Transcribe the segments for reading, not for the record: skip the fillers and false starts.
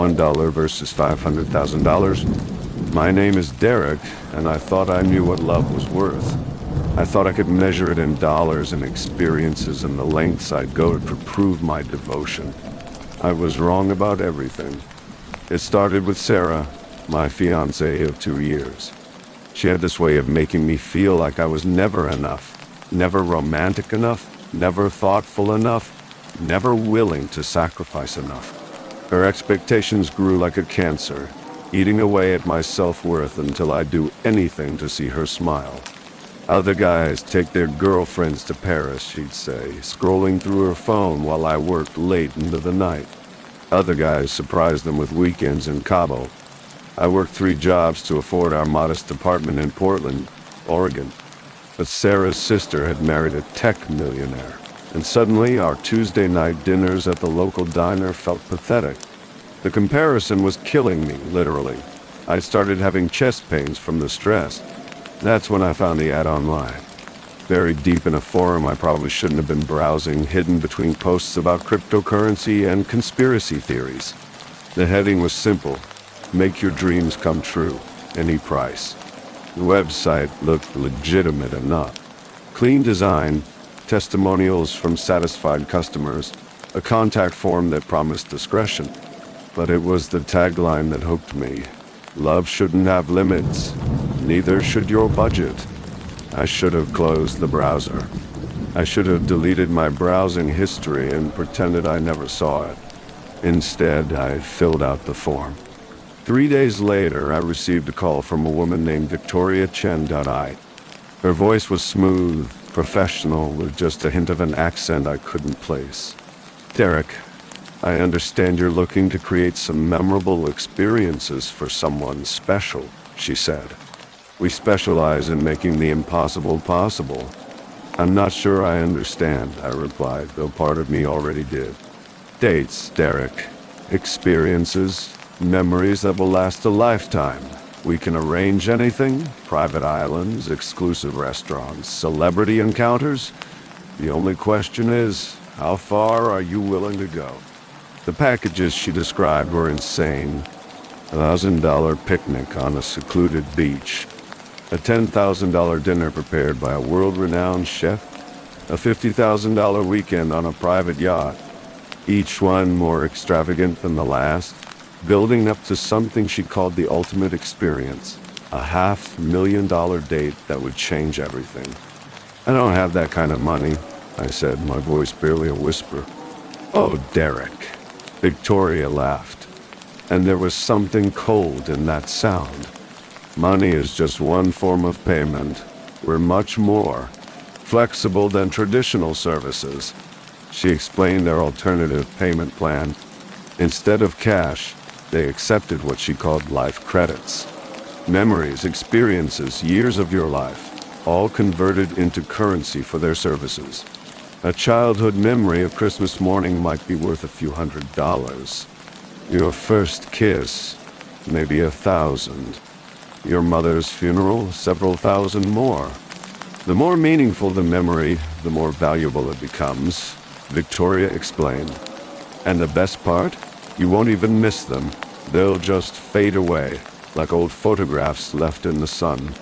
$1 versus $500,000. My name is Derek, and I thought I knew what love was worth. I thought I could measure it in dollars and experiences and the lengths I'd go to prove my devotion. I was wrong about everything. It started with Sarah, my fiancé of 2 years. She had this way of making me feel like I was never enough, never romantic enough, never thoughtful enough, never willing to sacrifice enough. Her expectations grew like a cancer, eating away at my self-worth until I'd do anything to see her smile. Other guys take their girlfriends to Paris, she'd say, scrolling through her phone while I worked late into the night. Other guys surprise them with weekends in Cabo. I worked 3 jobs to afford our modest apartment in Portland, Oregon. But Sarah's sister had married a tech millionaire, and suddenly our Tuesday night dinners at the local diner felt pathetic. The comparison was killing me, literally. I started having chest pains from the stress. That's when I found the ad online. Buried deep in a forum I probably shouldn't have been browsing, hidden between posts about cryptocurrency and conspiracy theories. The heading was simple: make your dreams come true, any price. The website looked legitimate enough. Clean design, testimonials from satisfied customers, a contact form that promised discretion. But it was the tagline that hooked me. Love shouldn't have limits. Neither should your budget. I should have closed the browser. I should have deleted my browsing history and pretended I never saw it. Instead, I filled out the form. 3 days later, I received a call from a woman named Victoria Chen.I. Her voice was smooth, professional, with just a hint of an accent I couldn't place. Derek, I understand you're looking to create some memorable experiences for someone special, she said. We specialize in making the impossible possible. I'm not sure I understand, I replied, though part of me already did. Dates, Derek. Experiences. Memories that will last a lifetime. We can arrange anything. Private islands, exclusive restaurants, celebrity encounters. The only question is, how far are you willing to go? The packages she described were insane. $1,000 picnic on a secluded beach. A $10,000 dinner prepared by a world-renowned chef. A $50,000 weekend on a private yacht. Each one more extravagant than the last, building up to something she called the ultimate experience. A $500,000 date that would change everything. I don't have that kind of money, I said, my voice barely a whisper. Oh, Derek. Victoria laughed, and there was something cold in that sound. Money is just one form of payment. We're much more flexible than traditional services. She explained their alternative payment plan. Instead of cash, they accepted what she called life credits. Memories, experiences, years of your life, all converted into currency for their services. A childhood memory of Christmas morning might be worth a few $100s. Your first kiss, maybe 1,000. Your mother's funeral, several thousand more. The more meaningful the memory, the more valuable it becomes, Victoria explained. And the best part? You won't even miss them. They'll just fade away, like old photographs left in the sun.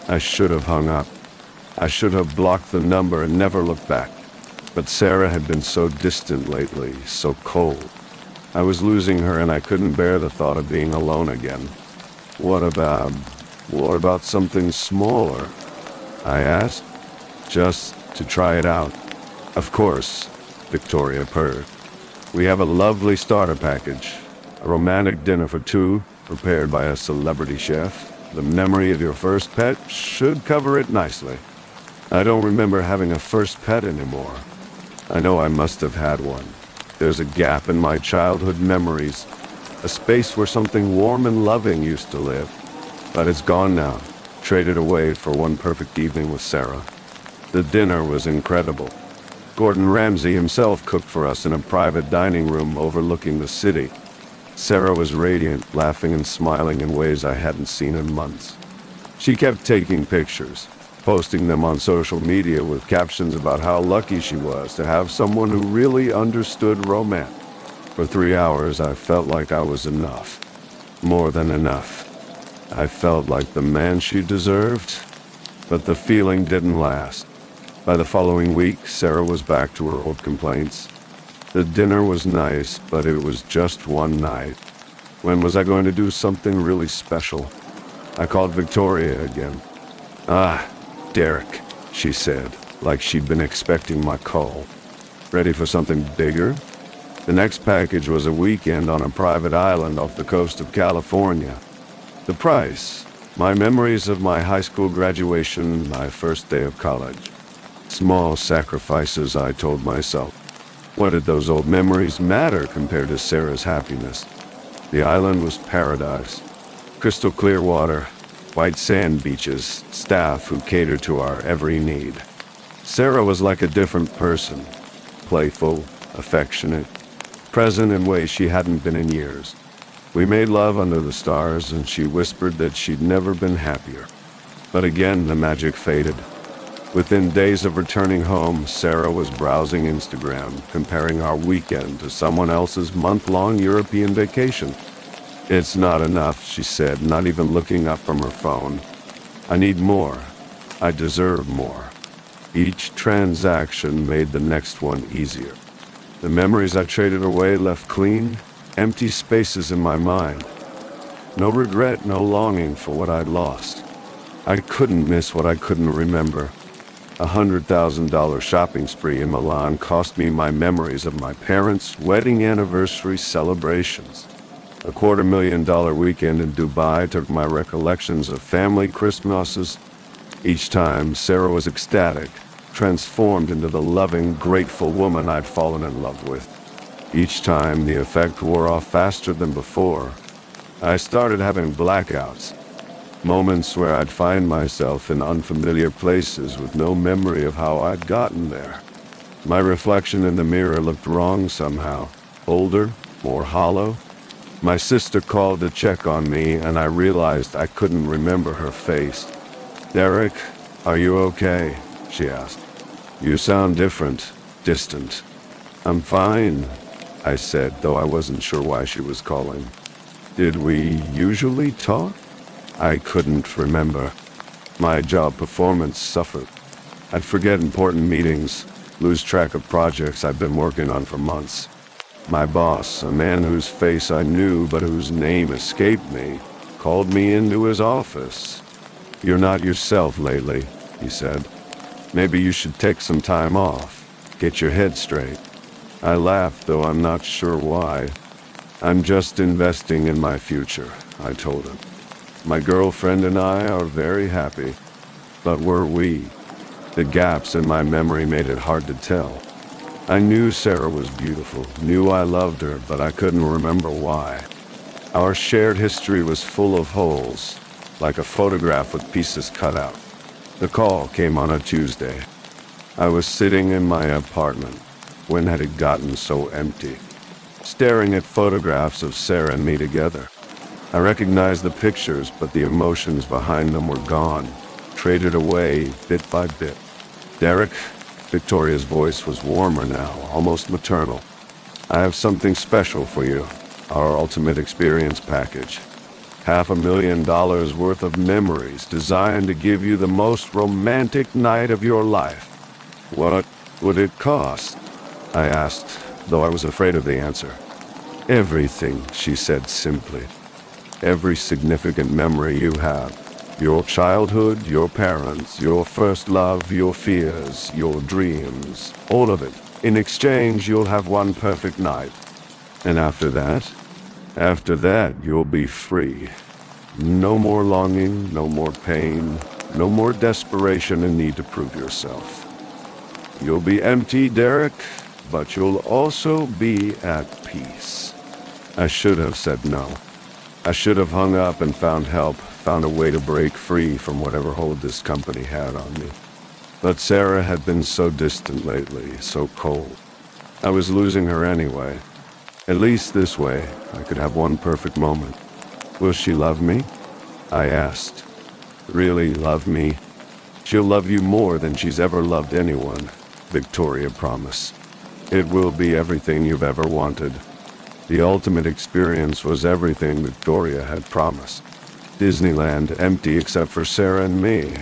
I should have hung up. I should have blocked the number and never looked back. But Sarah had been so distant lately, so cold. I was losing her and I couldn't bear the thought of being alone again. What about something smaller? I asked, just to try it out. Of course, Victoria purred. We have a lovely starter package. A romantic dinner for 2, prepared by a celebrity chef. The memory of your first pet should cover it nicely. I don't remember having a first pet anymore. I know I must have had one. There's a gap in my childhood memories, a space where something warm and loving used to live. But it's gone now, traded away for one perfect evening with Sarah. The dinner was incredible. Gordon Ramsay himself cooked for us in a private dining room overlooking the city. Sarah was radiant, laughing and smiling in ways I hadn't seen in months. She kept taking pictures, posting them on social media with captions about how lucky she was to have someone who really understood romance. For 3 hours, I felt like I was enough. More than enough. I felt like the man she deserved, but the feeling didn't last. By the following week, Sarah was back to her old complaints. The dinner was nice, but it was just one night. When was I going to do something really special? I called Victoria again. "Ah, Derek," she said, like she'd been expecting my call. "Ready for something bigger?" The next package was a weekend on a private island off the coast of California. The price, my memories of my high school graduation, my first day of college. Small sacrifices, I told myself. What did those old memories matter compared to Sarah's happiness? The island was paradise. Crystal clear water, white sand beaches, staff who catered to our every need. Sarah was like a different person. Playful, affectionate, present in ways she hadn't been in years. We made love under the stars, and she whispered that she'd never been happier. But again, the magic faded. Within days of returning home, Sarah was browsing Instagram, comparing our weekend to someone else's month-long European vacation. "It's not enough," she said, not even looking up from her phone. "I need more. I deserve more." Each transaction made the next one easier. The memories I traded away left clean, empty spaces in my mind. No regret, no longing for what I'd lost. I couldn't miss what I couldn't remember. $100,000 shopping spree in Milan cost me my memories of my parents' wedding anniversary celebrations. A $250,000 weekend in Dubai took my recollections of family Christmases. Each time, Sarah was ecstatic, transformed into the loving, grateful woman I'd fallen in love with. Each time, the effect wore off faster than before. I started having blackouts. Moments where I'd find myself in unfamiliar places with no memory of how I'd gotten there. My reflection in the mirror looked wrong somehow. Older, more hollow. My sister called to check on me, and I realized I couldn't remember her face. "Derek, are you okay?" she asked. "You sound different, distant." "I'm fine," I said, though I wasn't sure why she was calling. "Did we usually talk?" I couldn't remember. My job performance suffered. I'd forget important meetings, lose track of projects I'd been working on for months. My boss, a man whose face I knew but whose name escaped me, called me into his office. "You're not yourself lately," he said. "Maybe you should take some time off, get your head straight." I laughed, though I'm not sure why. "I'm just investing in my future," I told him. "My girlfriend and I are very happy. But were we?" The gaps in my memory made it hard to tell. I knew Sarah was beautiful, knew I loved her, but I couldn't remember why. Our shared history was full of holes, like a photograph with pieces cut out. The call came on a Tuesday. I was sitting in my apartment. When had it gotten so empty? Staring at photographs of Sarah and me together. I recognized the pictures, but the emotions behind them were gone, traded away bit by bit. "Derek," Victoria's voice was warmer now, almost maternal. "I have something special for you, our ultimate experience package. $500,000 worth of memories designed to give you the most romantic night of your life." "What would it cost?" I asked, though I was afraid of the answer. "Everything," she said simply. "Every significant memory you have. Your childhood, your parents, your first love, your fears, your dreams. All of it. In exchange, you'll have one perfect night. And after that? After that, you'll be free. No more longing, no more pain, no more desperation and need to prove yourself. You'll be empty, Derek, but you'll also be at peace." I should have said no. I should have hung up and found help, found a way to break free from whatever hold this company had on me. But Sarah had been so distant lately, so cold. I was losing her anyway. At least this way, I could have one perfect moment. "Will she love me?" I asked. "Really love me?" "She'll love you more than she's ever loved anyone," Victoria promised. "It will be everything you've ever wanted." The ultimate experience was everything Victoria had promised. Disneyland empty except for Sarah and me.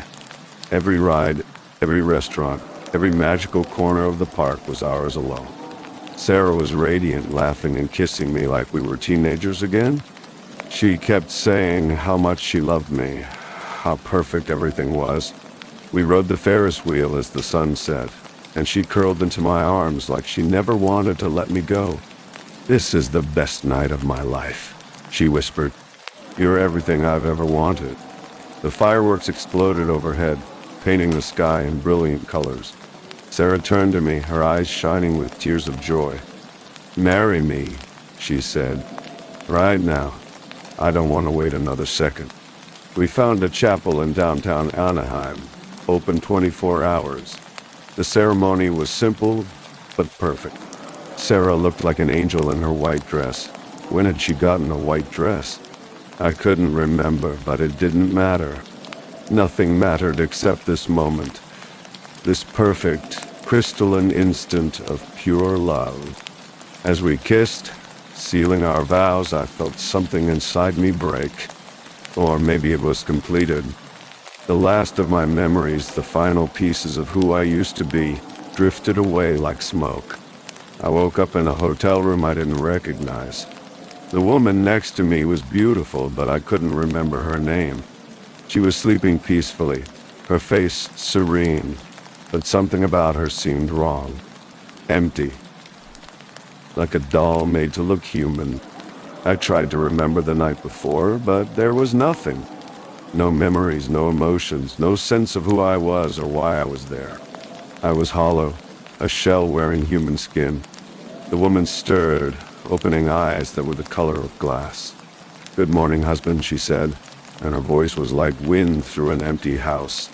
Every ride, every restaurant, every magical corner of the park was ours alone. Sarah was radiant, laughing and kissing me like we were teenagers again. She kept saying how much she loved me, how perfect everything was. We rode the Ferris wheel as the sun set, and she curled into my arms like she never wanted to let me go. "This is the best night of my life," she whispered. "You're everything I've ever wanted." The fireworks exploded overhead, painting the sky in brilliant colors. Sarah turned to me, her eyes shining with tears of joy. "Marry me," she said. "Right now. I don't want to wait another second." We found a chapel in downtown Anaheim, open 24 hours. The ceremony was simple, but perfect. Sarah looked like an angel in her white dress. When had she gotten a white dress? I couldn't remember, but it didn't matter. Nothing mattered except this moment. This perfect, crystalline instant of pure love. As we kissed, sealing our vows, I felt something inside me break. Or maybe it was completed. The last of my memories, the final pieces of who I used to be, drifted away like smoke. I woke up in a hotel room I didn't recognize. The woman next to me was beautiful, but I couldn't remember her name. She was sleeping peacefully, her face serene, but something about her seemed wrong. Empty. Like a doll made to look human. I tried to remember the night before, but there was nothing. No memories, no emotions, no sense of who I was or why I was there. I was hollow, a shell wearing human skin. The woman stirred, opening eyes that were the color of glass. "Good morning, husband," she said, and her voice was like wind through an empty house.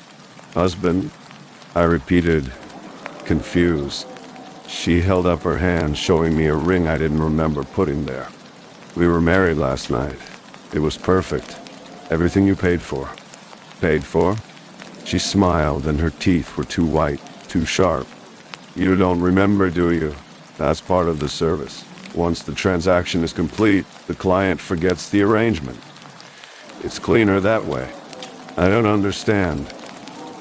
"Husband?" I repeated, confused. She held up her hand, showing me a ring I didn't remember putting there. "We were married last night. It was perfect. Everything you paid for." "Paid for?" She smiled, and her teeth were too white, too sharp. "You don't remember, do you? That's part of the service. Once the transaction is complete, the client forgets the arrangement. It's cleaner that way." "I don't understand."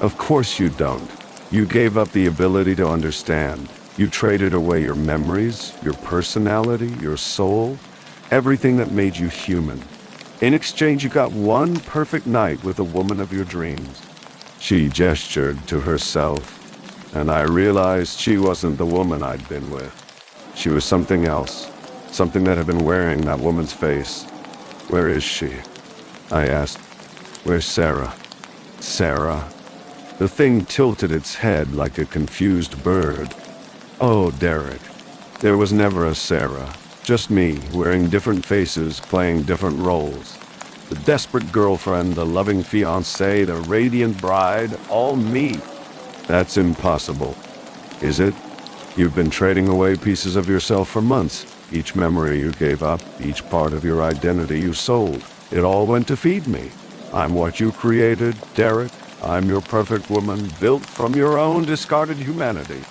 "Of course you don't. You gave up the ability to understand. You traded away your memories, your personality, your soul, everything that made you human. In exchange, you got one perfect night with the woman of your dreams." She gestured to herself, and I realized she wasn't the woman I'd been with. She was something else, something that had been wearing that woman's face. "Where is she?" I asked. "Where's Sarah?" "Sarah?" The thing tilted its head like a confused bird. "Oh, Derek, there was never a Sarah. Just me, wearing different faces, playing different roles. The desperate girlfriend, the loving fiancé, the radiant bride, all me." "That's impossible." "Is it? You've been trading away pieces of yourself for months. Each memory you gave up, each part of your identity you sold. It all went to feed me. I'm what you created, Derek. I'm your perfect woman, built from your own discarded humanity."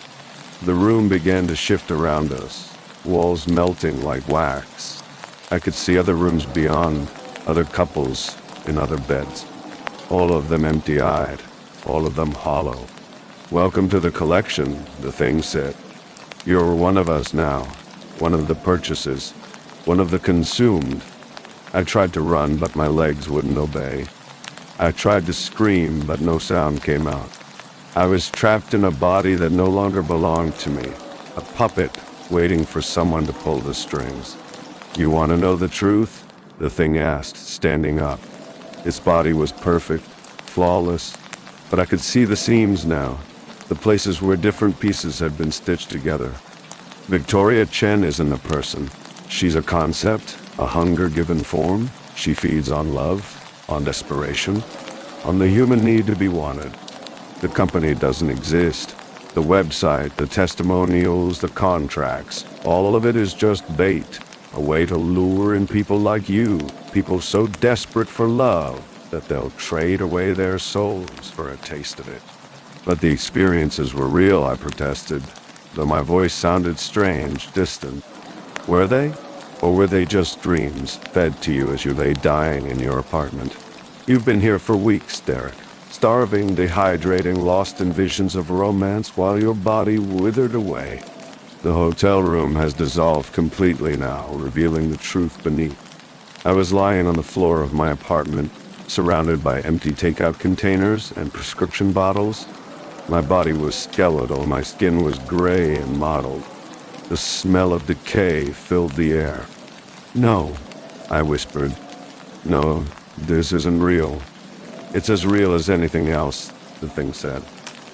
The room began to shift around us, walls melting like wax. I could see other rooms beyond, other couples in other beds. All of them empty-eyed, all of them hollow. "Welcome to the collection," the thing said. "You're one of us now, one of the purchases, one of the consumed." I tried to run, but my legs wouldn't obey. I tried to scream, but no sound came out. I was trapped in a body that no longer belonged to me, a puppet waiting for someone to pull the strings. "You want to know the truth?" the thing asked, standing up. Its body was perfect, flawless, but I could see the seams now, the places where different pieces had been stitched together. Victoria Chen isn't a person. She's a concept, a hunger given form. She feeds on love, on desperation, on the human need to be wanted. The company doesn't exist. The website, the testimonials, the contracts, all of it is just bait, a way to lure in people like you, people so desperate for love that they'll trade away their souls for a taste of it. But the experiences were real, I protested, though my voice sounded strange, distant. Were they? Or were they just dreams fed to you as you lay dying in your apartment? You've been here for weeks, Derek. Starving, dehydrating, lost in visions of romance while your body withered away. The hotel room has dissolved completely now, revealing the truth beneath. I was lying on the floor of my apartment, surrounded by empty takeout containers and prescription bottles. My body was skeletal, my skin was gray and mottled. The smell of decay filled the air. "No," I whispered. "No, this isn't real." "It's as real as anything else," the thing said.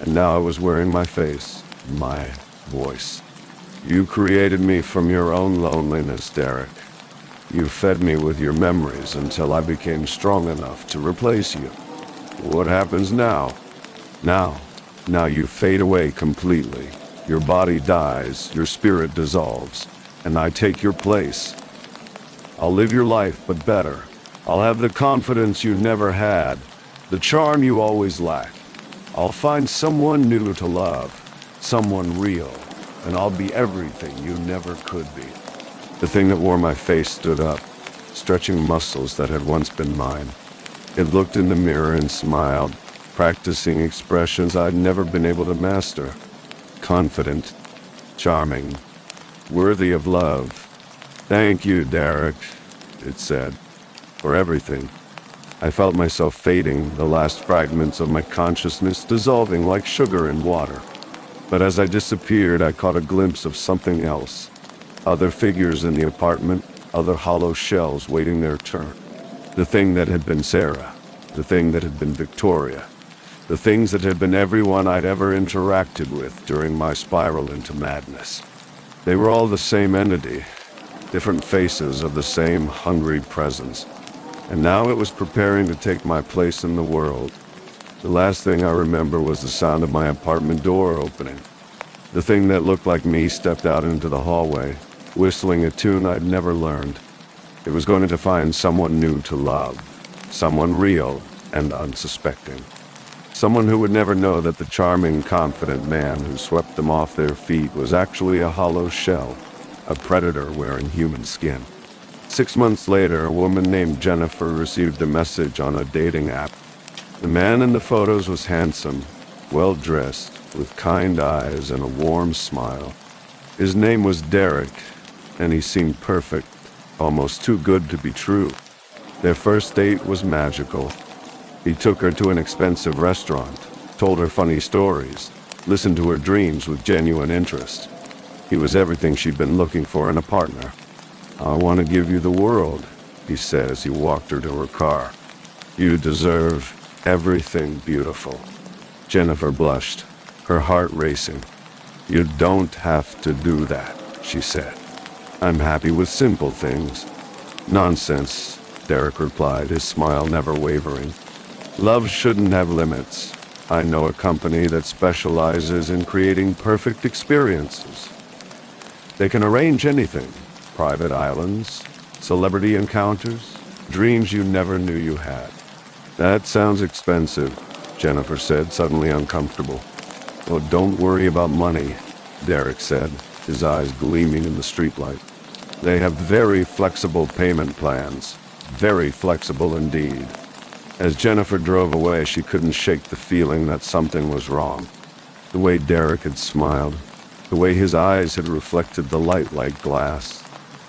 And now I was wearing my face, my voice. "You created me from your own loneliness, Derek. You fed me with your memories until I became strong enough to replace you. What happens now? Now you fade away completely. Your body dies, your spirit dissolves, and I take your place. I'll live your life, but better. I'll have the confidence you never had, the charm you always lacked. I'll find someone new to love, someone real, and I'll be everything you never could be." The thing that wore my face stood up, stretching muscles that had once been mine. It looked in the mirror and smiled, practicing expressions I'd never been able to master. Confident, charming, worthy of love. "Thank you, Derek," it said, "for everything." I felt myself fading, the last fragments of my consciousness dissolving like sugar in water. But as I disappeared, I caught a glimpse of something else. Other figures in the apartment, other hollow shells waiting their turn. The thing that had been Sarah, the thing that had been Victoria, the things that had been everyone I'd ever interacted with during my spiral into madness. They were all the same entity, different faces of the same hungry presence. And now it was preparing to take my place in the world. The last thing I remember was the sound of my apartment door opening. The thing that looked like me stepped out into the hallway, whistling a tune I'd never learned. It was going to find someone new to love, someone real and unsuspecting. Someone who would never know that the charming, confident man who swept them off their feet was actually a hollow shell, a predator wearing human skin. 6 months later, a woman named Jennifer received a message on a dating app. The man in the photos was handsome, well-dressed, with kind eyes and a warm smile. His name was Derek, and he seemed perfect, almost too good to be true. Their first date was magical. He took her to an expensive restaurant, told her funny stories, listened to her dreams with genuine interest. He was everything she'd been looking for in a partner. "I want to give you the world," he said as he walked her to her car. "You deserve everything beautiful." Jennifer blushed, her heart racing. "You don't have to do that," she said. "I'm happy with simple things." "Nonsense," Derek replied, his smile never wavering. "Love shouldn't have limits. I know a company that specializes in creating perfect experiences. They can arrange anything. Private islands, celebrity encounters, dreams you never knew you had." "That sounds expensive," Jennifer said, suddenly uncomfortable. "Oh, don't worry about money," Derek said, his eyes gleaming in the streetlight. "They have very flexible payment plans. Very flexible indeed." As Jennifer drove away, she couldn't shake the feeling that something was wrong. The way Derek had smiled, the way his eyes had reflected the light like glass,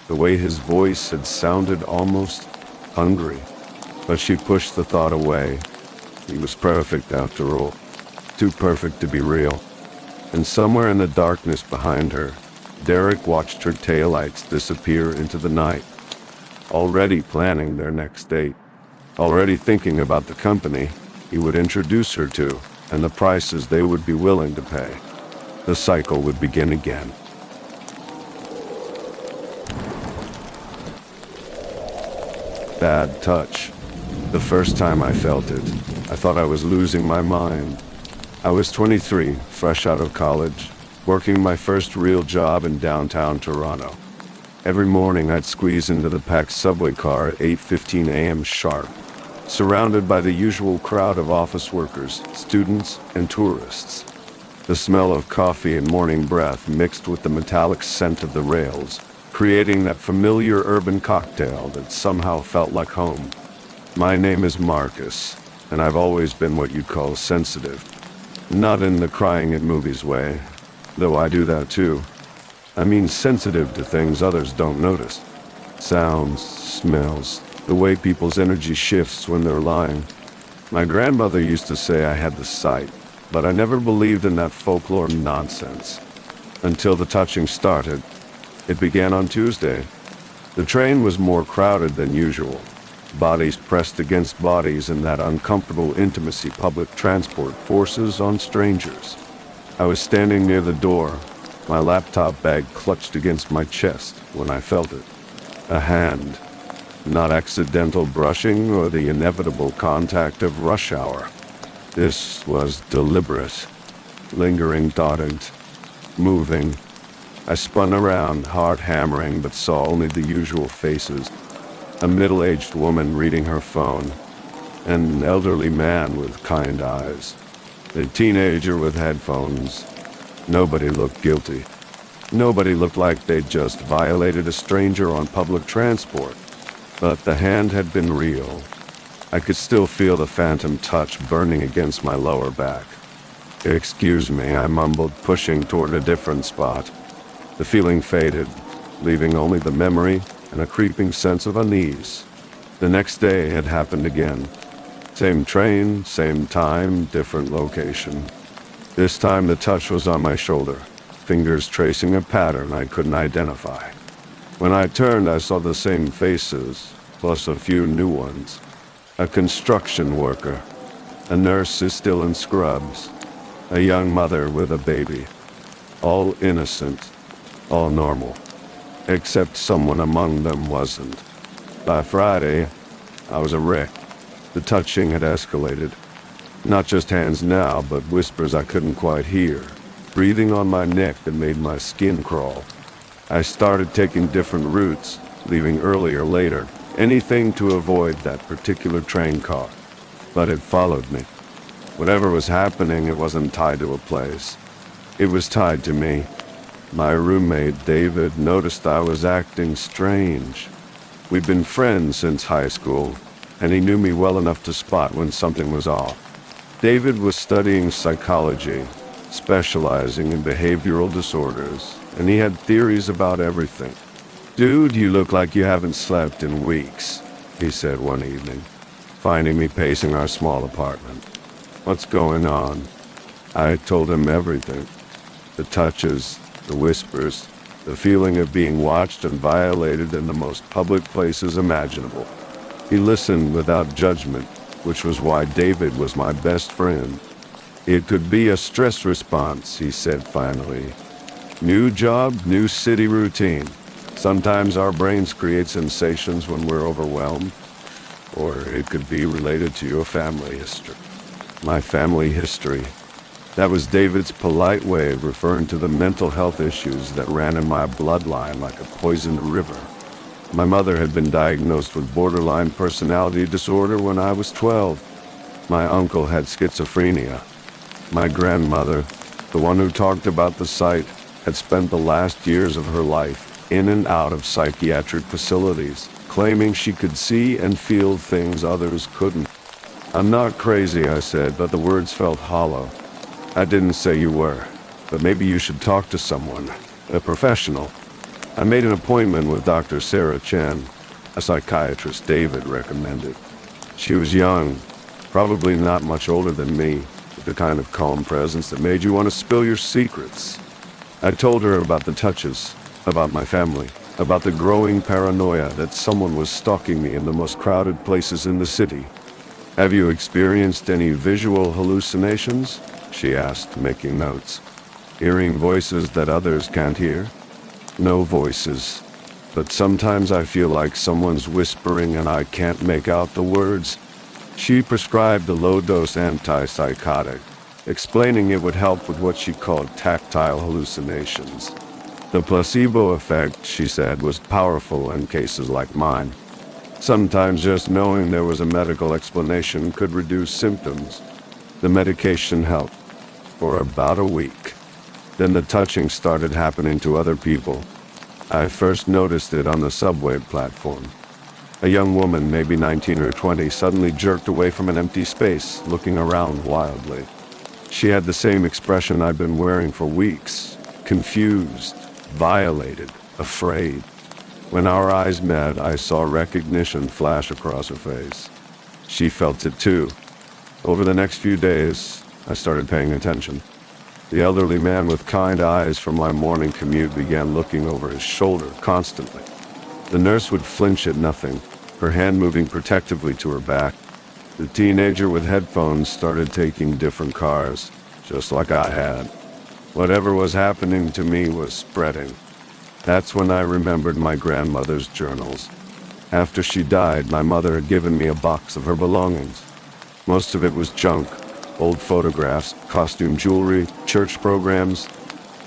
the way his voice had sounded almost hungry. But she pushed the thought away. He was perfect after all, too perfect to be real. And somewhere in the darkness behind her, Derek watched her taillights disappear into the night, already planning their next date. Already thinking about the company he would introduce her to and the prices they would be willing to pay. The cycle would begin again. Bad touch. The first time I felt it, I thought I was losing my mind. I was 23, fresh out of college, working my first real job in downtown Toronto. Every morning I'd squeeze into the packed subway car at 8:15 a.m. sharp, surrounded by the usual crowd of office workers, students, and tourists. The smell of coffee and morning breath mixed with the metallic scent of the rails creating that familiar urban cocktail that somehow felt like home. My name is Marcus, and I've always been what you'd call sensitive. Not in the crying at movies way, though I do that too. I mean sensitive to things others don't notice. Sounds, smells, the way people's energy shifts when they're lying. My grandmother used to say I had the sight, but I never believed in that folklore nonsense. Until the touching started. It began on Tuesday. The train was more crowded than usual. Bodies pressed against bodies in that uncomfortable intimacy public transport forces on strangers. I was standing near the door, my laptop bag clutched against my chest when I felt it. A hand. Not accidental brushing or the inevitable contact of rush hour. This was deliberate, lingering, dotted, moving. I spun around, heart hammering, but saw only the usual faces. A middle-aged woman reading her phone. An elderly man with kind eyes. A teenager with headphones. Nobody looked guilty. Nobody looked like they'd just violated a stranger on public transport. But the hand had been real. I could still feel the phantom touch burning against my lower back. "Excuse me," I mumbled, pushing toward a different spot. The feeling faded, leaving only the memory and a creeping sense of unease. The next day it happened again. Same train, same time, different location. This time the touch was on my shoulder, fingers tracing a pattern I couldn't identify. When I turned, I saw the same faces, plus a few new ones. A construction worker, a nurse is still in scrubs, a young mother with a baby. All innocent, all normal, except someone among them wasn't. By Friday, I was a wreck. The touching had escalated. Not just hands now, but whispers I couldn't quite hear, breathing on my neck that made my skin crawl. I started taking different routes, leaving early or later, anything to avoid that particular train car. But it followed me. Whatever was happening, it wasn't tied to a place. It was tied to me. My roommate, David, noticed I was acting strange. We'd been friends since high school, and he knew me well enough to spot when something was off. David was studying psychology, specializing in behavioral disorders, and he had theories about everything. "Dude, you look like you haven't slept in weeks," he said one evening, finding me pacing our small apartment. "What's going on?" I told him everything. The touches, the whispers, the feeling of being watched and violated in the most public places imaginable. He listened without judgment, which was why David was my best friend. "It could be a stress response," he said finally. "New job, new city routine. Sometimes our brains create sensations when we're overwhelmed. Or it could be related to your family history." My family history. That was David's polite way of referring to the mental health issues that ran in my bloodline like a poisoned river. My mother had been diagnosed with borderline personality disorder when I was 12. My uncle had schizophrenia. My grandmother, the one who talked about the sight, had spent the last years of her life in and out of psychiatric facilities, claiming she could see and feel things others couldn't. "I'm not crazy," I said, but the words felt hollow. "I didn't say you were, but maybe you should talk to someone, a professional." I made an appointment with Dr. Sarah Chen, a psychiatrist David recommended. She was young, probably not much older than me, with the kind of calm presence that made you want to spill your secrets. I told her about the touches, about my family, about the growing paranoia that someone was stalking me in the most crowded places in the city. "Have you experienced any visual hallucinations?" she asked, making notes. "Hearing voices that others can't hear?" "No voices, but sometimes I feel like someone's whispering and I can't make out the words." She prescribed a low-dose antipsychotic, explaining it would help with what she called tactile hallucinations. The placebo effect, she said, was powerful in cases like mine. Sometimes just knowing there was a medical explanation could reduce symptoms. The medication helped for about a week. Then the touching started happening to other people. I first noticed it on the subway platform. A young woman, maybe 19 or 20, suddenly jerked away from an empty space, looking around wildly. She had the same expression I'd been wearing for weeks: confused, violated, afraid. When our eyes met, I saw recognition flash across her face. She felt it too. Over the next few days, I started paying attention. The elderly man with kind eyes from my morning commute began looking over his shoulder constantly. The nurse would flinch at nothing, her hand moving protectively to her back. The teenager with headphones started taking different cars, just like I had. Whatever was happening to me was spreading. That's when I remembered my grandmother's journals. After she died, my mother had given me a box of her belongings. Most of it was junk. Old photographs, costume jewelry, church programs,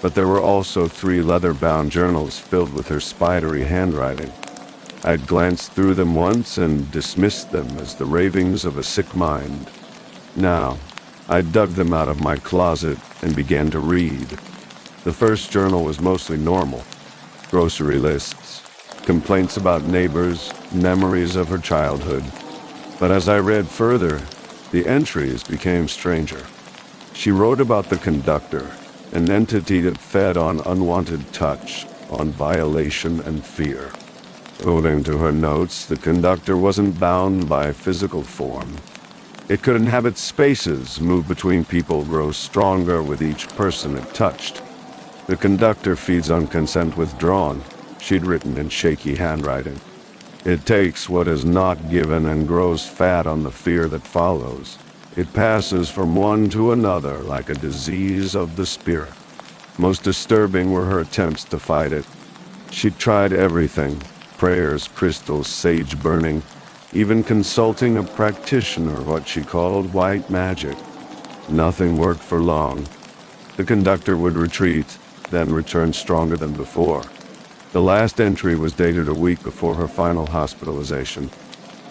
but there were also 3 leather-bound journals filled with her spidery handwriting. I'd glanced through them once and dismissed them as the ravings of a sick mind. Now, I dug them out of my closet and began to read. The first journal was mostly normal: grocery lists, complaints about neighbors, memories of her childhood. But as I read further, the entries became stranger. She wrote about the Conductor, an entity that fed on unwanted touch, on violation and fear. According to her notes, the Conductor wasn't bound by physical form. It could inhabit spaces, move between people, grow stronger with each person it touched. The Conductor feeds on consent withdrawn, she'd written in shaky handwriting. It takes what is not given and grows fat on the fear that follows. It passes from one to another like a disease of the spirit. Most disturbing were her attempts to fight it. She'd tried everything: prayers, crystals, sage burning, even consulting a practitioner, what she called white magic. Nothing worked for long. The Conductor would retreat, then return stronger than before. The last entry was dated a week before her final hospitalization.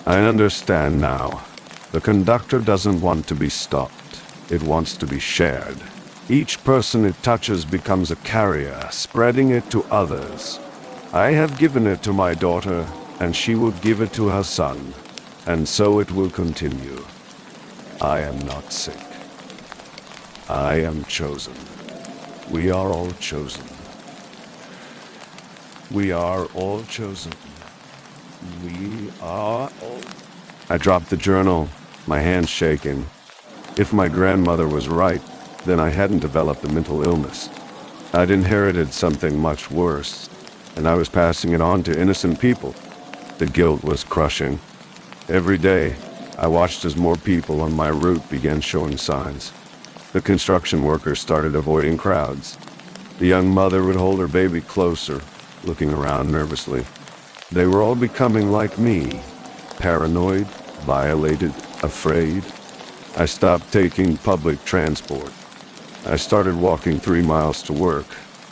I understand now. The Conductor doesn't want to be stopped. It wants to be shared. Each person it touches becomes a carrier, spreading it to others. I have given it to my daughter, and she will give it to her son, and so it will continue. I am not sick. I am chosen. We are all chosen. We are all chosen. We are all... I dropped the journal, my hands shaking. If my grandmother was right, then I hadn't developed a mental illness. I'd inherited something much worse, and I was passing it on to innocent people. The guilt was crushing. Every day, I watched as more people on my route began showing signs. The construction workers started avoiding crowds. The young mother would hold her baby closer, looking around nervously. They were all becoming like me, paranoid, violated, afraid. I stopped taking public transport. I started walking 3 miles to work,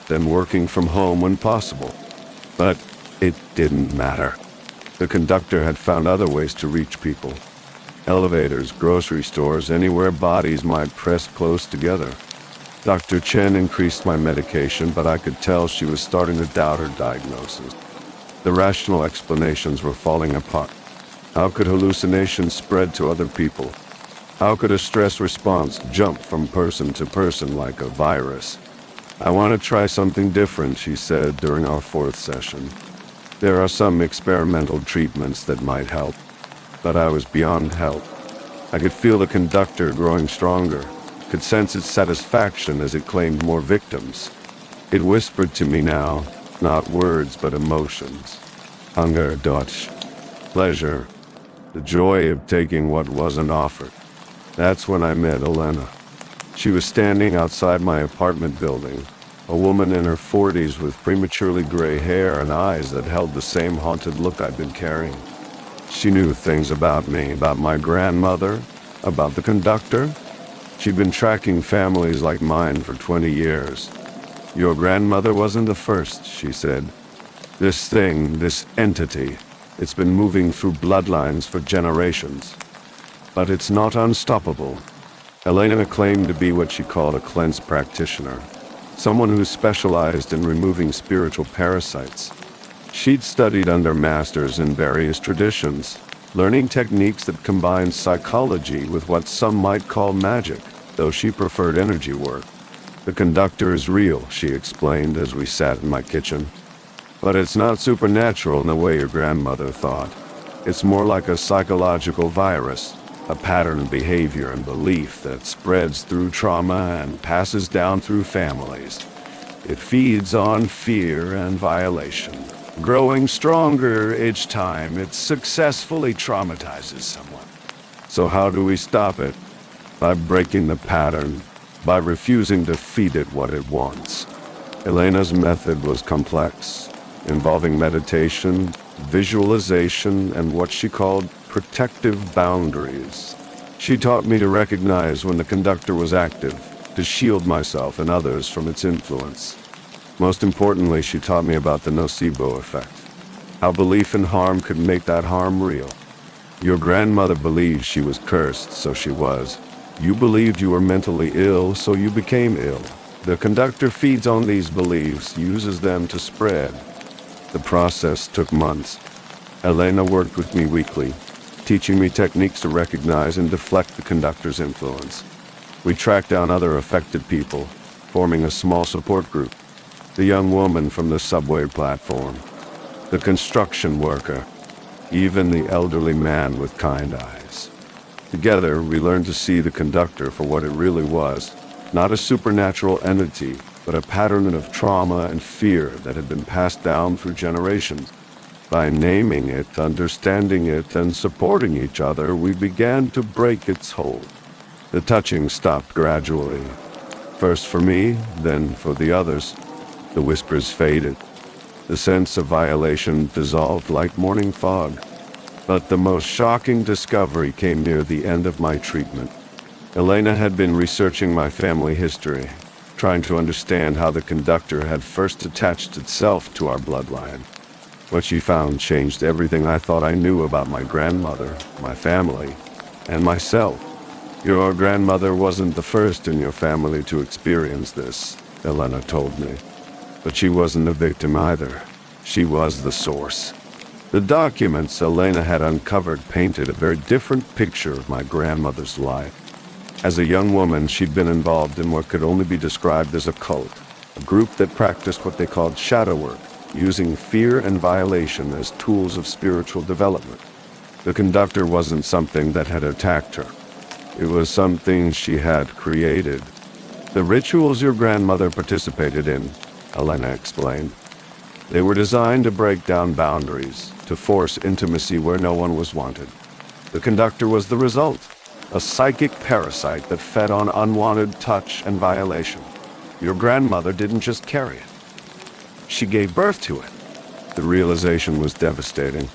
then working from home when possible. But it didn't matter. The Conductor had found other ways to reach people. Elevators, grocery stores, anywhere bodies might press close together. Dr. Chen increased my medication, but I could tell she was starting to doubt her diagnosis. The rational explanations were falling apart. How could hallucinations spread to other people? How could a stress response jump from person to person like a virus? I want to try something different, she said during our 4th session. There are some experimental treatments that might help, but I was beyond help. I could feel the Conductor growing stronger, could sense its satisfaction as it claimed more victims. It whispered to me now, not words but emotions. Hunger, Dutch. Pleasure. The joy of taking what wasn't offered. That's when I met Elena. She was standing outside my apartment building, a woman in her 40s with prematurely gray hair and eyes that held the same haunted look I'd been carrying. She knew things about me, about my grandmother, about the Conductor. She'd been tracking families like mine for 20 years. Your grandmother wasn't the first, she said. This thing, this entity, it's been moving through bloodlines for generations. But it's not unstoppable. Elena claimed to be what she called a cleansed practitioner. someone who specialized in removing spiritual parasites. She'd studied under masters in various traditions, learning techniques that combined psychology with what some might call magic, though she preferred energy work. The conductor is real, she explained as we sat in my kitchen. But it's not supernatural in the way your grandmother thought. It's more like a psychological virus, a pattern of behavior and belief that spreads through trauma and passes down through families. It feeds on fear and violation, growing stronger each time it successfully traumatizes someone. So how do we stop it? By breaking the pattern, by refusing to feed it what it wants. Elena's method was complex, involving meditation, visualization, and what she called protective boundaries. She taught me to recognize when the conductor was active, to shield myself and others from its influence. Most importantly, she taught me about the nocebo effect, how belief in harm could make that harm real. Your grandmother believed she was cursed, so she was. You believed you were mentally ill, so you became ill. The conductor feeds on these beliefs, uses them to spread. The process took months. Elena worked with me weekly, teaching me techniques to recognize and deflect the conductor's influence. We tracked down other affected people, forming a small support group. The young woman from the subway platform, the construction worker, even the elderly man with kind eyes. Together, we learned to see the conductor for what it really was, not a supernatural entity, but a pattern of trauma and fear that had been passed down through generations. By naming it, understanding it, and supporting each other, we began to break its hold. The touching stopped gradually. First for me, then for the others. The whispers faded. The sense of violation dissolved like morning fog. But the most shocking discovery came near the end of my treatment. Elena had been researching my family history, trying to understand how the conductor had first attached itself to our bloodline. What she found changed everything I thought I knew about my grandmother, my family, and myself. Your grandmother wasn't the first in your family to experience this, Elena told me. But she wasn't a victim either. She was the source. The documents Elena had uncovered painted a very different picture of my grandmother's life. As a young woman, she'd been involved in what could only be described as a cult, a group that practiced what they called shadow work, using fear and violation as tools of spiritual development. The conductor wasn't something that had attacked her. It was something she had created. The rituals your grandmother participated in, Elena explained. They were designed to break down boundaries, to force intimacy where no one was wanted. The conductor was the result, a psychic parasite that fed on unwanted touch and violation. Your grandmother didn't just carry it. She gave birth to it. The realization was devastating.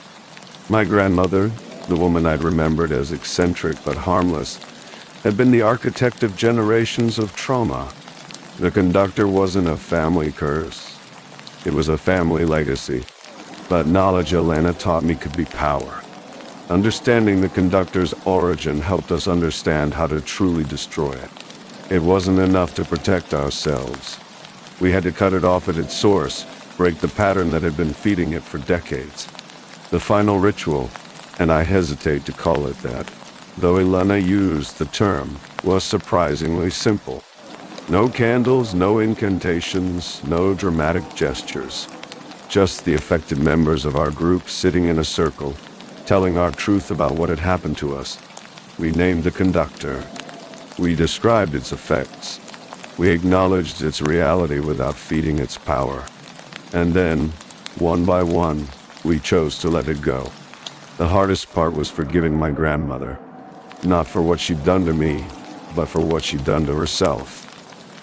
My grandmother, the woman I'd remembered as eccentric but harmless, had been the architect of generations of trauma. The conductor wasn't a family curse. It was a family legacy. But knowledge Elena taught me could be power. Understanding the conductor's origin helped us understand how to truly destroy it. It wasn't enough to protect ourselves. We had to cut it off at its source, break the pattern that had been feeding it for decades. The final ritual, and I hesitate to call it that, though Elena used the term, was surprisingly simple. No candles, no incantations, no dramatic gestures. Just the affected members of our group sitting in a circle, telling our truth about what had happened to us. We named the conductor. We described its effects. We acknowledged its reality without feeding its power. And then, one by one, we chose to let it go. The hardest part was forgiving my grandmother. Not for what she'd done to me, but for what she'd done to herself.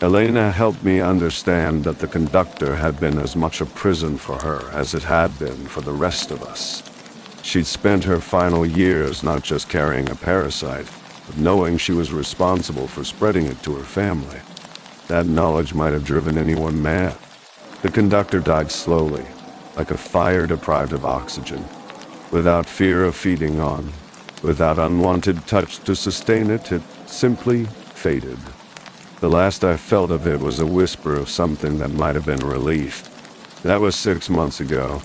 Elena helped me understand that the conductor had been as much a prison for her as it had been for the rest of us. She'd spent her final years not just carrying a parasite, but knowing she was responsible for spreading it to her family. That knowledge might have driven anyone mad. The conductor died slowly, like a fire deprived of oxygen, without fear of feeding on, without unwanted touch to sustain it, it simply faded. The last I felt of it was a whisper of something that might have been relief. That was 6 months ago.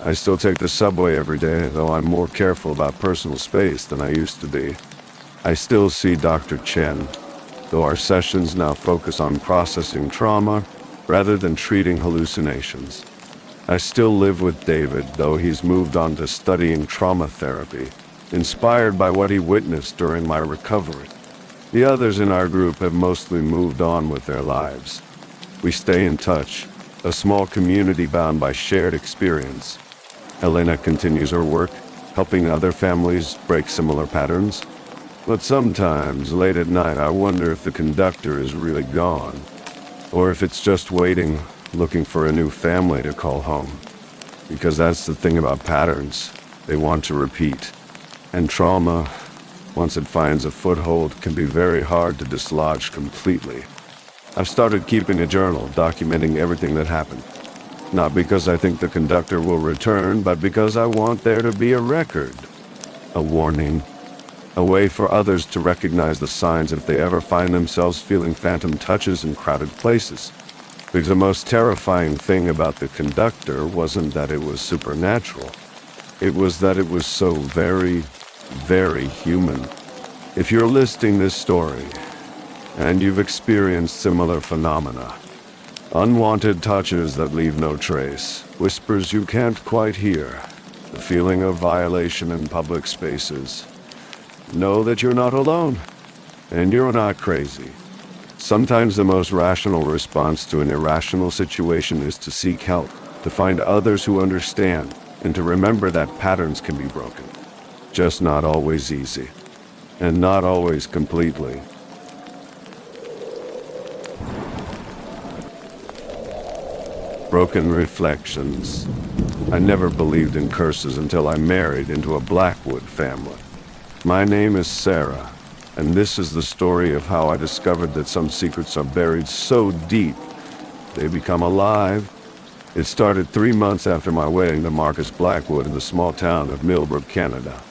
I still take the subway every day, though I'm more careful about personal space than I used to be. I still see Dr. Chen, though our sessions now focus on processing trauma rather than treating hallucinations. I still live with David, though he's moved on to studying trauma therapy, inspired by what he witnessed during my recovery. The others in our group have mostly moved on with their lives. We stay in touch, a small community bound by shared experience. Elena continues her work, helping other families break similar patterns. But sometimes, late at night, I wonder if the conductor is really gone, or if it's just waiting, looking for a new family to call home. Because that's the thing about patterns. They want to repeat. And trauma, once it finds a foothold, can be very hard to dislodge completely. I've started keeping a journal, documenting everything that happened. Not because I think the conductor will return, but because I want there to be a record. A warning. A way for others to recognize the signs if they ever find themselves feeling phantom touches in crowded places. Because the most terrifying thing about the conductor wasn't that it was supernatural. It was that it was so very, very human. If you're listening this story, and you've experienced similar phenomena, unwanted touches that leave no trace, whispers you can't quite hear, the feeling of violation in public spaces, know that you're not alone, and you're not crazy. Sometimes the most rational response to an irrational situation is to seek help, to find others who understand, and to remember that patterns can be broken. Just not always easy, and not always completely. Broken reflections. I never believed in curses until I married into a Blackwood family. My name is Sarah, and this is the story of how I discovered that some secrets are buried so deep they become alive. It started 3 months after my wedding to Marcus Blackwood in the small town of Milbrook, Canada.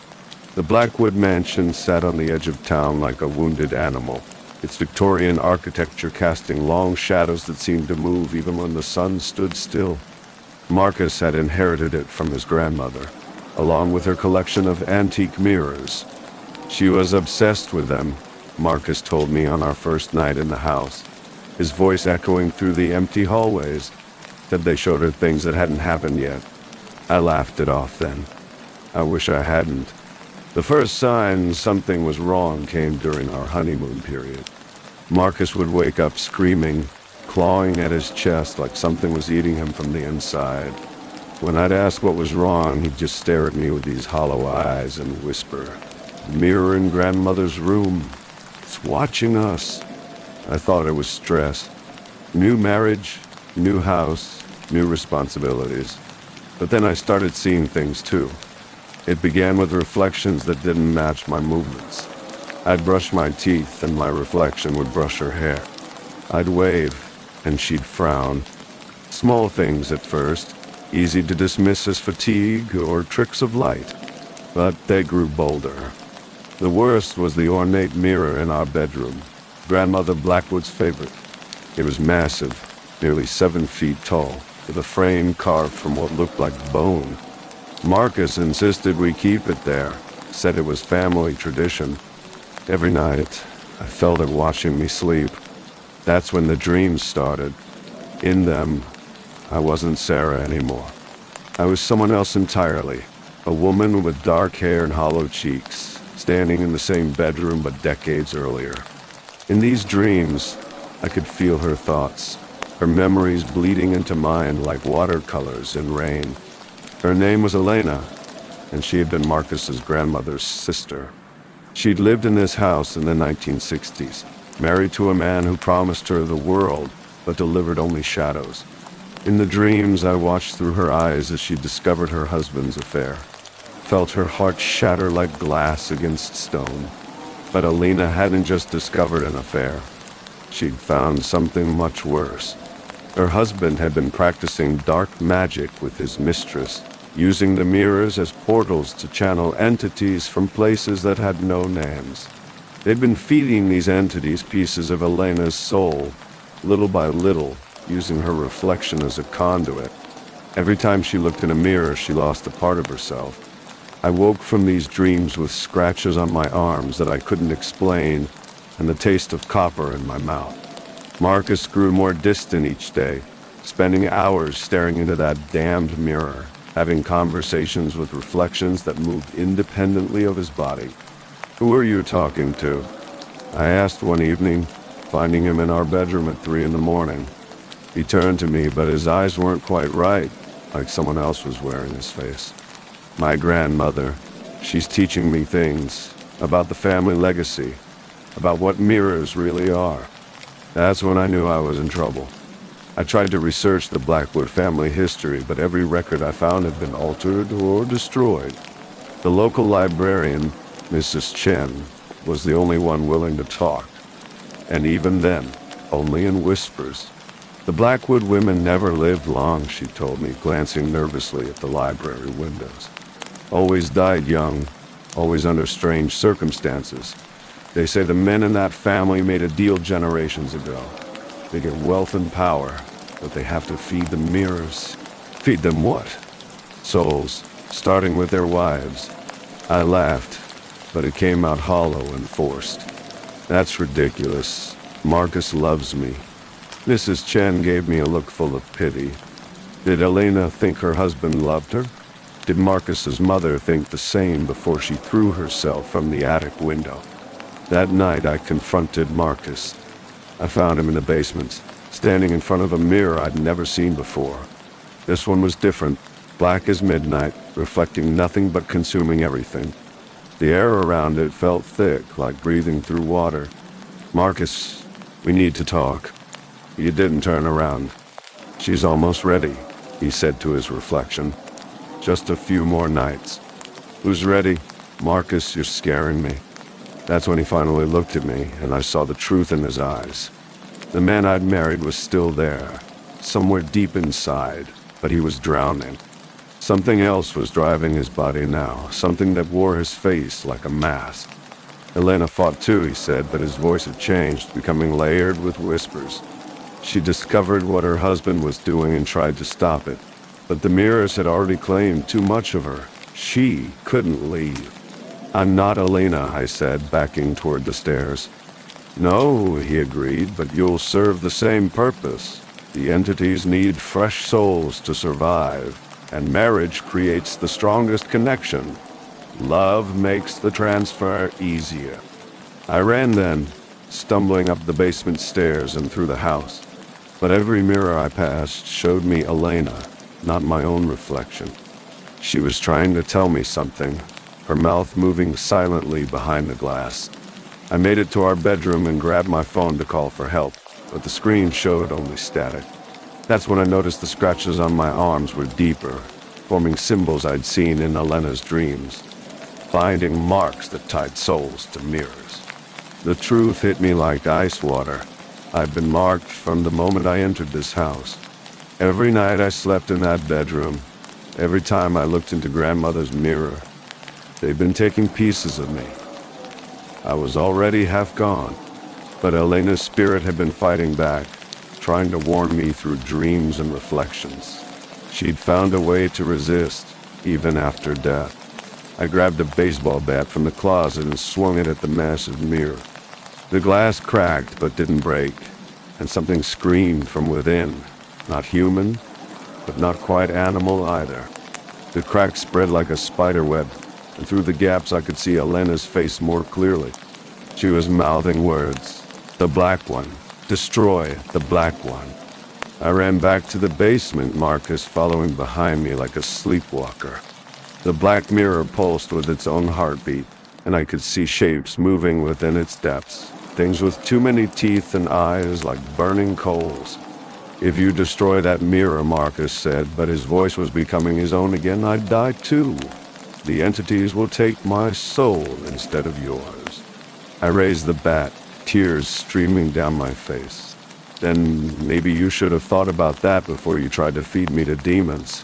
The Blackwood mansion sat on the edge of town like a wounded animal, its Victorian architecture casting long shadows that seemed to move even when the sun stood still. Marcus had inherited it from his grandmother, along with her collection of antique mirrors. She was obsessed with them, Marcus told me on our first night in the house, his voice echoing through the empty hallways. Said they showed her things that hadn't happened yet. I laughed it off then. I wish I hadn't. The first sign something was wrong came during our honeymoon period. Marcus would wake up screaming, clawing at his chest like something was eating him from the inside. When I'd ask what was wrong, he'd just stare at me with these hollow eyes and whisper, "The mirror in grandmother's room. It's watching us." I thought it was stress. New marriage, new house, new responsibilities. But then I started seeing things too. It began with reflections that didn't match my movements. I'd brush my teeth and my reflection would brush her hair. I'd wave and she'd frown. Small things at first, easy to dismiss as fatigue or tricks of light. But they grew bolder. The worst was the ornate mirror in our bedroom, Grandmother Blackwood's favorite. It was massive, nearly 7 feet tall, with a frame carved from what looked like bone. Marcus insisted we keep it there, said it was family tradition. Every night, I felt it watching me sleep. That's when the dreams started. In them, I wasn't Sarah anymore. I was someone else entirely, a woman with dark hair and hollow cheeks, standing in the same bedroom but decades earlier. In these dreams, I could feel her thoughts, her memories bleeding into mine like watercolors in rain. Her name was Elena, and she had been Marcus's grandmother's sister. She'd lived in this house in the 1960s, married to a man who promised her the world, but delivered only shadows. In the dreams, I watched through her eyes as she discovered her husband's affair, felt her heart shatter like glass against stone. But Elena hadn't just discovered an affair. She'd found something much worse. Her husband had been practicing dark magic with his mistress, using the mirrors as portals to channel entities from places that had no names. They'd been feeding these entities pieces of Elena's soul, little by little, using her reflection as a conduit. Every time she looked in a mirror, she lost a part of herself. I woke from these dreams with scratches on my arms that I couldn't explain, and the taste of copper in my mouth. Marcus grew more distant each day, spending hours staring into that damned mirror, having conversations with reflections that moved independently of his body. "Who are you talking to?" I asked one evening, finding him in our bedroom at 3 in the morning. He turned to me, but his eyes weren't quite right, like someone else was wearing his face. "My grandmother. She's teaching me things about the family legacy, about what mirrors really are." That's when I knew I was in trouble. I tried to research the Blackwood family history, but every record I found had been altered or destroyed. The local librarian, Mrs. Chen, was the only one willing to talk, and even then, only in whispers. The Blackwood women never lived long, she told me, glancing nervously at the library windows. Always died young, always under strange circumstances. They say the men in that family made a deal generations ago. They get wealth and power, but they have to feed the mirrors. Feed them what? Souls, starting with their wives. I laughed, but it came out hollow and forced. That's ridiculous. Marcus loves me. Mrs. Chen gave me a look full of pity. Did Elena think her husband loved her? Did Marcus's mother think the same before she threw herself from the attic window? That night I confronted Marcus. I found him in the basement, standing in front of a mirror I'd never seen before. This one was different, black as midnight, reflecting nothing but consuming everything. The air around it felt thick, like breathing through water. "Marcus, we need to talk." He didn't turn around. "She's almost ready," he said to his reflection. "Just a few more nights." "Who's ready?" "Marcus, you're scaring me." That's when he finally looked at me, and I saw the truth in his eyes. The man I'd married was still there, somewhere deep inside, but he was drowning. Something else was driving his body now, something that wore his face like a mask. Elena fought too, he said, but his voice had changed, becoming layered with whispers. She discovered what her husband was doing and tried to stop it, but the mirrors had already claimed too much of her. She couldn't leave. "I'm not Elena," I said, backing toward the stairs. "No," he agreed, "but you'll serve the same purpose. The entities need fresh souls to survive, and marriage creates the strongest connection. Love makes the transfer easier." I ran then, stumbling up the basement stairs and through the house. But every mirror I passed showed me Elena, not my own reflection. She was trying to tell me something, her mouth moving silently behind the glass. I made it to our bedroom and grabbed my phone to call for help, but the screen showed only static. That's when I noticed the scratches on my arms were deeper, forming symbols I'd seen in Elena's dreams, binding marks that tied souls to mirrors. The truth hit me like ice water. I'd been marked from the moment I entered this house. Every night I slept in that bedroom, every time I looked into grandmother's mirror, they'd been taking pieces of me. I was already half gone, but Elena's spirit had been fighting back, trying to warn me through dreams and reflections. She'd found a way to resist, even after death. I grabbed a baseball bat from the closet and swung it at the massive mirror. The glass cracked but didn't break, and something screamed from within. Not human, but not quite animal either. The crack spread like a spider web, and through the gaps I could see Elena's face more clearly. She was mouthing words. "The black one. Destroy the black one." I ran back to the basement, Marcus following behind me like a sleepwalker. The black mirror pulsed with its own heartbeat, and I could see shapes moving within its depths. Things with too many teeth and eyes like burning coals. "If you destroy that mirror," Marcus said, but his voice was becoming his own again, "I'd die too. The entities will take my soul instead of yours." I raised the bat, tears streaming down my face. "Then maybe you should have thought about that before you tried to feed me to demons."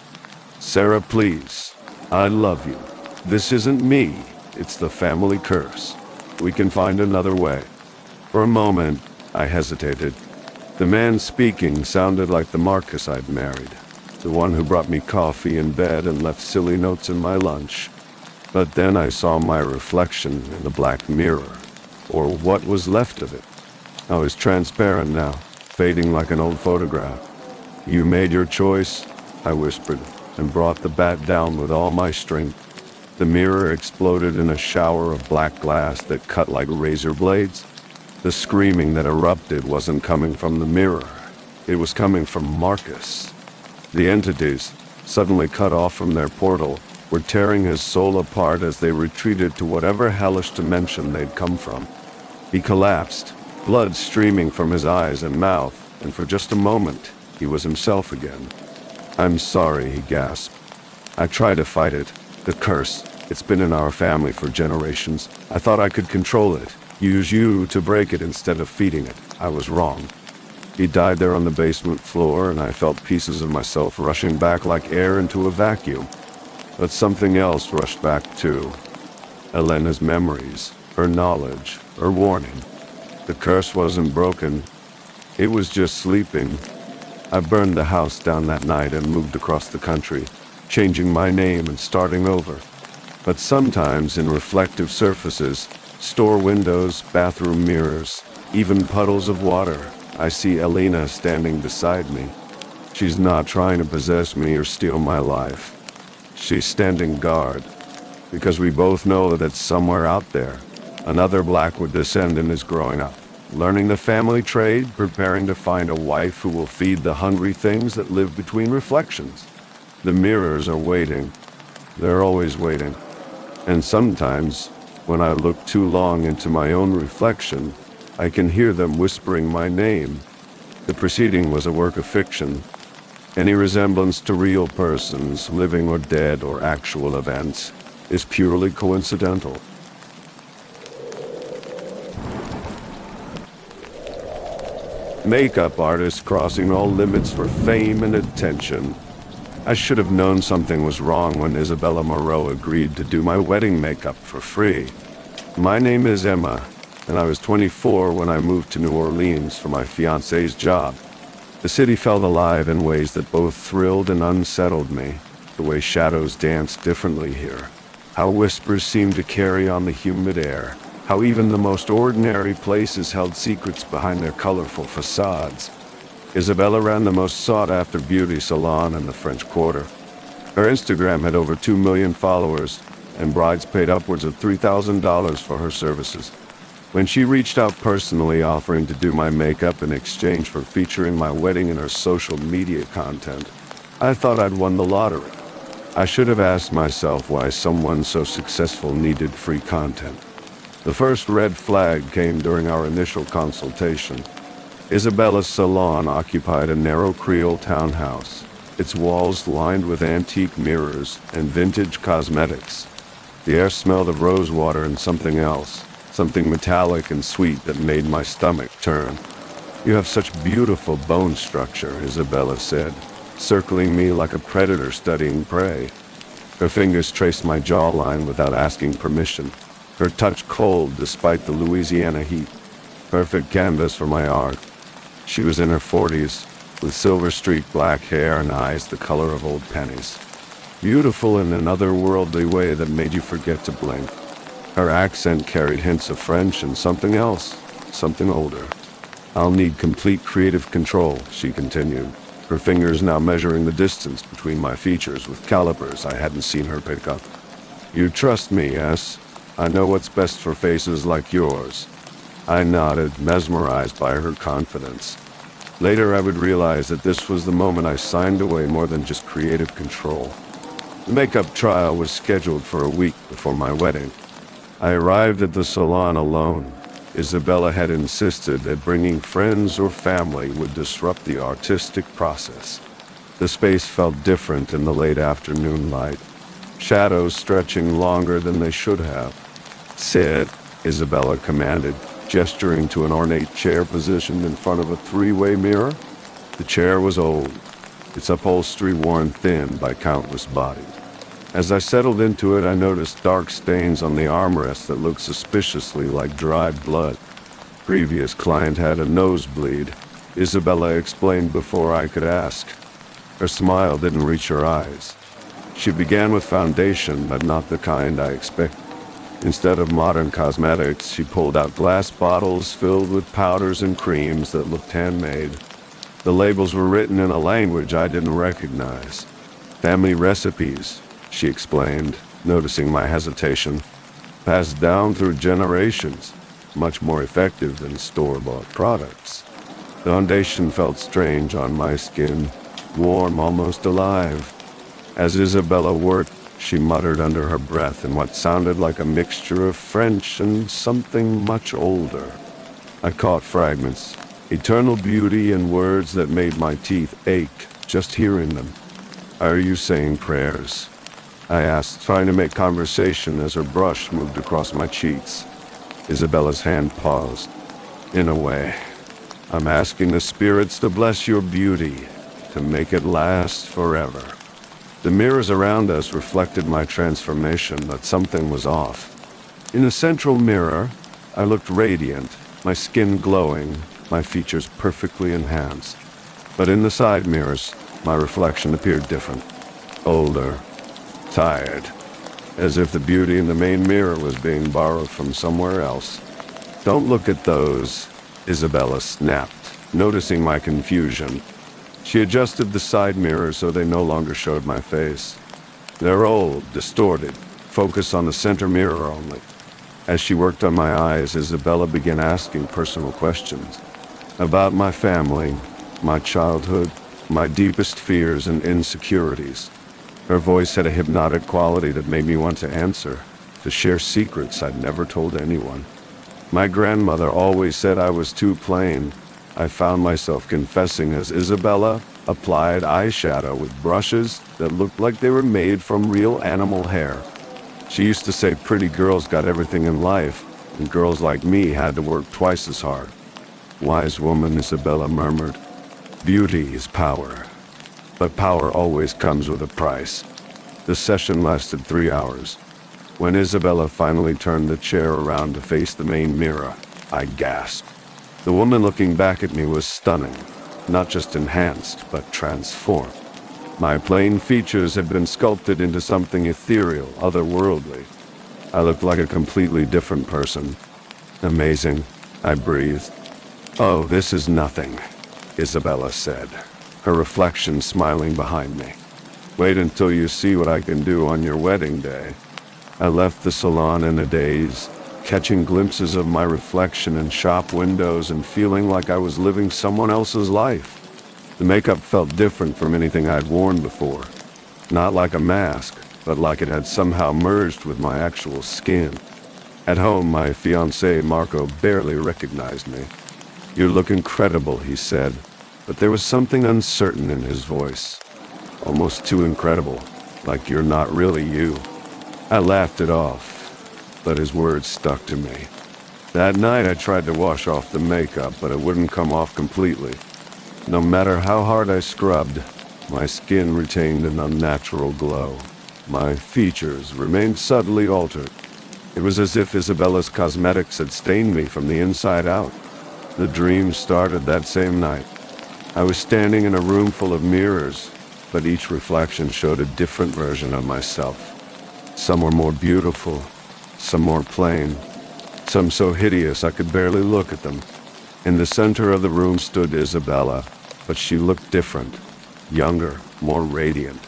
"Sarah, please. I love you. This isn't me. It's the family curse." We can find another way." For a moment, I hesitated. The man speaking sounded like the Marcus I'd married, the one who brought me coffee in bed and left silly notes in my lunch. But then I saw my reflection in the black mirror, or what was left of it. I was transparent now, fading like an old photograph. "You made your choice," I whispered, and brought the bat down with all my strength. The mirror exploded in a shower of black glass that cut like razor blades. The screaming that erupted wasn't coming from the mirror. It was coming from Marcus. The entities, suddenly cut off from their portal, were tearing his soul apart as they retreated to whatever hellish dimension they'd come from. He collapsed, blood streaming from his eyes and mouth, and for just a moment, he was himself again. "I'm sorry," he gasped. "I tried to fight it. The curse. It's been in our family for generations. I thought I could control it, use you to break it instead of feeding it. I was wrong." He died there on the basement floor, and I felt pieces of myself rushing back like air into a vacuum. But something else rushed back too. Elena's memories, her knowledge, her warning. The curse wasn't broken. It was just sleeping. I burned the house down that night and moved across the country, changing my name and starting over. But sometimes in reflective surfaces, store windows, bathroom mirrors, even puddles of water, I see Elena standing beside me. She's not trying to possess me or steal my life. She's standing guard, because we both know that somewhere out there, another Blackwood descendant is growing up, learning the family trade, preparing to find a wife who will feed the hungry things that live between reflections. The mirrors are waiting. They're always waiting. And sometimes, when I look too long into my own reflection, I can hear them whispering my name. The proceeding was a work of fiction. Any resemblance to real persons, living or dead, or actual events, is purely coincidental. Makeup artist crossing all limits for fame and attention. I should have known something was wrong when Isabella Moreau agreed to do my wedding makeup for free. My name is Emma, and I was 24 when I moved to New Orleans for my fiancé's job. The city felt alive in ways that both thrilled and unsettled me, the way shadows danced differently here, how whispers seemed to carry on the humid air, how even the most ordinary places held secrets behind their colorful facades. Isabella ran the most sought-after beauty salon in the French Quarter. Her Instagram had over 2 million followers, and brides paid upwards of $3,000 for her services. When she reached out personally offering to do my makeup in exchange for featuring my wedding in her social media content, I thought I'd won the lottery. I should have asked myself why someone so successful needed free content. The first red flag came during our initial consultation. Isabella's salon occupied a narrow Creole townhouse, its walls lined with antique mirrors and vintage cosmetics. The air smelled of rosewater and something else, something metallic and sweet that made my stomach turn. "You have such beautiful bone structure," Isabella said, circling me like a predator studying prey. Her fingers traced my jawline without asking permission, her touch cold despite the Louisiana heat. Perfect canvas for my art. She was in her 40s, with silver-streaked black hair and eyes the color of old pennies. Beautiful in an otherworldly way that made you forget to blink. Her accent carried hints of French and something else, something older. "I'll need complete creative control," she continued, her fingers now measuring the distance between my features with calipers I hadn't seen her pick up. "You trust me, yes? I know what's best for faces like yours." I nodded, mesmerized by her confidence. Later I would realize that this was the moment I signed away more than just creative control. The makeup trial was scheduled for a week before my wedding. I arrived at the salon alone. Isabella had insisted that bringing friends or family would disrupt the artistic process. The space felt different in the late afternoon light, shadows stretching longer than they should have. "Sit," Isabella commanded, gesturing to an ornate chair positioned in front of a three-way mirror. The chair was old, its upholstery worn thin by countless bodies. As I settled into it, I noticed dark stains on the armrest that looked suspiciously like dried blood. Previous client had a nosebleed, Isabella explained before I could ask. Her smile didn't reach her eyes. She began with foundation, but not the kind I expected. Instead of modern cosmetics, she pulled out glass bottles filled with powders and creams that looked handmade. The labels were written in a language I didn't recognize. Family recipes, she explained, noticing my hesitation. Passed down through generations, much more effective than store-bought products. The foundation felt strange on my skin, warm, almost alive. As Isabella worked, she muttered under her breath in what sounded like a mixture of French and something much older. I caught fragments, eternal beauty and words that made my teeth ache just hearing them. "Are you saying prayers?" I asked, trying to make conversation as her brush moved across my cheeks. Isabella's hand paused. "In a way, I'm asking the spirits to bless your beauty, to make it last forever." The mirrors around us reflected my transformation, but something was off. In the central mirror, I looked radiant, my skin glowing, my features perfectly enhanced. But in the side mirrors, my reflection appeared different. Older, tired, as if the beauty in the main mirror was being borrowed from somewhere else. "Don't look at those," Isabella snapped, noticing my confusion. She adjusted the side mirrors so they no longer showed my face. "They're old, distorted. Focus on the center mirror only." As she worked on my eyes, Isabella began asking personal questions. About my family, my childhood, my deepest fears and insecurities. Her voice had a hypnotic quality that made me want to answer, to share secrets I'd never told anyone. My grandmother always said I was too plain. I found myself confessing as Isabella applied eyeshadow with brushes that looked like they were made from real animal hair. She used to say pretty girls got everything in life, and girls like me had to work twice as hard. "Wise woman," Isabella murmured. "Beauty is power, but power always comes with a price." The session lasted 3 hours. When Isabella finally turned the chair around to face the main mirror, I gasped. The woman looking back at me was stunning, not just enhanced, but transformed. My plain features had been sculpted into something ethereal, otherworldly. I looked like a completely different person. "Amazing," I breathed. "Oh, this is nothing," Isabella said, her reflection smiling behind me. "Wait until you see what I can do on your wedding day." I left the salon in a daze, catching glimpses of my reflection in shop windows and feeling like I was living someone else's life. The makeup felt different from anything I'd worn before. Not like a mask, but like it had somehow merged with my actual skin. At home, my fiancé Marco barely recognized me. "You look incredible," he said, but there was something uncertain in his voice. Almost too incredible, like you're not really you. I laughed it off, but his words stuck to me. That night I tried to wash off the makeup, but it wouldn't come off completely. No matter how hard I scrubbed, my skin retained an unnatural glow. My features remained subtly altered. It was as if Isabella's cosmetics had stained me from the inside out. The dream started that same night. I was standing in a room full of mirrors, but each reflection showed a different version of myself. Some were more beautiful, some more plain, some so hideous I could barely look at them. In the center of the room stood Isabella, but she looked different, younger, more radiant,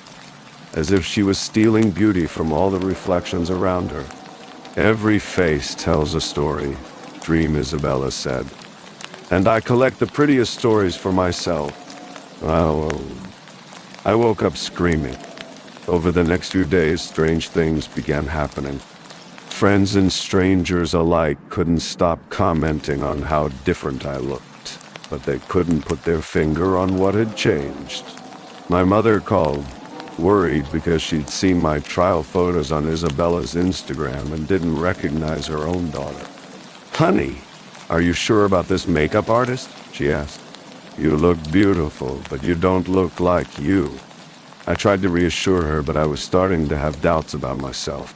as if she was stealing beauty from all the reflections around her. "Every face tells a story," Dream Isabella said, "and I collect the prettiest stories for myself." I woke up screaming. Over the next few days, strange things began happening. Friends and strangers alike couldn't stop commenting on how different I looked, but they couldn't put their finger on what had changed. My mother called, worried because she'd seen my trial photos on Isabella's Instagram and didn't recognize her own daughter. "Honey, are you sure about this makeup artist?" she asked. "You look beautiful, but you don't look like you." I tried to reassure her, but I was starting to have doubts about myself.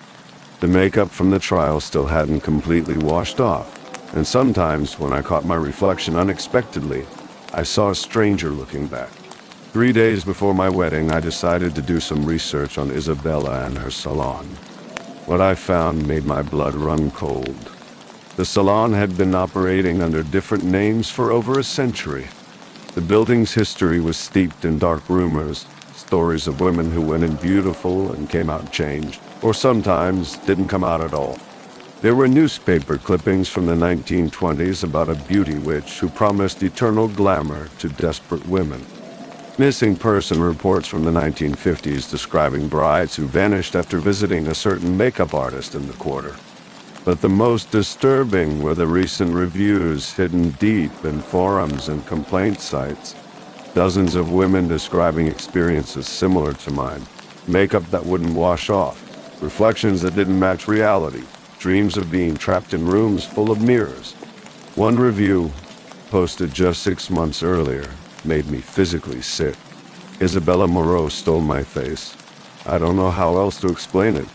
The makeup from the trial still hadn't completely washed off, and sometimes when I caught my reflection unexpectedly, I saw a stranger looking back. 3 days before my wedding, I decided to do some research on Isabella and her salon. What I found made my blood run cold. The salon had been operating under different names for over a century. The building's history was steeped in dark rumors, stories of women who went in beautiful and came out changed, or sometimes didn't come out at all. There were newspaper clippings from the 1920s about a beauty witch who promised eternal glamour to desperate women. Missing person reports from the 1950s describing brides who vanished after visiting a certain makeup artist in the quarter. But the most disturbing were the recent reviews hidden deep in forums and complaint sites. Dozens of women describing experiences similar to mine. Makeup that wouldn't wash off. Reflections that didn't match reality. Dreams of being trapped in rooms full of mirrors. One review, posted just 6 months earlier, made me physically sick. Isabella Moreau stole my face. I don't know how else to explain it.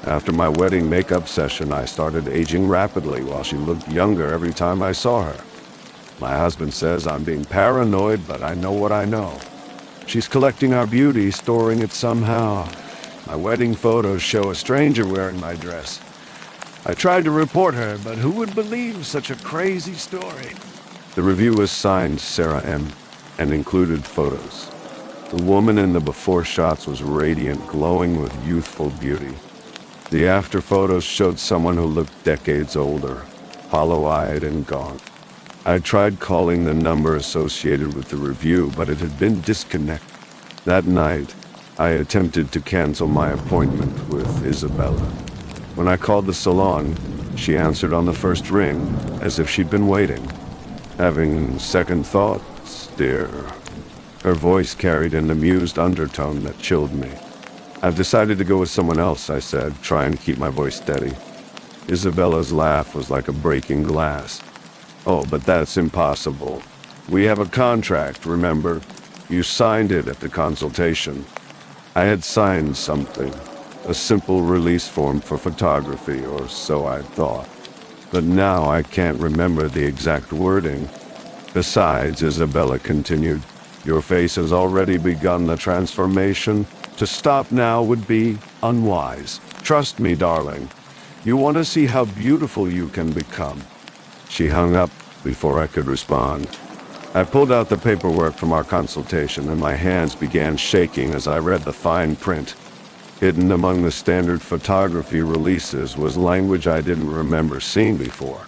After my wedding makeup session, I started aging rapidly while she looked younger every time I saw her. My husband says I'm being paranoid, but I know what I know. She's collecting our beauty, storing it somehow. My wedding photos show a stranger wearing my dress. I tried to report her, but who would believe such a crazy story? The review was signed Sarah M. and included photos. The woman in the before shots was radiant, glowing with youthful beauty. The after photos showed someone who looked decades older, hollow-eyed and gaunt. I tried calling the number associated with the review, but it had been disconnected. That night, I attempted to cancel my appointment with Isabella. When I called the salon, she answered on the first ring, as if she'd been waiting. Having second thoughts, dear. Her voice carried an amused undertone that chilled me. I've decided to go with someone else, I said, trying to keep my voice steady. Isabella's laugh was like a breaking glass. Oh, but that's impossible. We have a contract, remember? You signed it at the consultation. I had signed something. A simple release form for photography, or so I thought. But now I can't remember the exact wording. Besides, Isabella continued, your face has already begun the transformation. To stop now would be unwise. Trust me, darling. You want to see how beautiful you can become. She hung up before I could respond. I pulled out the paperwork from our consultation, and my hands began shaking as I read the fine print. Hidden among the standard photography releases was language I didn't remember seeing before.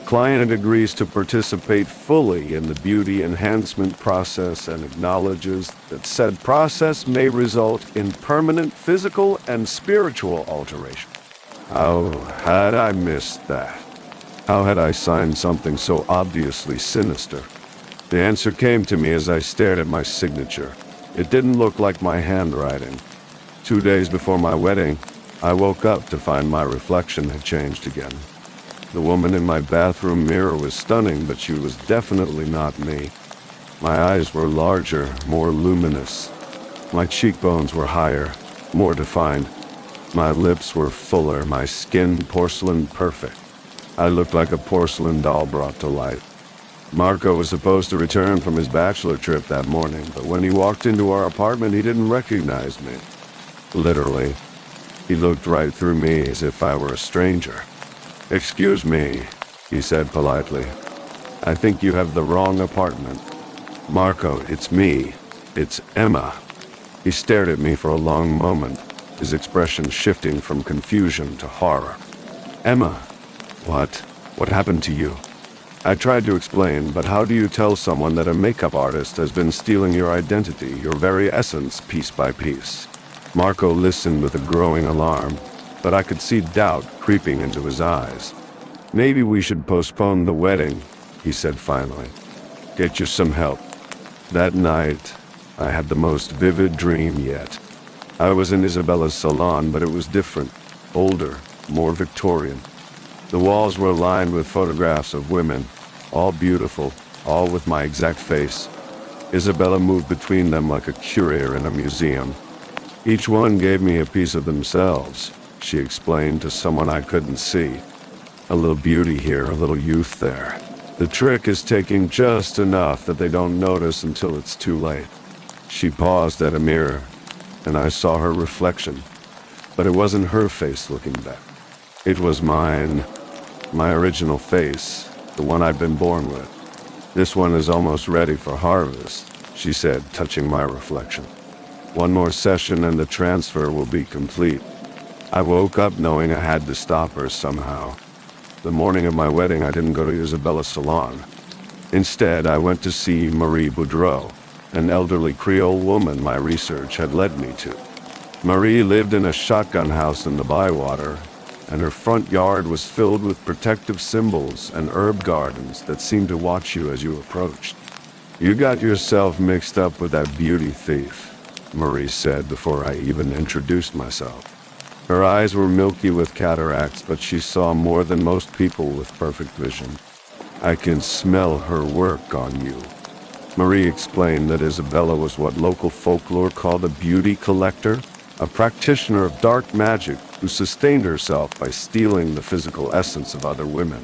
Client agrees to participate fully in the beauty enhancement process and acknowledges that said process may result in permanent physical and spiritual alteration. How had I missed that? How had I signed something so obviously sinister? The answer came to me as I stared at my signature. It didn't look like my handwriting. 2 days before my wedding, I woke up to find my reflection had changed again. The woman in my bathroom mirror was stunning, but she was definitely not me. My eyes were larger, more luminous. My cheekbones were higher, more defined. My lips were fuller, my skin porcelain perfect. I looked like a porcelain doll brought to life. Marco was supposed to return from his bachelor trip that morning, but when he walked into our apartment, he didn't recognize me. Literally. He looked right through me as if I were a stranger. Excuse me, he said politely. I think you have the wrong apartment. Marco, it's me. It's Emma. He stared at me for a long moment, his expression shifting from confusion to horror. Emma, what? What happened to you? I tried to explain, but how do you tell someone that a makeup artist has been stealing your identity, your very essence, piece by piece? Marco listened with a growing alarm, but I could see doubt creeping into his eyes. Maybe we should postpone the wedding, he said finally. Get you some help. That night, I had the most vivid dream yet. I was in Isabella's salon, but it was different, older, more Victorian. The walls were lined with photographs of women, all beautiful, all with my exact face. Isabella moved between them like a curator in a museum, Each one gave me a piece of themselves, she explained to someone I couldn't see. A little beauty here, a little youth there. The trick is taking just enough that they don't notice until it's too late. She paused at a mirror, and I saw her reflection. But it wasn't her face looking back. It was mine, my original face, the one I'd been born with. This one is almost ready for harvest, she said, touching my reflection. One more session and the transfer will be complete. I woke up knowing I had to stop her somehow. The morning of my wedding, I didn't go to Isabella's salon. Instead, I went to see Marie Boudreau, an elderly Creole woman my research had led me to. Marie lived in a shotgun house in the Bywater, and her front yard was filled with protective symbols and herb gardens that seemed to watch you as you approached. You got yourself mixed up with that beauty thief, Marie said before I even introduced myself. Her eyes were milky with cataracts, but she saw more than most people with perfect vision. I can smell her work on you. Marie explained that Isabella was what local folklore called a beauty collector, a practitioner of dark magic who sustained herself by stealing the physical essence of other women.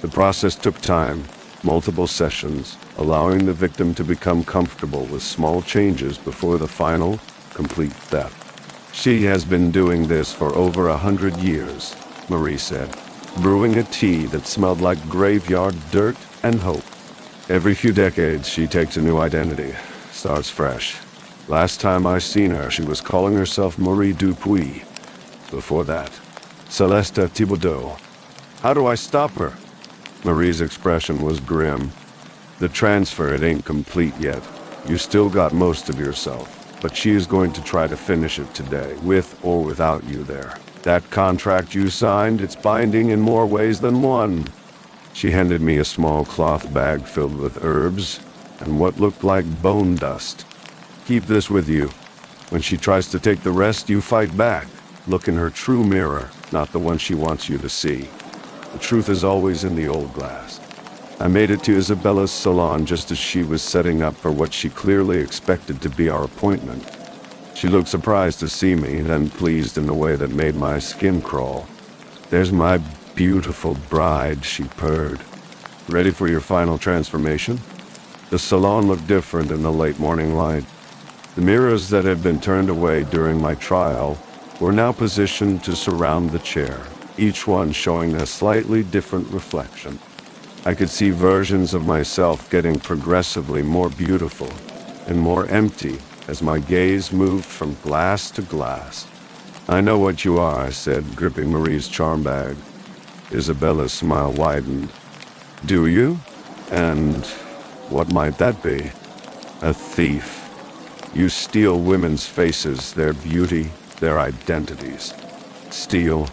The process took time, multiple sessions, allowing the victim to become comfortable with small changes before the final, complete theft. She has been doing this for over 100 years, Marie said, brewing a tea that smelled like graveyard dirt and hope. Every few decades, she takes a new identity, starts fresh. Last time I seen her, she was calling herself Marie Dupuis. Before that, Celeste Thibodeau. How do I stop her? Marie's expression was grim. The transfer, it ain't complete yet. You still got most of yourself, but she is going to try to finish it today, with or without you there. That contract you signed, it's binding in more ways than one. She handed me a small cloth bag filled with herbs and what looked like bone dust. Keep this with you. When she tries to take the rest, you fight back. Look in her true mirror, not the one she wants you to see. The truth is always in the old glass. I made it to Isabella's salon just as she was setting up for what she clearly expected to be our appointment. She looked surprised to see me, then pleased in a way that made my skin crawl. There's my beautiful bride, she purred. Ready for your final transformation? The salon looked different in the late morning light. The mirrors that had been turned away during my trial were now positioned to surround the chair, each one showing a slightly different reflection. I could see versions of myself getting progressively more beautiful and more empty as my gaze moved from glass to glass. I know what you are, I said, gripping Marie's charm bag. Isabella's smile widened. Do you? And what might that be? A thief. You steal women's faces, their beauty, their identities. Steal?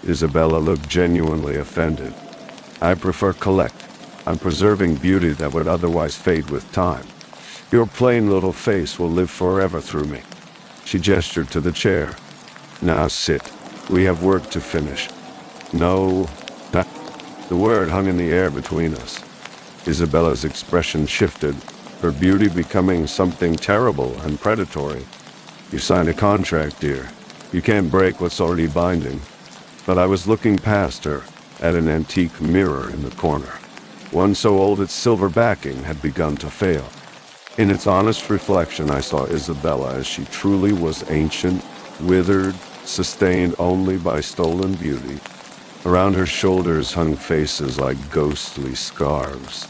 Isabella looked genuinely offended. I prefer collect. I'm preserving beauty that would otherwise fade with time. Your plain little face will live forever through me. She gestured to the chair. Now sit. We have work to finish. No. The word hung in the air between us. Isabella's expression shifted, her beauty becoming something terrible and predatory. You signed a contract, dear. You can't break what's already binding. But I was looking past her, at an antique mirror in the corner. One so old its silver backing had begun to fail. In its honest reflection, I saw Isabella as she truly was ancient, withered, sustained only by stolen beauty. Around her shoulders hung faces like ghostly scarves,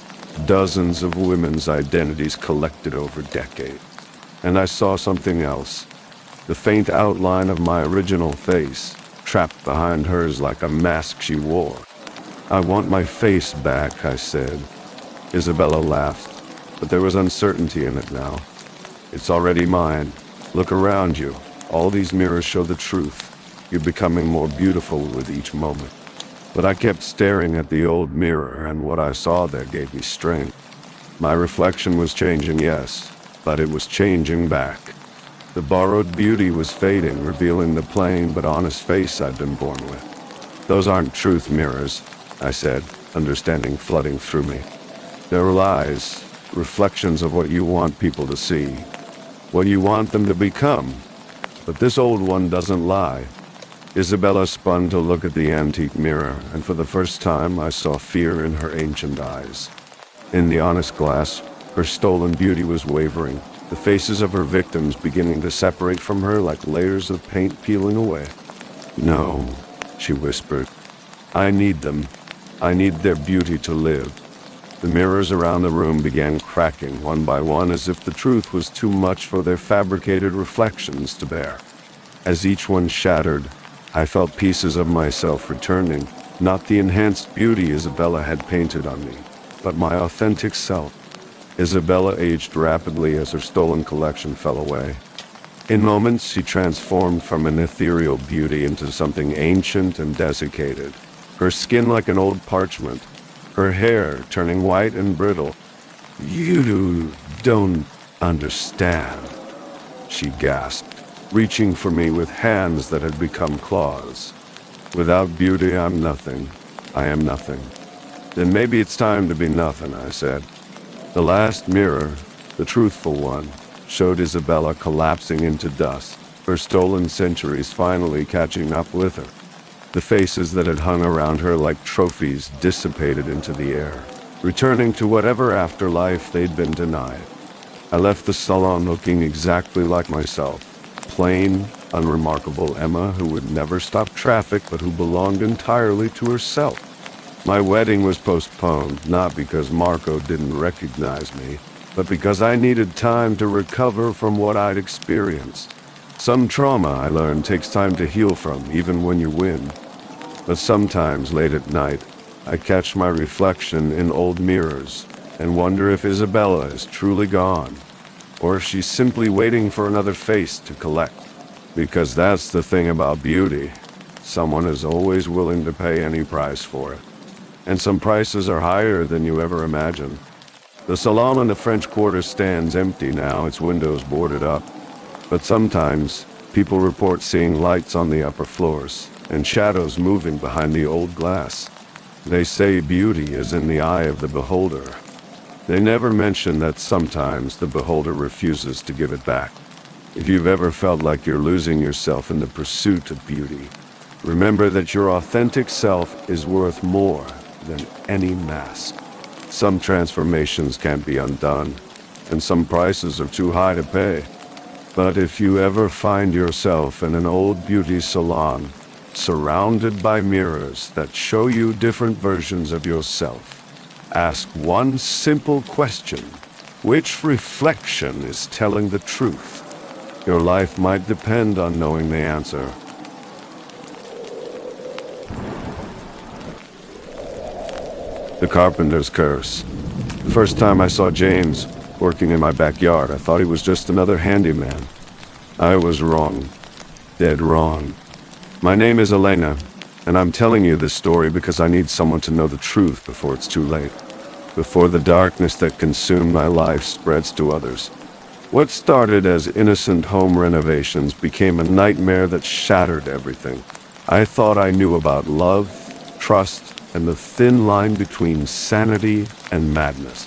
dozens of women's identities collected over decades. And I saw something else, the faint outline of my original face, trapped behind hers like a mask she wore. I want my face back, I said. Isabella laughed, but there was uncertainty in it now. It's already mine. Look around you. All these mirrors show the truth. You're becoming more beautiful with each moment. But I kept staring at the old mirror, and what I saw there gave me strength. My reflection was changing, yes, but it was changing back. The borrowed beauty was fading, revealing the plain but honest face I'd been born with. Those aren't truth mirrors, I said, understanding flooding through me. They're lies, reflections of what you want people to see, what you want them to become. But this old one doesn't lie. Isabella spun to look at the antique mirror, and for the first time I saw fear in her ancient eyes. In the honest glass, her stolen beauty was wavering, the faces of her victims beginning to separate from her like layers of paint peeling away. "No," she whispered. "I need them. I need their beauty to live." The mirrors around the room began cracking one by one as if the truth was too much for their fabricated reflections to bear. As each one shattered, I felt pieces of myself returning, not the enhanced beauty Isabella had painted on me, but my authentic self. Isabella aged rapidly as her stolen collection fell away. In moments, she transformed from an ethereal beauty into something ancient and desiccated, her skin like an old parchment, her hair turning white and brittle. "You don't understand," she gasped, reaching for me with hands that had become claws. "Without beauty, I'm nothing. I am nothing." "Then maybe it's time to be nothing," I said. The last mirror, the truthful one, showed Isabella collapsing into dust, her stolen centuries finally catching up with her. The faces that had hung around her like trophies dissipated into the air, returning to whatever afterlife they'd been denied. I left the salon looking exactly like myself. Plain, unremarkable Emma who would never stop traffic but who belonged entirely to herself. My wedding was postponed, not because Marco didn't recognize me, but because I needed time to recover from what I'd experienced. Some trauma, I learned, takes time to heal from, even when you win. But sometimes, late at night, I catch my reflection in old mirrors and wonder if Isabella is truly gone, or if she's simply waiting for another face to collect. Because that's the thing about beauty. Someone is always willing to pay any price for it. And some prices are higher than you ever imagined. The salon in the French Quarter stands empty now, its windows boarded up. But sometimes, people report seeing lights on the upper floors, and shadows moving behind the old glass. They say beauty is in the eye of the beholder. They never mention that sometimes the beholder refuses to give it back. If you've ever felt like you're losing yourself in the pursuit of beauty, remember that your authentic self is worth more than any mask. Some transformations can't be undone, and some prices are too high to pay. But if you ever find yourself in an old beauty salon, surrounded by mirrors that show you different versions of yourself, ask one simple question: which reflection is telling the truth? Your life might depend on knowing the answer. The Carpenter's Curse. The first time I saw James working in my backyard, I thought he was just another handyman. I was wrong. Dead wrong. My name is Elena, and I'm telling you this story because I need someone to know the truth before it's too late. Before the darkness that consumed my life spreads to others. What started as innocent home renovations became a nightmare that shattered everything. I thought I knew about love, trust, and the thin line between sanity and madness.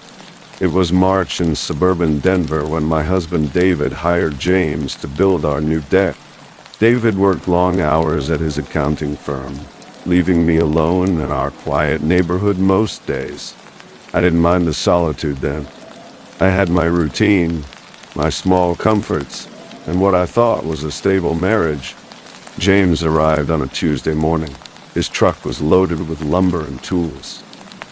It was March in suburban Denver when my husband David hired James to build our new deck. David worked long hours at his accounting firm, leaving me alone in our quiet neighborhood most days. I didn't mind the solitude then. I had my routine, my small comforts, and what I thought was a stable marriage. James arrived on a Tuesday morning. His truck was loaded with lumber and tools.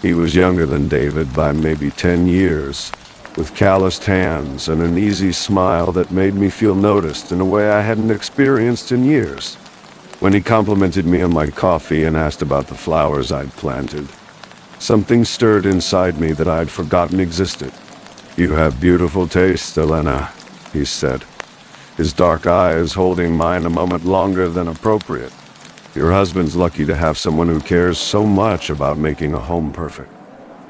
He was younger than David by maybe 10 years, with calloused hands and an easy smile that made me feel noticed in a way I hadn't experienced in years. When he complimented me on my coffee and asked about the flowers I'd planted, something stirred inside me that I'd forgotten existed. "You have beautiful taste, Elena," he said, his dark eyes holding mine a moment longer than appropriate. "Your husband's lucky to have someone who cares so much about making a home perfect."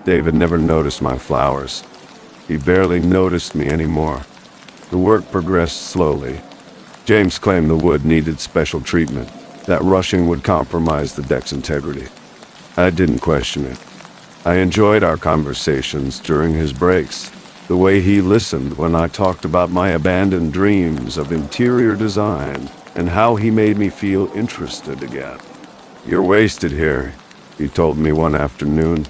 David never noticed my flowers. He barely noticed me anymore. The work progressed slowly. James claimed the wood needed special treatment, that rushing would compromise the deck's integrity. I didn't question it. I enjoyed our conversations during his breaks. The way he listened when I talked about my abandoned dreams of interior design, and how he made me feel interested again. "You're wasted here," he told me one afternoon,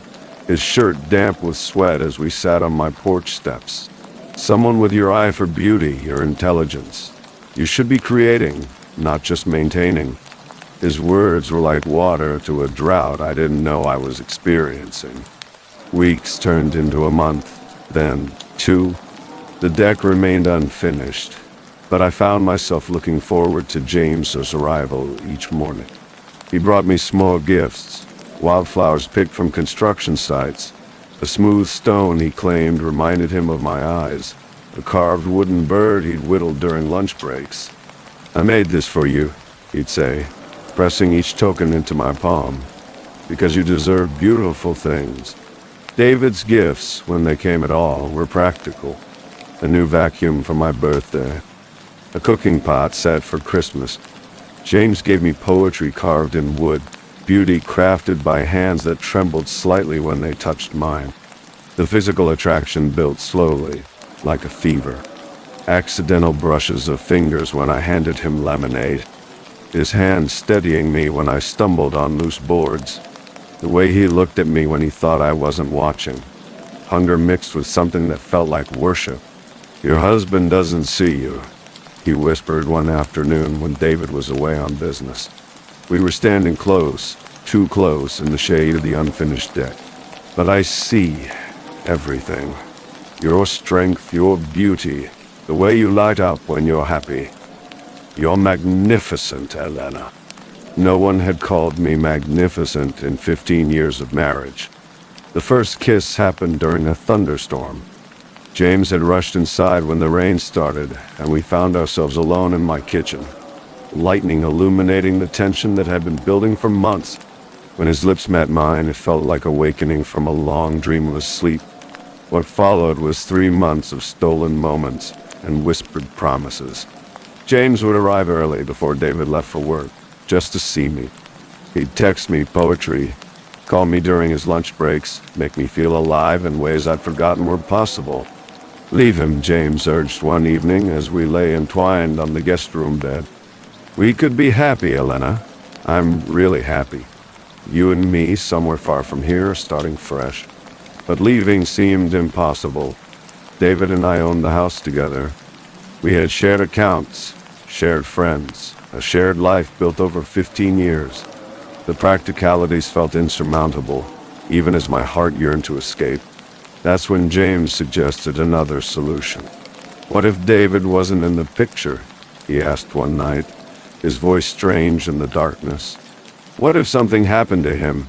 his shirt damp with sweat as we sat on my porch steps. "Someone with your eye for beauty, your intelligence. You should be creating, not just maintaining." His words were like water to a drought I didn't know I was experiencing. Weeks turned into a month, then 2. The deck remained unfinished, but I found myself looking forward to James's arrival each morning. He brought me small gifts, wildflowers picked from construction sites, a smooth stone he claimed reminded him of my eyes, a carved wooden bird he'd whittled during lunch breaks. "I made this for you," he'd say, pressing each token into my palm, "because you deserve beautiful things." David's gifts, when they came at all, were practical. A new vacuum for my birthday, a cooking pot set for Christmas. James gave me poetry carved in wood, beauty crafted by hands that trembled slightly when they touched mine. The physical attraction built slowly, like a fever. Accidental brushes of fingers when I handed him lemonade, his hand steadying me when I stumbled on loose boards, the way he looked at me when he thought I wasn't watching. Hunger mixed with something that felt like worship. "Your husband doesn't see you," he whispered one afternoon when David was away on business. We were standing close, too close, in the shade of the unfinished deck. "But I see everything. Your strength, your beauty, the way you light up when you're happy. You're magnificent, Elena." No one had called me magnificent in 15 years of marriage. The first kiss happened during a thunderstorm. James had rushed inside when the rain started, and we found ourselves alone in my kitchen, lightning illuminating the tension that had been building for months. When his lips met mine, it felt like awakening from a long, dreamless sleep. What followed was 3 months of stolen moments and whispered promises. James would arrive early before David left for work, just to see me. He'd text me poetry, call me during his lunch breaks, make me feel alive in ways I'd forgotten were possible. "Leave him," James urged one evening as we lay entwined on the guest room bed. "We could be happy, Elena. I'm really happy. You and me, somewhere far from here, starting fresh." But leaving seemed impossible. David and I owned the house together. We had shared accounts, shared friends, a shared life built over 15 years. The practicalities felt insurmountable, even as my heart yearned to escape. That's when James suggested another solution. "What if David wasn't in the picture?" he asked one night, his voice strange in the darkness. "What if something happened to him?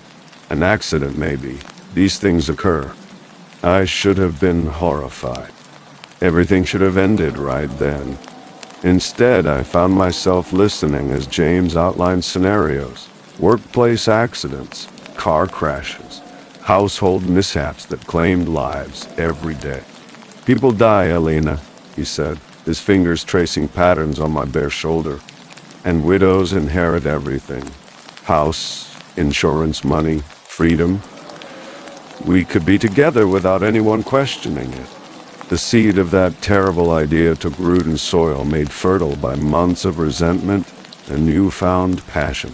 An accident, maybe. These things occur." I should have been horrified. Everything should have ended right then. Instead, I found myself listening as James outlined scenarios, workplace accidents, car crashes, household mishaps that claimed lives every day. "People die, Elena," he said, his fingers tracing patterns on my bare shoulder. "And widows inherit everything. House, insurance money, freedom. We could be together without anyone questioning it." The seed of that terrible idea took root in soil made fertile by months of resentment and newfound passion.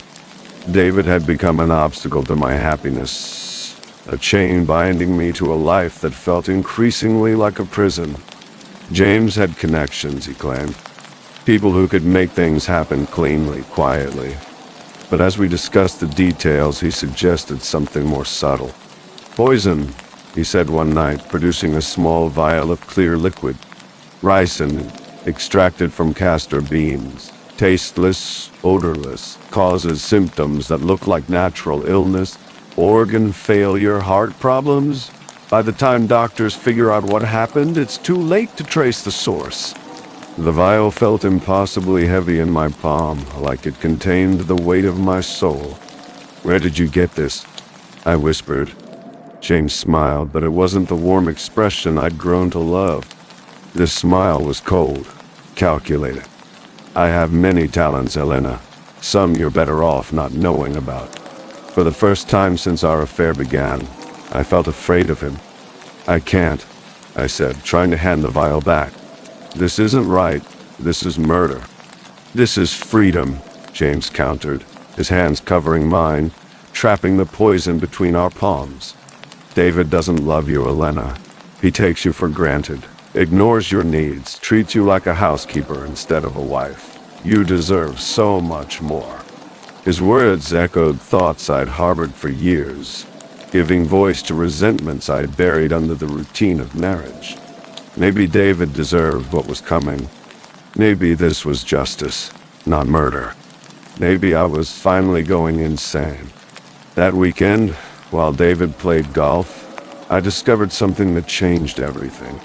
David had become an obstacle to my happiness, a chain binding me to a life that felt increasingly like a prison. James had connections, he claimed, people who could make things happen cleanly, quietly. But as we discussed the details, he suggested something more subtle. "Poison," he said one night, producing a small vial of clear liquid. "Ricin, extracted from castor beans. Tasteless, odorless, causes symptoms that look like natural illness, organ failure, heart problems. By the time doctors figure out what happened, it's too late to trace the source." The vial felt impossibly heavy in my palm, like it contained the weight of my soul. "Where did you get this?" I whispered. James smiled, but it wasn't the warm expression I'd grown to love. This smile was cold, calculated. "I have many talents, Elena. Some you're better off not knowing about." For the first time since our affair began, I felt afraid of him. "I can't. I said, trying to hand the vial back. This isn't right. This is murder. This is freedom, James countered, his hands covering mine, trapping the poison between our palms. David doesn't love you, Elena. He takes you for granted, ignores your needs, treats you like a housekeeper instead of a wife. You deserve so much more. His words echoed thoughts I'd harbored for years, giving voice to resentments I'd buried under the routine of marriage. Maybe David deserved what was coming. Maybe this was justice, not murder. Maybe I was finally going insane. That weekend, while David played golf, I discovered something that changed everything.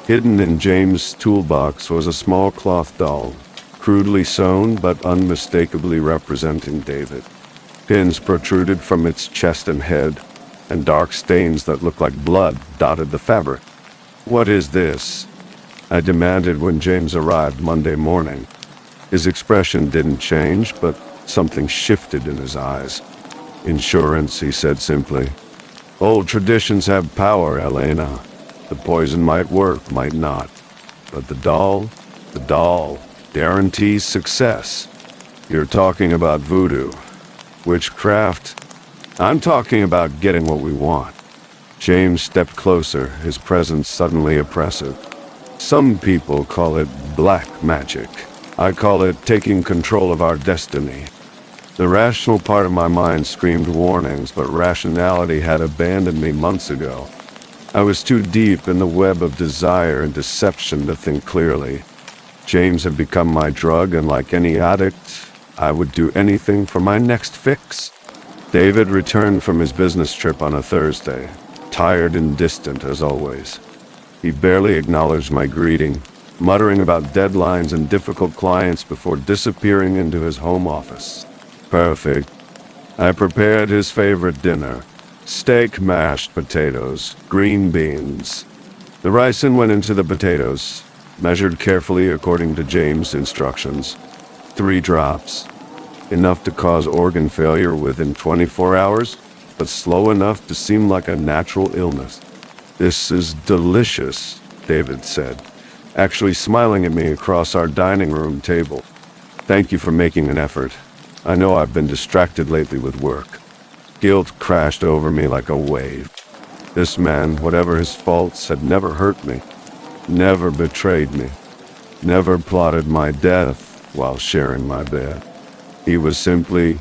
Hidden in James' toolbox was a small cloth doll, crudely sewn but unmistakably representing David. Pins protruded from its chest and head, and dark stains that looked like blood dotted the fabric. "What is this?" I demanded when James arrived Monday morning. His expression didn't change, but something shifted in his eyes. "Insurance," he said simply. "Old traditions have power, Elena. The poison might work, might not. But the doll guarantees success. You're talking about voodoo, witchcraft. I'm talking about getting what we want." James stepped closer, his presence suddenly oppressive. "Some people call it black magic. I call it taking control of our destiny." The rational part of my mind screamed warnings, but rationality had abandoned me months ago. I was too deep in the web of desire and deception to think clearly. James had become my drug, and like any addict, I would do anything for my next fix. David returned from his business trip on a Thursday, tired and distant as always. He barely acknowledged my greeting, muttering about deadlines and difficult clients before disappearing into his home office. Perfect. I prepared his favorite dinner: steak, mashed potatoes, green beans. The ricin went into the potatoes, measured carefully according to James' instructions. 3 drops. Enough to cause organ failure within 24 hours, but slow enough to seem like a natural illness. "This is delicious," David said, actually smiling at me across our dining room table. "Thank you for making an effort. I know I've been distracted lately with work." Guilt crashed over me like a wave. This man, whatever his faults, had never hurt me, never betrayed me, never plotted my death while sharing my bed. He was simply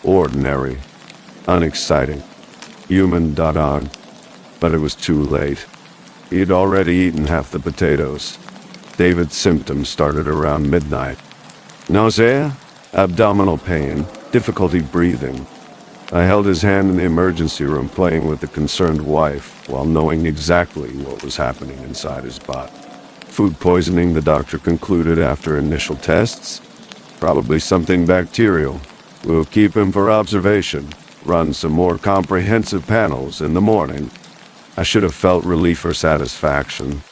ordinary, unexciting, human. But it was too late. He'd already eaten half the potatoes. David's symptoms started around midnight. Nausea, abdominal pain, difficulty breathing. I held his hand in the emergency room, playing with the concerned wife, while knowing exactly what was happening inside his body. Food poisoning, the doctor concluded after initial tests. Probably something bacterial. We'll keep him for observation. Run some more comprehensive panels in the morning. I should have felt relief or satisfaction.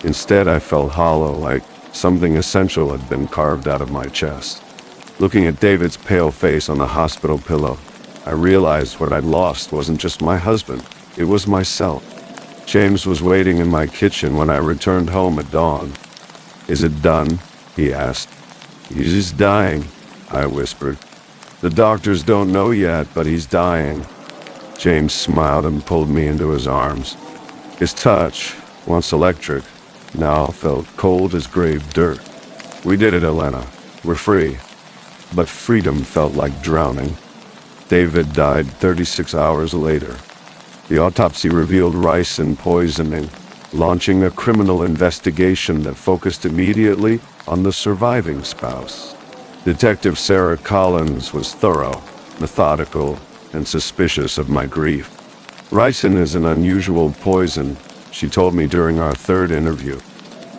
Instead, I felt hollow, like something essential had been carved out of my chest. Looking at David's pale face on the hospital pillow, I realized what I'd lost wasn't just my husband, it was myself. James was waiting in my kitchen when I returned home at dawn. "Is it done?" he asked. "He's dying," I whispered. "The doctors don't know yet, but he's dying." James smiled and pulled me into his arms. His touch, once electric, now felt cold as grave dirt. "We did it, Elena. We're free." But freedom felt like drowning. David died 36 hours later. The autopsy revealed ricin poisoning, launching a criminal investigation that focused immediately on the surviving spouse. Detective Sarah Collins was thorough, methodical, and suspicious of my grief. "Ricin is an unusual poison," she told me during our 3rd interview.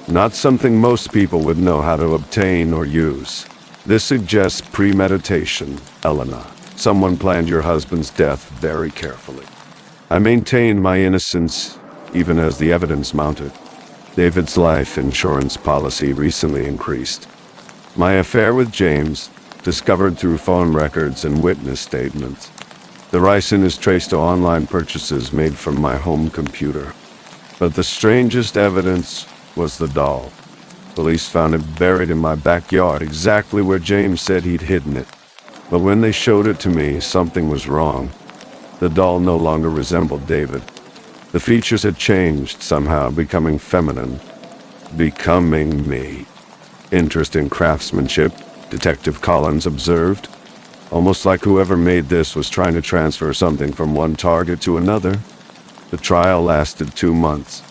"Not something most people would know how to obtain or use. This suggests premeditation, Elena. Someone planned your husband's death very carefully." I maintained my innocence, even as the evidence mounted. David's life insurance policy recently increased. My affair with James, discovered through phone records and witness statements. The ricin is traced to online purchases made from my home computer. But the strangest evidence was the doll. Police found it buried in my backyard, exactly where James said he'd hidden it. But when they showed it to me, something was wrong. The doll no longer resembled David. The features had changed somehow, becoming feminine. Becoming me. Interesting craftsmanship, Detective Collins observed. Almost like whoever made this was trying to transfer something from one target to another. The trial lasted 2 months.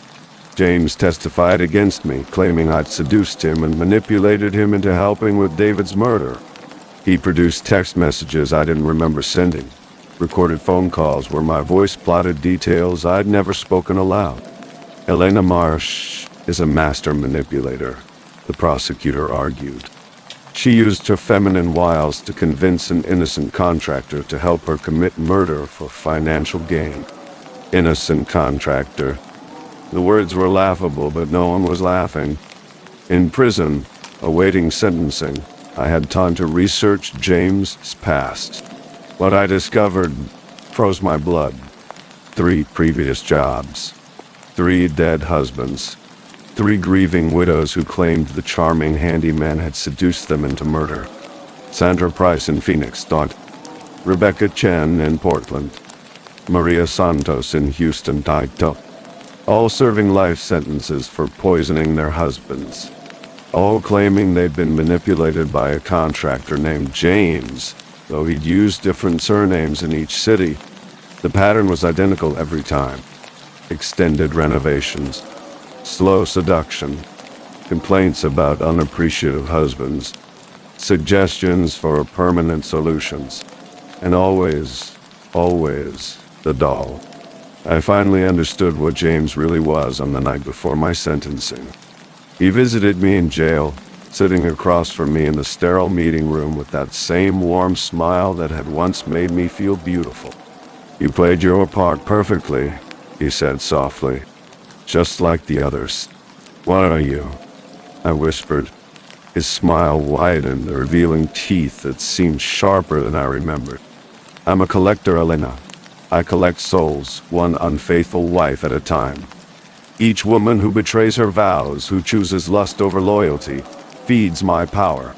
James testified against me, claiming I'd seduced him and manipulated him into helping with David's murder. He produced text messages I didn't remember sending, recorded phone calls where my voice plotted details I'd never spoken aloud. Elena Marsh is a master manipulator, the prosecutor argued. She used her feminine wiles to convince an innocent contractor to help her commit murder for financial gain. Innocent contractor. The words were laughable, but no one was laughing. In prison, awaiting sentencing, I had time to research James's past. What I discovered froze my blood. 3 previous jobs. 3 dead husbands. 3 grieving widows who claimed the charming handyman had seduced them into murder. Sandra Price in Phoenix, Dot. Rebecca Chen in Portland. Maria Santos in Houston, Taito. All serving life sentences for poisoning their husbands. All claiming they'd been manipulated by a contractor named James, though he'd used different surnames in each city. The pattern was identical every time. Extended renovations, slow seduction, complaints about unappreciative husbands, suggestions for permanent solutions, and always the doll. I finally understood what James really was on the night before my sentencing. He visited me in jail, sitting across from me in the sterile meeting room with that same warm smile that had once made me feel beautiful. "You played your part perfectly," he said softly, "just like the others." "What are you?" I whispered. His smile widened, revealing teeth that seemed sharper than I remembered. "I'm a collector, Elena. I collect souls, one unfaithful wife at a time. Each woman who betrays her vows, who chooses lust over loyalty, feeds my power."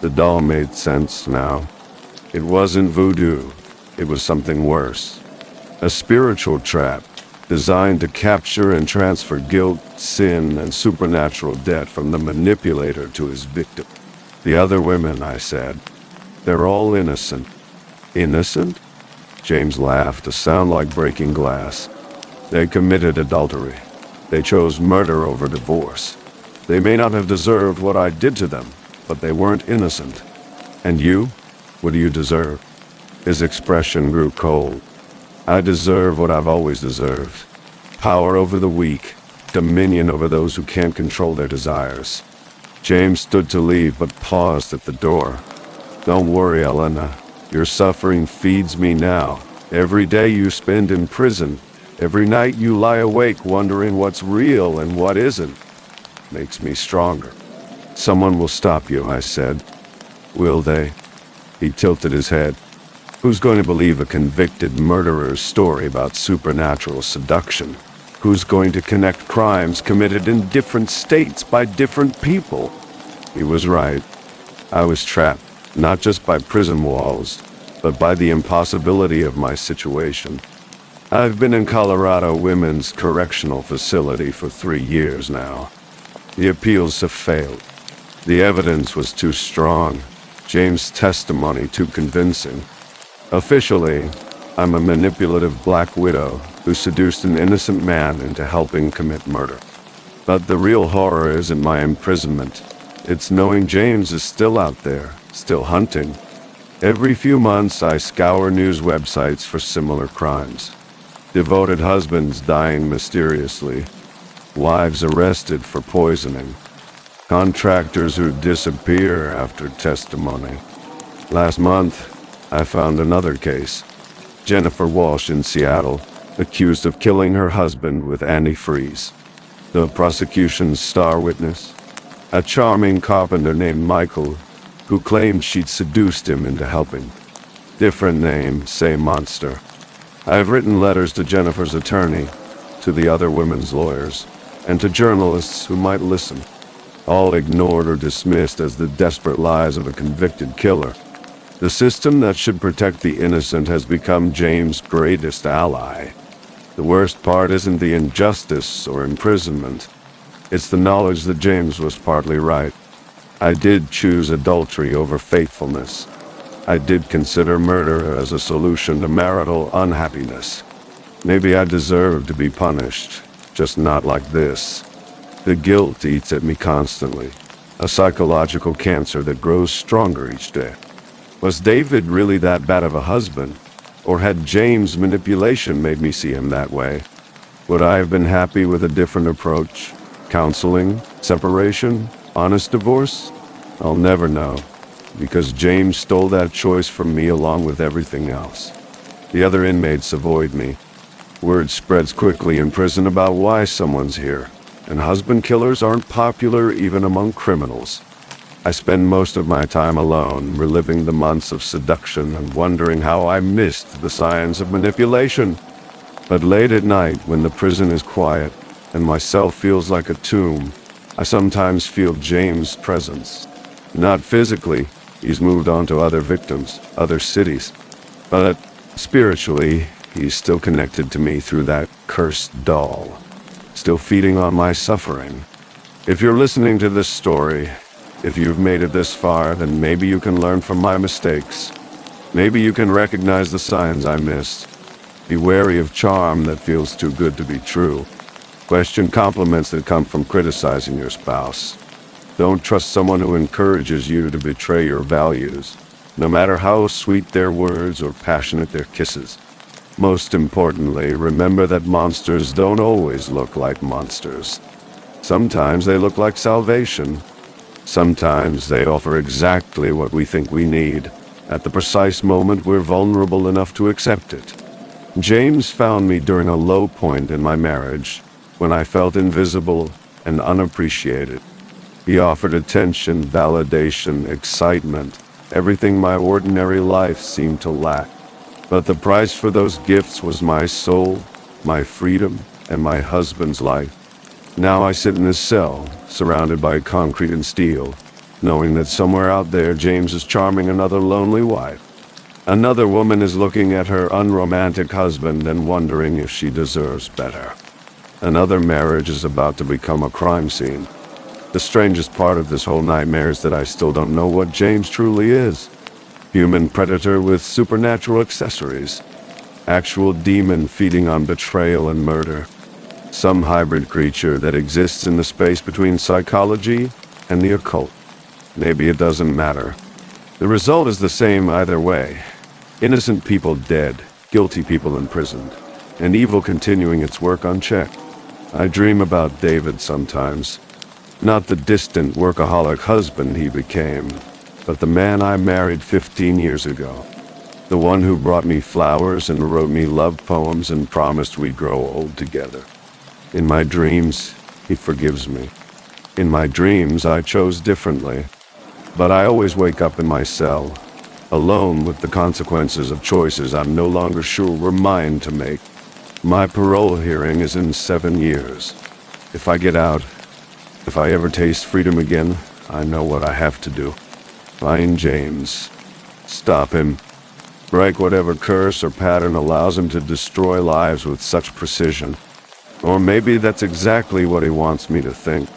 The doll made sense now. It wasn't voodoo. It was something worse. A spiritual trap, designed to capture and transfer guilt, sin, and supernatural debt from the manipulator to his victim. "The other women," I said, "they're all innocent." "Innocent?" James laughed, a sound like breaking glass. "They committed adultery. They chose murder over divorce. They may not have deserved what I did to them, but they weren't innocent. And you? What do you deserve?" His expression grew cold. "I deserve what I've always deserved. Power over the weak, dominion over those who can't control their desires." James stood to leave, but paused at the door. "Don't worry, Elena. Your suffering feeds me now. Every day you spend in prison, every night you lie awake wondering what's real and what isn't, makes me stronger." "Someone will stop you," I said. "Will they?" He tilted his head. "Who's going to believe a convicted murderer's story about supernatural seduction? Who's going to connect crimes committed in different states by different people?" He was right. I was trapped, not just by prison walls, but by the impossibility of my situation. I've been in Colorado Women's Correctional Facility for 3 years now. The appeals have failed. The evidence was too strong. James' testimony too convincing. Officially, I'm a manipulative black widow who seduced an innocent man into helping commit murder. But the real horror isn't my imprisonment. It's knowing James is still out there, still hunting. Every few months I scour news websites for similar crimes. Devoted husbands dying mysteriously. Wives arrested for poisoning. Contractors who disappear after testimony. Last month, I found another case. Jennifer Walsh in Seattle, accused of killing her husband with antifreeze. The prosecution's star witness, a charming carpenter named Michael, who claimed she'd seduced him into helping. Different name, same monster. I've written letters to Jennifer's attorney, to the other women's lawyers, and to journalists who might listen, all ignored or dismissed as the desperate lies of a convicted killer. The system that should protect the innocent has become James' greatest ally. The worst part isn't the injustice or imprisonment. It's the knowledge that James was partly right. I did choose adultery over faithfulness. I did consider murder as a solution to marital unhappiness. Maybe I deserved to be punished, just not like this. The guilt eats at me constantly, a psychological cancer that grows stronger each day. Was David really that bad of a husband? Or had James' manipulation made me see him that way? Would I have been happy with a different approach? Counseling? Separation? Honest divorce? I'll never know, because James stole that choice from me along with everything else. The other inmates avoid me. Word spreads quickly in prison about why someone's here, and husband killers aren't popular even among criminals. I spend most of my time alone, reliving the months of seduction and wondering how I missed the signs of manipulation. But late at night, when the prison is quiet and my cell feels like a tomb, I sometimes feel James' presence. Not physically, he's moved on to other victims, other cities, but spiritually, he's still connected to me through that cursed doll, still feeding on my suffering. If you're listening to this story, if you've made it this far, then maybe you can learn from my mistakes. Maybe you can recognize the signs I missed. Be wary of charm that feels too good to be true. Question compliments that come from criticizing your spouse. Don't trust someone who encourages you to betray your values, no matter how sweet their words or passionate their kisses. Most importantly, remember that monsters don't always look like monsters. Sometimes they look like salvation. Sometimes they offer exactly what we think we need, at the precise moment we're vulnerable enough to accept it. James found me during a low point in my marriage, when I felt invisible and unappreciated. He offered attention, validation, excitement, everything my ordinary life seemed to lack. But the price for those gifts was my soul, my freedom, and my husband's life. Now I sit in this cell, surrounded by concrete and steel, knowing that somewhere out there James is charming another lonely wife. Another woman is looking at her unromantic husband and wondering if she deserves better. Another marriage is about to become a crime scene. The strangest part of this whole nightmare is that I still don't know what James truly is. Human predator with supernatural accessories. Actual demon feeding on betrayal and murder. Some hybrid creature that exists in the space between psychology and the occult. Maybe it doesn't matter. The result is the same either way. Innocent people dead, guilty people imprisoned, and evil continuing its work unchecked. I dream about David sometimes. Not the distant workaholic husband he became, but the man I married 15 years ago. The one who brought me flowers and wrote me love poems and promised we'd grow old together. In my dreams, he forgives me. In my dreams, I chose differently. But I always wake up in my cell, alone with the consequences of choices I'm no longer sure were mine to make. My parole hearing is in 7 years. If I get out, if I ever taste freedom again, I know what I have to do. Find James. Stop him. Break whatever curse or pattern allows him to destroy lives with such precision. Or maybe that's exactly what he wants me to think.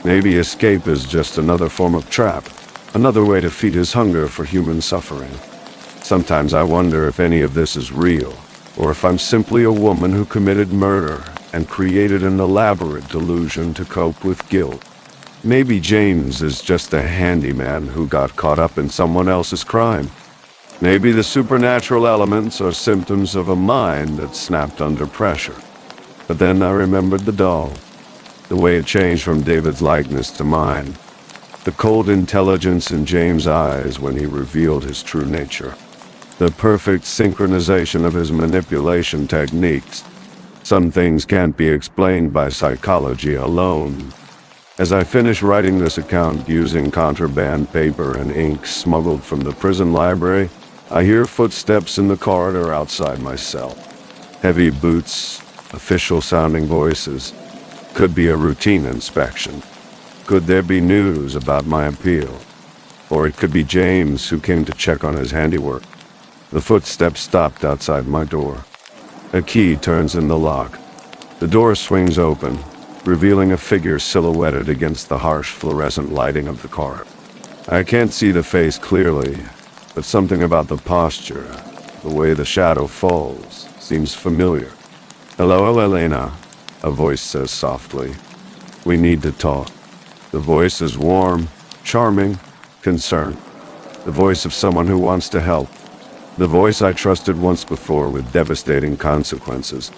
Maybe escape is just another form of trap, another way to feed his hunger for human suffering. Sometimes I wonder if any of this is real, or if I'm simply a woman who committed murder and created an elaborate delusion to cope with guilt. Maybe James is just a handyman who got caught up in someone else's crime. Maybe the supernatural elements are symptoms of a mind that snapped under pressure. But then I remembered the doll, the way it changed from David's likeness to mine, the cold intelligence in James' eyes when he revealed his true nature, the perfect synchronization of his manipulation techniques. Some things can't be explained by psychology alone. As I finish writing this account using contraband paper and ink smuggled from the prison library, I hear footsteps in the corridor outside my cell. Heavy boots, official-sounding voices. Could be a routine inspection. Could there be news about my appeal? Or it could be James who came to check on his handiwork. The footsteps stopped outside my door. A key turns in the lock. The door swings open, revealing a figure silhouetted against the harsh fluorescent lighting of the car. I can't see the face clearly, but something about the posture, the way the shadow falls, seems familiar. "Hello, Elena," a voice says softly. "We need to talk." The voice is warm, charming, concerned. The voice of someone who wants to help. The voice I trusted once before with devastating consequences.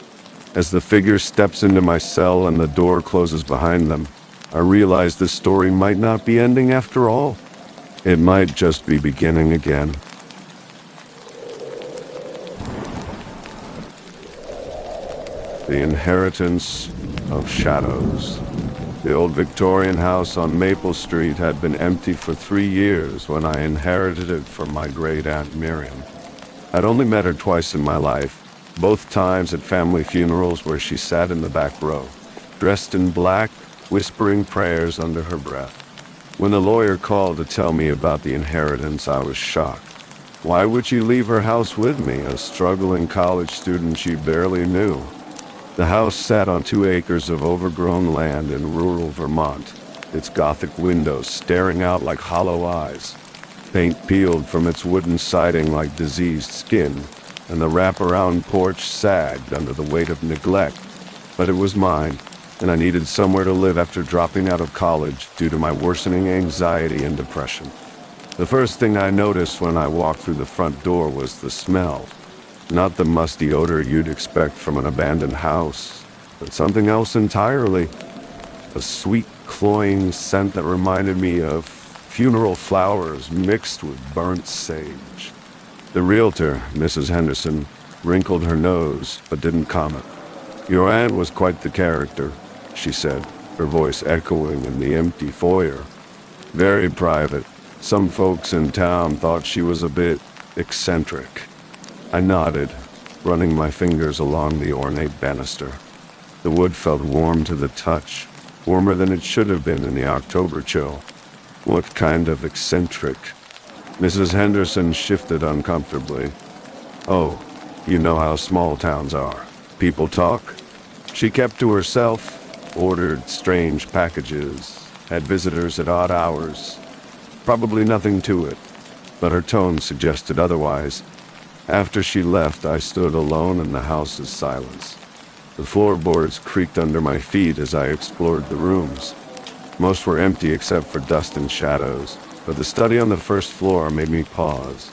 As the figure steps into my cell and the door closes behind them, I realize this story might not be ending after all. It might just be beginning again. The Inheritance of Shadows. The old Victorian house on Maple Street had been empty for 3 years when I inherited it from my great-aunt Miriam. I'd only met her twice in my life, both times at family funerals where she sat in the back row, dressed in black, whispering prayers under her breath. When the lawyer called to tell me about the inheritance, I was shocked. Why would she leave her house with me, a struggling college student she barely knew? The house sat on 2 acres of overgrown land in rural Vermont, its Gothic windows staring out like hollow eyes. Paint peeled from its wooden siding like diseased skin, and the wraparound porch sagged under the weight of neglect. But it was mine, and I needed somewhere to live after dropping out of college due to my worsening anxiety and depression. The first thing I noticed when I walked through the front door was the smell. Not the musty odor you'd expect from an abandoned house, but something else entirely. A sweet, cloying scent that reminded me of funeral flowers mixed with burnt sage. The realtor, Mrs. Henderson, wrinkled her nose, but didn't comment. "Your aunt was quite the character," she said, her voice echoing in the empty foyer. "Very private. Some folks in town thought she was a bit eccentric." I nodded, running my fingers along the ornate banister. The wood felt warm to the touch, warmer than it should have been in the October chill. "What kind of eccentric?" Mrs. Henderson shifted uncomfortably. "Oh, you know how small towns are. People talk." She kept to herself, ordered strange packages, had visitors at odd hours. Probably nothing to it, but her tone suggested otherwise. After she left, I stood alone in the house's silence. The floorboards creaked under my feet as I explored the rooms. Most were empty except for dust and shadows, but the study on the first floor made me pause.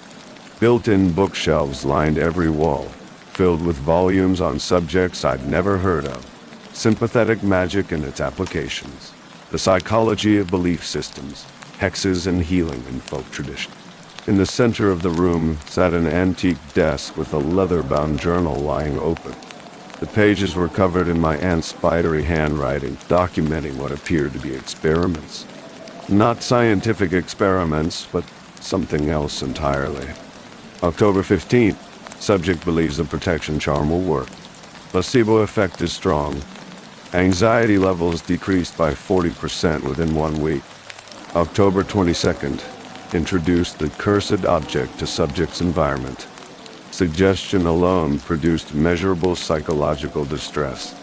Built-in bookshelves lined every wall, filled with volumes on subjects I'd never heard of. Sympathetic magic and its applications. The psychology of belief systems, hexes and healing in folk tradition. In the center of the room sat an antique desk with a leather-bound journal lying open. The pages were covered in my aunt's spidery handwriting, documenting what appeared to be experiments. Not scientific experiments, but something else entirely. October 15th, subject believes the protection charm will work. Placebo effect is strong. Anxiety levels decreased by 40% within 1 week. October 22nd, introduced the cursed object to subject's environment. Suggestion alone produced measurable psychological distress.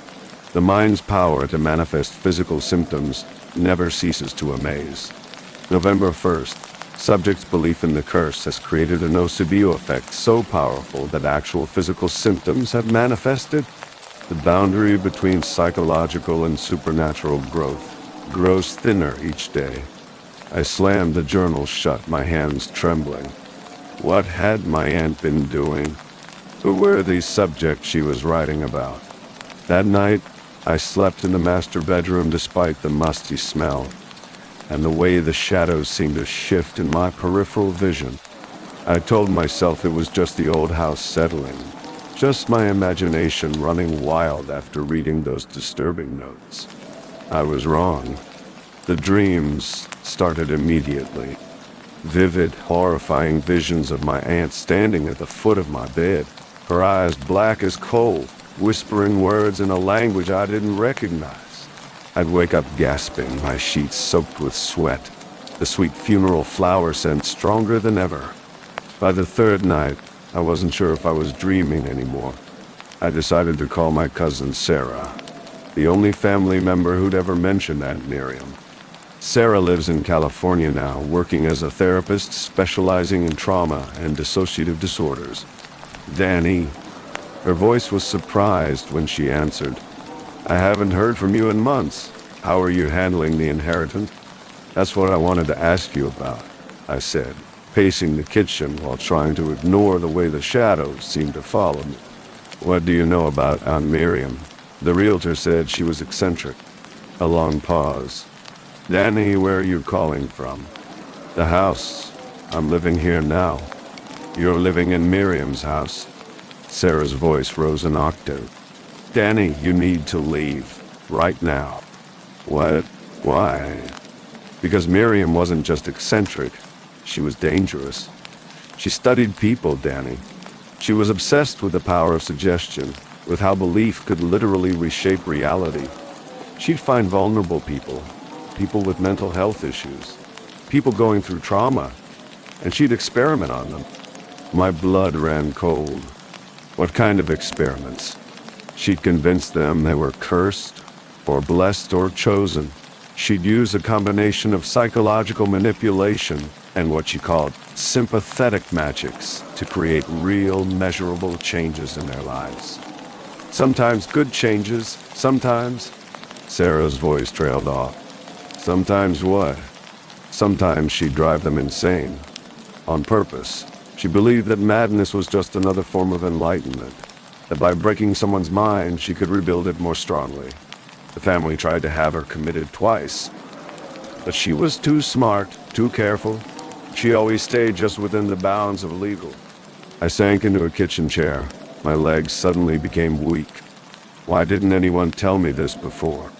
The mind's power to manifest physical symptoms never ceases to amaze. November 1st, subject's belief in the curse has created a nocebo effect so powerful that actual physical symptoms have manifested. The boundary between psychological and supernatural growth grows thinner each day. I slammed the journal shut, my hands trembling. What had my aunt been doing? Who were these subjects she was writing about? That night, I slept in the master bedroom despite the musty smell, and the way the shadows seemed to shift in my peripheral vision. I told myself it was just the old house settling, just my imagination running wild after reading those disturbing notes. I was wrong. The dreams started immediately. Vivid, horrifying visions of my aunt standing at the foot of my bed, her eyes black as coal, whispering words in a language I didn't recognize. I'd wake up gasping, my sheets soaked with sweat, the sweet funeral flower scent stronger than ever. By the third night, I wasn't sure if I was dreaming anymore. I decided to call my cousin Sarah, the only family member who'd ever mentioned Aunt Miriam. Sarah lives in California now, working as a therapist specializing in trauma and dissociative disorders. Danny. Her voice was surprised when she answered. I haven't heard from you in months. How are you handling the inheritance? That's what I wanted to ask you about, I said, pacing the kitchen while trying to ignore the way the shadows seemed to follow me. What do you know about Aunt Miriam? The realtor said she was eccentric. A long pause. Danny, where are you calling from? The house. I'm living here now. You're living in Miriam's house. Sarah's voice rose an octave. Danny, you need to leave. Right now. What? Why? Because Miriam wasn't just eccentric. She was dangerous. She studied people, Danny. She was obsessed with the power of suggestion, with how belief could literally reshape reality. She'd find vulnerable people, people with mental health issues, people going through trauma, and she'd experiment on them. My blood ran cold. What kind of experiments? She'd convince them they were cursed, or blessed, or chosen. She'd use a combination of psychological manipulation and what she called sympathetic magics to create real, measurable changes in their lives. Sometimes good changes, sometimes... Sarah's voice trailed off. Sometimes what? Sometimes she'd drive them insane. On purpose. She believed that madness was just another form of enlightenment, that by breaking someone's mind, she could rebuild it more strongly. The family tried to have her committed twice, but she was too smart, too careful. She always stayed just within the bounds of legal. I sank into a kitchen chair. My legs suddenly became weak. Why didn't anyone tell me this before?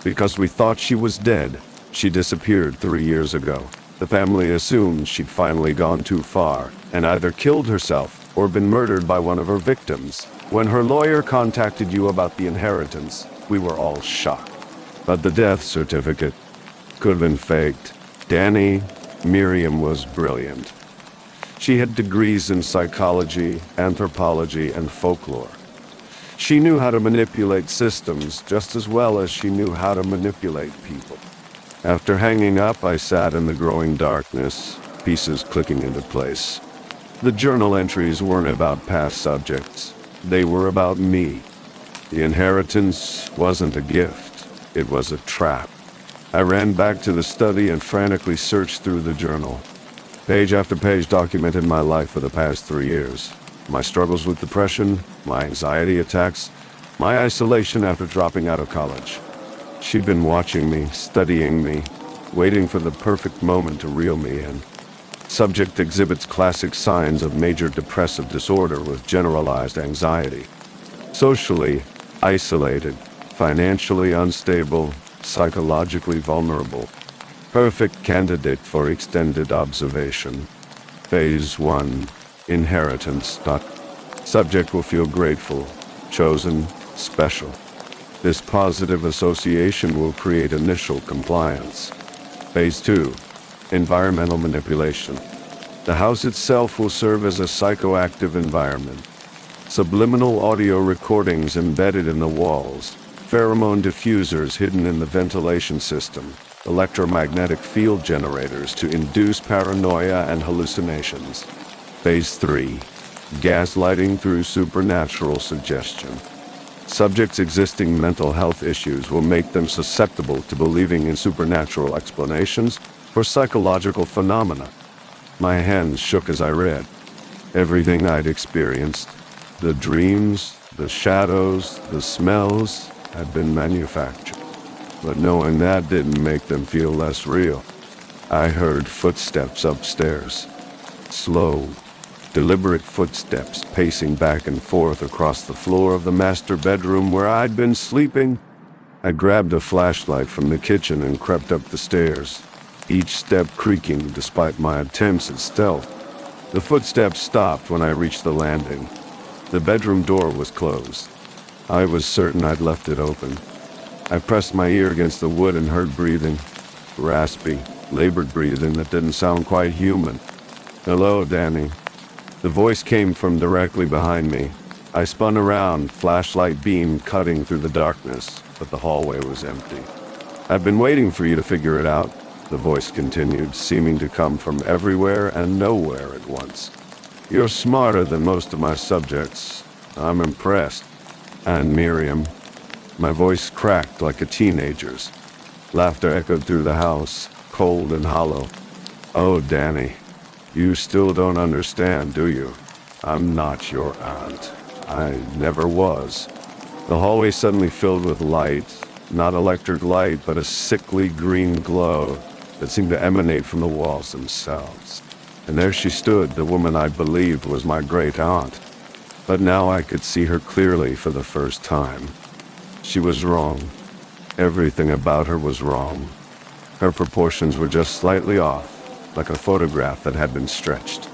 Because we thought she was dead. She disappeared 3 years ago. The family assumed she'd finally gone too far and either killed herself or been murdered by one of her victims. When her lawyer contacted you about the inheritance, we were all shocked. But the death certificate could have been faked. Danny, Miriam was brilliant. She had degrees in psychology, anthropology, and folklore. She knew how to manipulate systems just as well as she knew how to manipulate people. After hanging up, I sat in the growing darkness, pieces clicking into place. The journal entries weren't about past subjects. They were about me. The inheritance wasn't a gift. It was a trap. I ran back to the study and frantically searched through the journal. Page after page documented my life for the past 3 years. My struggles with depression, my anxiety attacks, my isolation after dropping out of college. She'd been watching me, studying me, waiting for the perfect moment to reel me in. Subject exhibits classic signs of major depressive disorder with generalized anxiety. Socially isolated, financially unstable, psychologically vulnerable. Perfect candidate for extended observation. Phase 1. Inheritance. Subject will feel grateful, chosen, special. This positive association will create initial compliance. Phase 2. Environmental manipulation. The house itself will serve as a psychoactive environment. Subliminal audio recordings embedded in the walls, pheromone diffusers hidden in the ventilation system, electromagnetic field generators to induce paranoia and hallucinations. Phase 3. Gaslighting through supernatural suggestion. Subjects' existing mental health issues will make them susceptible to believing in supernatural explanations for psychological phenomena. My hands shook as I read. Everything I'd experienced, the dreams, the shadows, the smells, had been manufactured. But knowing that didn't make them feel less real. I heard footsteps upstairs. Slow, deliberate footsteps pacing back and forth across the floor of the master bedroom where I'd been sleeping. I grabbed a flashlight from the kitchen and crept up the stairs, each step creaking despite my attempts at stealth. The footsteps stopped when I reached the landing. The bedroom door was closed. I was certain I'd left it open. I pressed my ear against the wood and heard breathing. Raspy, labored breathing that didn't sound quite human. "Hello, Danny." The voice came from directly behind me. I spun around, flashlight beam cutting through the darkness, but the hallway was empty. "I've been waiting for you to figure it out," the voice continued, seeming to come from everywhere and nowhere at once. "You're smarter than most of my subjects. I'm impressed." "And Miriam." My voice cracked like a teenager's. Laughter echoed through the house, cold and hollow. "Oh, Danny, you still don't understand, do you? I'm not your aunt. I never was." The hallway suddenly filled with light, not electric light, but a sickly green glow that seemed to emanate from the walls themselves. And there she stood, the woman I believed was my great aunt. But now I could see her clearly for the first time. She was wrong. Everything about her was wrong. Her proportions were just slightly off, like a photograph that had been stretched.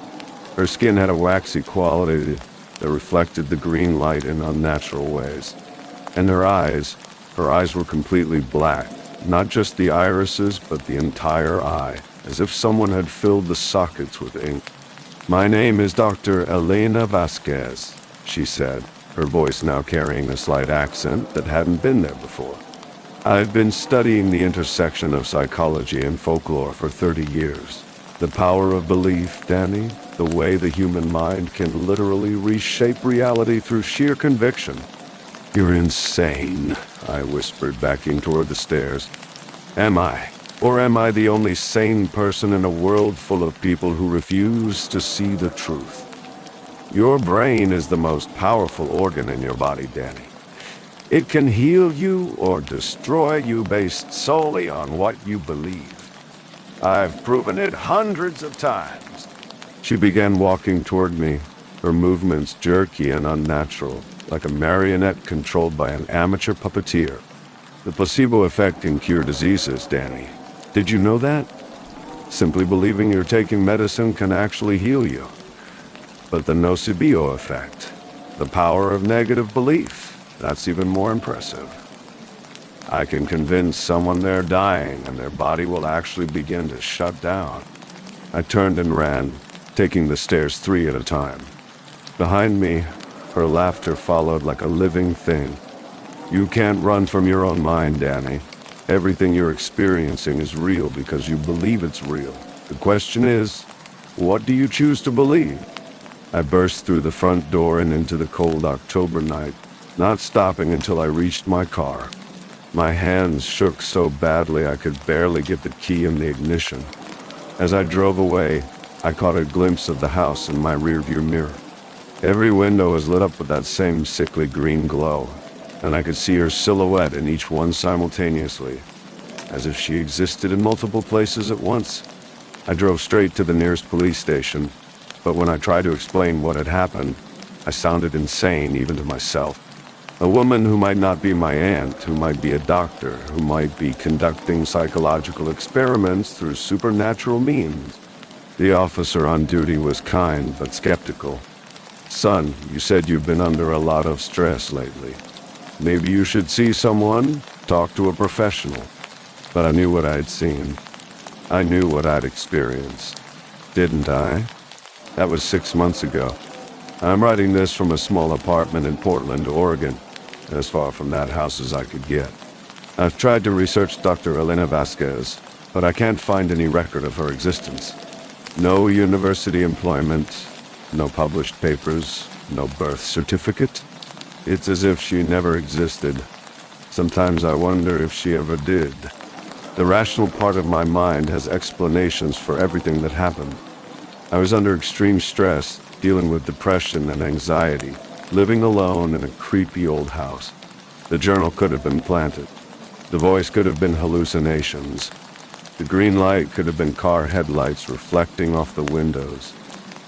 Her skin had a waxy quality that reflected the green light in unnatural ways. And her eyes were completely black, not just the irises, but the entire eye, as if someone had filled the sockets with ink. "My name is Dr. Elena Vasquez," she said, her voice now carrying a slight accent that hadn't been there before. "I've been studying the intersection of psychology and folklore for 30 years. The power of belief, Danny, the way the human mind can literally reshape reality through sheer conviction." "You're insane," I whispered, backing toward the stairs. "Am I? Or am I the only sane person in a world full of people who refuse to see the truth? Your brain is the most powerful organ in your body, Danny. It can heal you or destroy you based solely on what you believe. I've proven it hundreds of times." She began walking toward me, her movements jerky and unnatural, like a marionette controlled by an amateur puppeteer. "The placebo effect can cure diseases, Danny. Did you know that? Simply believing you're taking medicine can actually heal you. But the nocebo effect, the power of negative belief, that's even more impressive. I can convince someone they're dying and their body will actually begin to shut down." I turned and ran, taking the stairs 3 at a time. Behind me, her laughter followed like a living thing. "You can't run from your own mind, Danny. Everything you're experiencing is real because you believe it's real. The question is, what do you choose to believe?" I burst through the front door and into the cold October night, not stopping until I reached my car. My hands shook so badly I could barely get the key in the ignition. As I drove away, I caught a glimpse of the house in my rearview mirror. Every window was lit up with that same sickly green glow, and I could see her silhouette in each one simultaneously, as if she existed in multiple places at once. I drove straight to the nearest police station, but when I tried to explain what had happened, I sounded insane even to myself. A woman who might not be my aunt, who might be a doctor, who might be conducting psychological experiments through supernatural means. The officer on duty was kind but skeptical. "Son, you said you've been under a lot of stress lately. Maybe you should see someone, talk to a professional." But I knew what I'd seen. I knew what I'd experienced. Didn't I? That was 6 months ago. I'm writing this from a small apartment in Portland, Oregon, as far from that house as I could get. I've tried to research Dr. Elena Vasquez, but I can't find any record of her existence. No university employment, no published papers, no birth certificate. It's as if she never existed. Sometimes I wonder if she ever did. The rational part of my mind has explanations for everything that happened. I was under extreme stress, dealing with depression and anxiety, living alone in a creepy old house. The journal could have been planted. The voice could have been hallucinations. The green light could have been car headlights reflecting off the windows.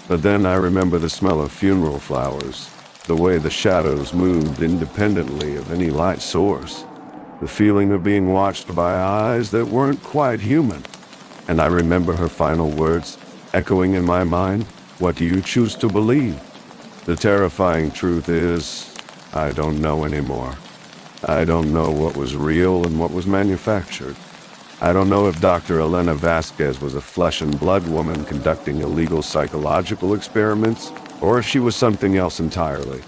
But then I remember the smell of funeral flowers, the way the shadows moved independently of any light source, the feeling of being watched by eyes that weren't quite human. And I remember her final words echoing in my mind, "What do you choose to believe?" The terrifying truth is, I don't know anymore. I don't know what was real and what was manufactured. I don't know if Dr. Elena Vasquez was a flesh and blood woman conducting illegal psychological experiments, or if she was something else entirely.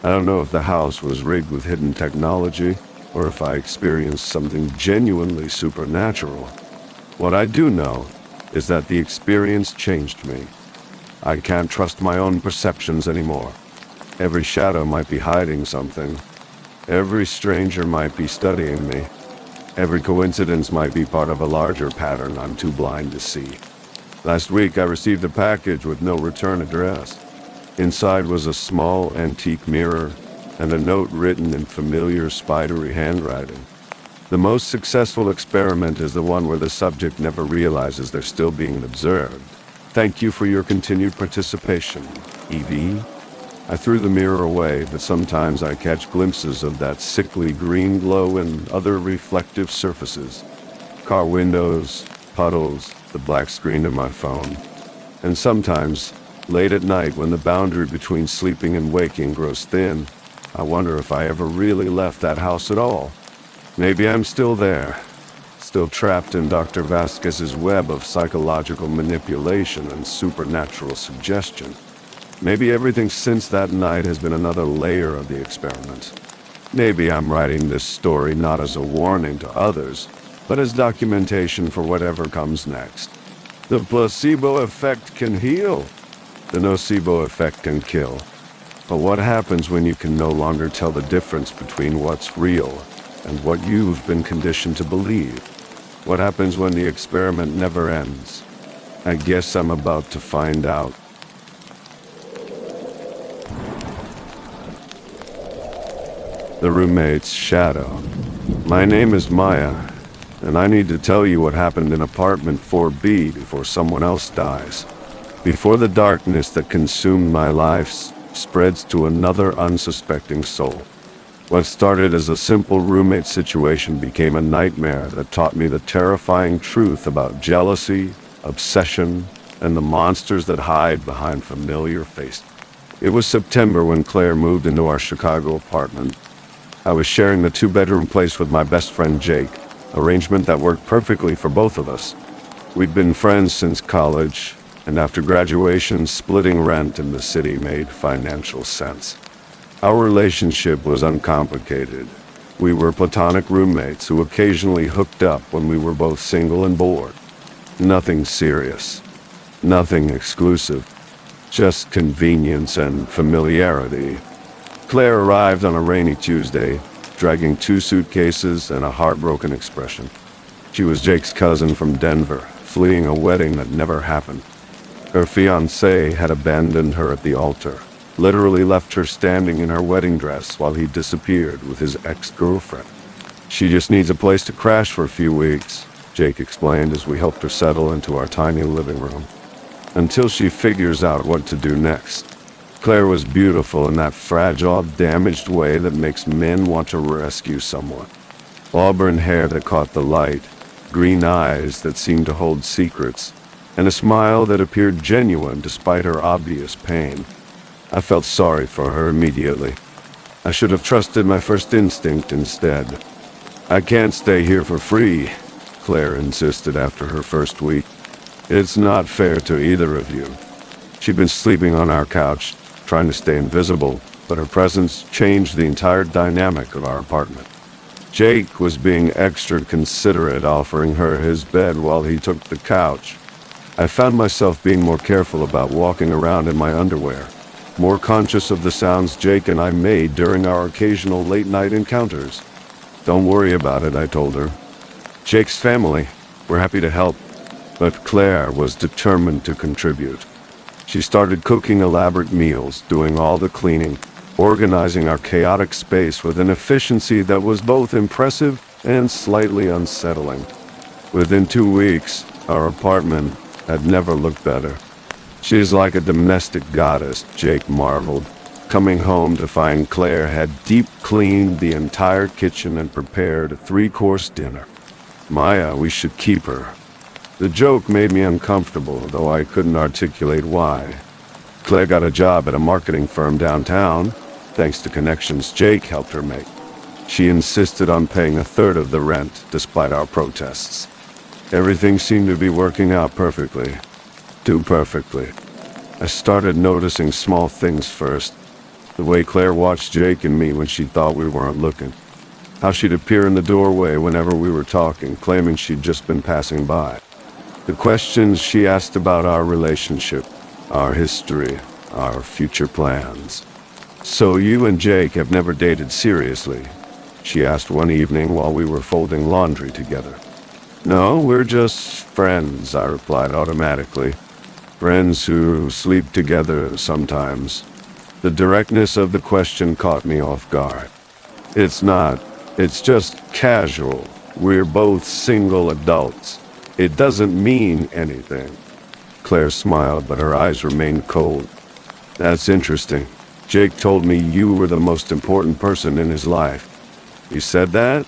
I don't know if the house was rigged with hidden technology, or if I experienced something genuinely supernatural. What I do know is that the experience changed me. I can't trust my own perceptions anymore. Every shadow might be hiding something. Every stranger might be studying me. Every coincidence might be part of a larger pattern I'm too blind to see. Last week I received a package with no return address. Inside was a small antique mirror and a note written in familiar spidery handwriting. The most successful experiment is the one where the subject never realizes they're still being observed. Thank you for your continued participation, Evie. I threw the mirror away, but sometimes I catch glimpses of that sickly green glow in other reflective surfaces. Car windows, puddles, the black screen of my phone. And sometimes, late at night when the boundary between sleeping and waking grows thin, I wonder if I ever really left that house at all. Maybe I'm still there, still trapped in Dr. Vasquez's web of psychological manipulation and supernatural suggestion. Maybe everything since that night has been another layer of the experiment. Maybe I'm writing this story not as a warning to others, but as documentation for whatever comes next. The placebo effect can heal. The nocebo effect can kill. But what happens when you can no longer tell the difference between what's real and what you've been conditioned to believe? What happens when the experiment never ends? I guess I'm about to find out. The roommate's shadow. My name is Maya, and I need to tell you what happened in apartment 4B before someone else dies. Before the darkness that consumed my life spreads to another unsuspecting soul. What started as a simple roommate situation became a nightmare that taught me the terrifying truth about jealousy, obsession, and the monsters that hide behind familiar faces. It was September when Claire moved into our Chicago apartment. I was sharing the two-bedroom place with my best friend Jake, arrangement that worked perfectly for both of us. We'd been friends since college, and after graduation, splitting rent in the city made financial sense. Our relationship was uncomplicated. We were platonic roommates who occasionally hooked up when we were both single and bored. Nothing serious. Nothing exclusive. Just convenience and familiarity. Claire arrived on a rainy Tuesday, dragging 2 suitcases and a heartbroken expression. She was Jake's cousin from Denver, fleeing a wedding that never happened. Her fiancé had abandoned her at the altar, literally left her standing in her wedding dress while he disappeared with his ex-girlfriend. She just needs a place to crash for a few weeks, Jake explained as we helped her settle into our tiny living room, until she figures out what to do next. Claire was beautiful in that fragile, damaged way that makes men want to rescue someone. Auburn hair that caught the light, green eyes that seemed to hold secrets, and a smile that appeared genuine despite her obvious pain. I felt sorry for her immediately. I should have trusted my first instinct instead. I can't stay here for free, Claire insisted after her first week. It's not fair to either of you. She'd been sleeping on our couch, trying to stay invisible, but her presence changed the entire dynamic of our apartment. Jake was being extra considerate, offering her his bed while he took the couch. I found myself being more careful about walking around in my underwear, more conscious of the sounds Jake and I made during our occasional late-night encounters. Don't worry about it, I told her. Jake's family, we're happy to help. But Claire was determined to contribute. She started cooking elaborate meals, doing all the cleaning, organizing our chaotic space with an efficiency that was both impressive and slightly unsettling. Within 2 weeks, our apartment had never looked better. She's like a domestic goddess, Jake marveled, coming home to find Claire had deep cleaned the entire kitchen and prepared a 3-course dinner. Maya, we should keep her. The joke made me uncomfortable, though I couldn't articulate why. Claire got a job at a marketing firm downtown, thanks to connections Jake helped her make. She insisted on paying a third of the rent, despite our protests. Everything seemed to be working out perfectly. Too perfectly. I started noticing small things first. The way Claire watched Jake and me when she thought we weren't looking. How she'd appear in the doorway whenever we were talking, claiming she'd just been passing by. The questions she asked about our relationship, our history, our future plans. "So you and Jake have never dated seriously?" she asked one evening while we were folding laundry together. "No, we're just friends," I replied automatically. "Friends who sleep together sometimes." The directness of the question caught me off guard. "It's not. It's just casual. We're both single adults. It doesn't mean anything." Claire smiled, but her eyes remained cold. "That's interesting. Jake told me you were the most important person in his life." "He said that?"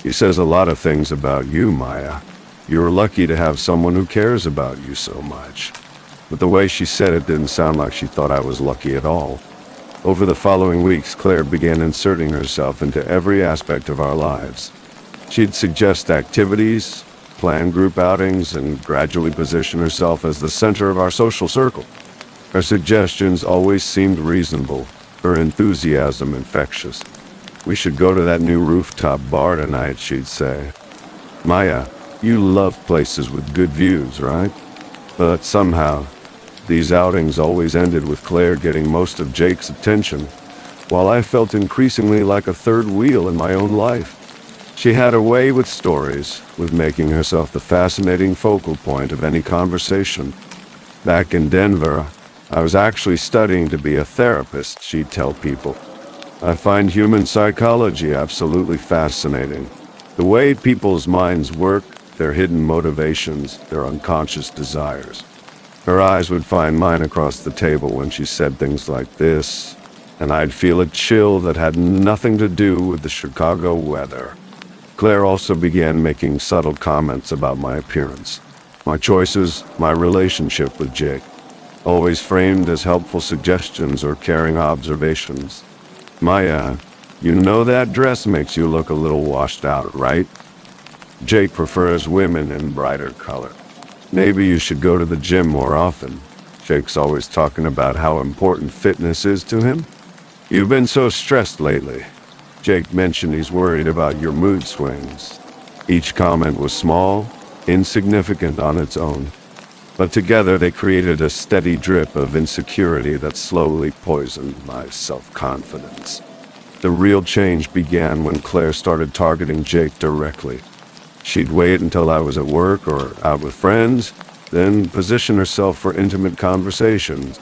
"He says a lot of things about you, Maya. You're lucky to have someone who cares about you so much." But the way she said it didn't sound like she thought I was lucky at all. Over the following weeks, Claire began inserting herself into every aspect of our lives. She'd suggest activities, plan group outings, and gradually position herself as the center of our social circle. Her suggestions always seemed reasonable, her enthusiasm infectious. "We should go to that new rooftop bar tonight," she'd say. "Maya, you love places with good views, right?" But somehow, these outings always ended with Claire getting most of Jake's attention, while I felt increasingly like a third wheel in my own life. She had a way with stories, with making herself the fascinating focal point of any conversation. Back in Denver, I was actually studying to be a therapist, she'd tell people. "I find human psychology absolutely fascinating. The way people's minds work, their hidden motivations, their unconscious desires." Her eyes would find mine across the table when she said things like this, and I'd feel a chill that had nothing to do with the Chicago weather. Claire also began making subtle comments about my appearance, my choices, my relationship with Jake, always framed as helpful suggestions or caring observations. "Maya, you know that dress makes you look a little washed out, right? Jake prefers women in brighter color. Maybe you should go to the gym more often. Jake's always talking about how important fitness is to him. You've been so stressed lately." Jake mentioned he's worried about your mood swings. Each comment was small, insignificant on its own, but together they created a steady drip of insecurity that slowly poisoned my self-confidence. The real change began when Claire started targeting Jake directly. She'd wait until I was at work or out with friends, then position herself for intimate conversations.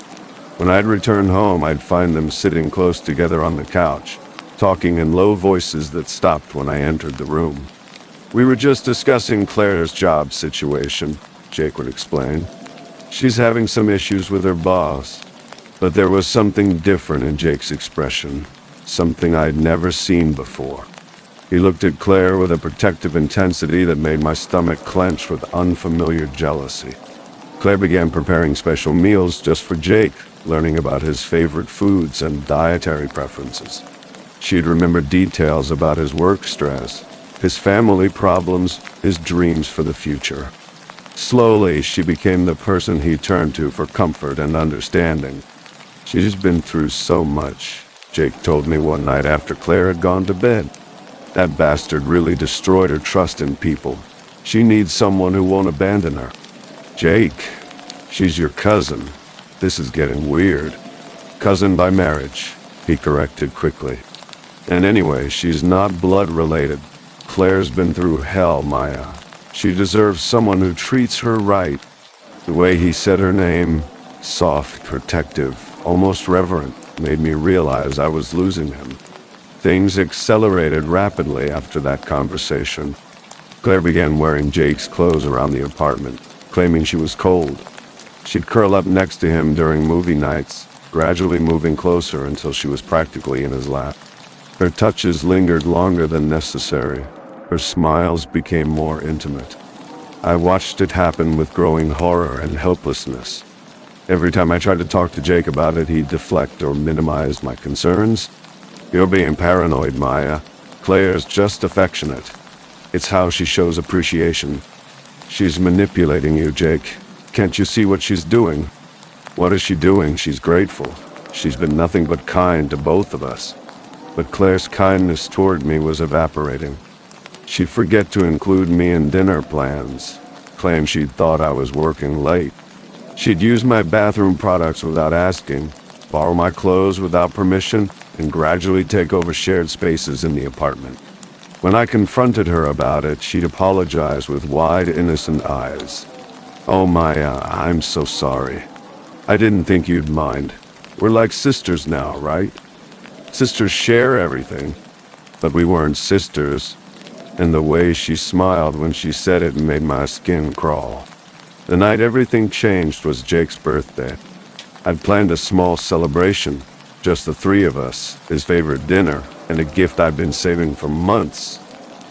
When I'd return home, I'd find them sitting close together on the couch, talking in low voices that stopped when I entered the room. "We were just discussing Claire's job situation," Jake would explain. "She's having some issues with her boss." But there was something different in Jake's expression, something I'd never seen before. He looked at Claire with a protective intensity that made my stomach clench with unfamiliar jealousy. Claire began preparing special meals just for Jake, learning about his favorite foods and dietary preferences. She'd remember details about his work stress, his family problems, his dreams for the future. Slowly, she became the person he turned to for comfort and understanding. "She's been through so much," Jake told me one night after Claire had gone to bed. "That bastard really destroyed her trust in people. She needs someone who won't abandon her." "Jake, she's your cousin. This is getting weird." "Cousin by marriage," he corrected quickly. "And anyway, she's not blood-related. Claire's been through hell, Maya. She deserves someone who treats her right." The way he said her name, soft, protective, almost reverent, made me realize I was losing him. Things accelerated rapidly after that conversation. Claire began wearing Jake's clothes around the apartment, claiming she was cold. She'd curl up next to him during movie nights, gradually moving closer until she was practically in his lap. Her touches lingered longer than necessary. Her smiles became more intimate. I watched it happen with growing horror and helplessness. Every time I tried to talk to Jake about it, he'd deflect or minimize my concerns. You're being paranoid, Maya. Claire's just affectionate. It's how she shows appreciation. She's manipulating you, Jake. Can't you see what she's doing? What is she doing? She's grateful. She's been nothing but kind to both of us. But Claire's kindness toward me was evaporating. She'd forget to include me in dinner plans, claim she'd thought I was working late. She'd use my bathroom products without asking, borrow my clothes without permission, and gradually take over shared spaces in the apartment. When I confronted her about it, she'd apologize with wide, innocent eyes. Oh, Maya, I'm so sorry. I didn't think you'd mind. We're like sisters now, right? Sisters share everything, but we weren't sisters. And the way she smiled when she said it made my skin crawl. The night everything changed was Jake's birthday. I'd planned a small celebration, just the three of us, his favorite dinner, and a gift I'd been saving for months.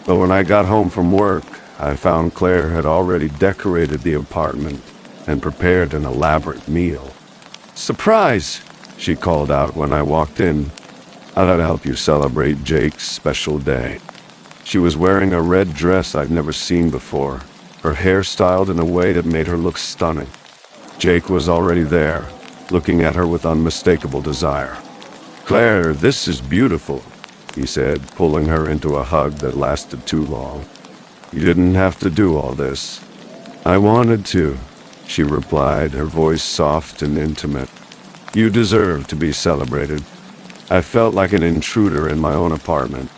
But when I got home from work, I found Claire had already decorated the apartment and prepared an elaborate meal. "Surprise!" she called out when I walked in. "I thought I'd help you celebrate Jake's special day." She was wearing a red dress I'd never seen before, her hair styled in a way that made her look stunning. Jake was already there, looking at her with unmistakable desire. "Claire, this is beautiful," he said, pulling her into a hug that lasted too long. "You didn't have to do all this." "I wanted to," she replied, her voice soft and intimate. "You deserve to be celebrated." I felt like an intruder in my own apartment.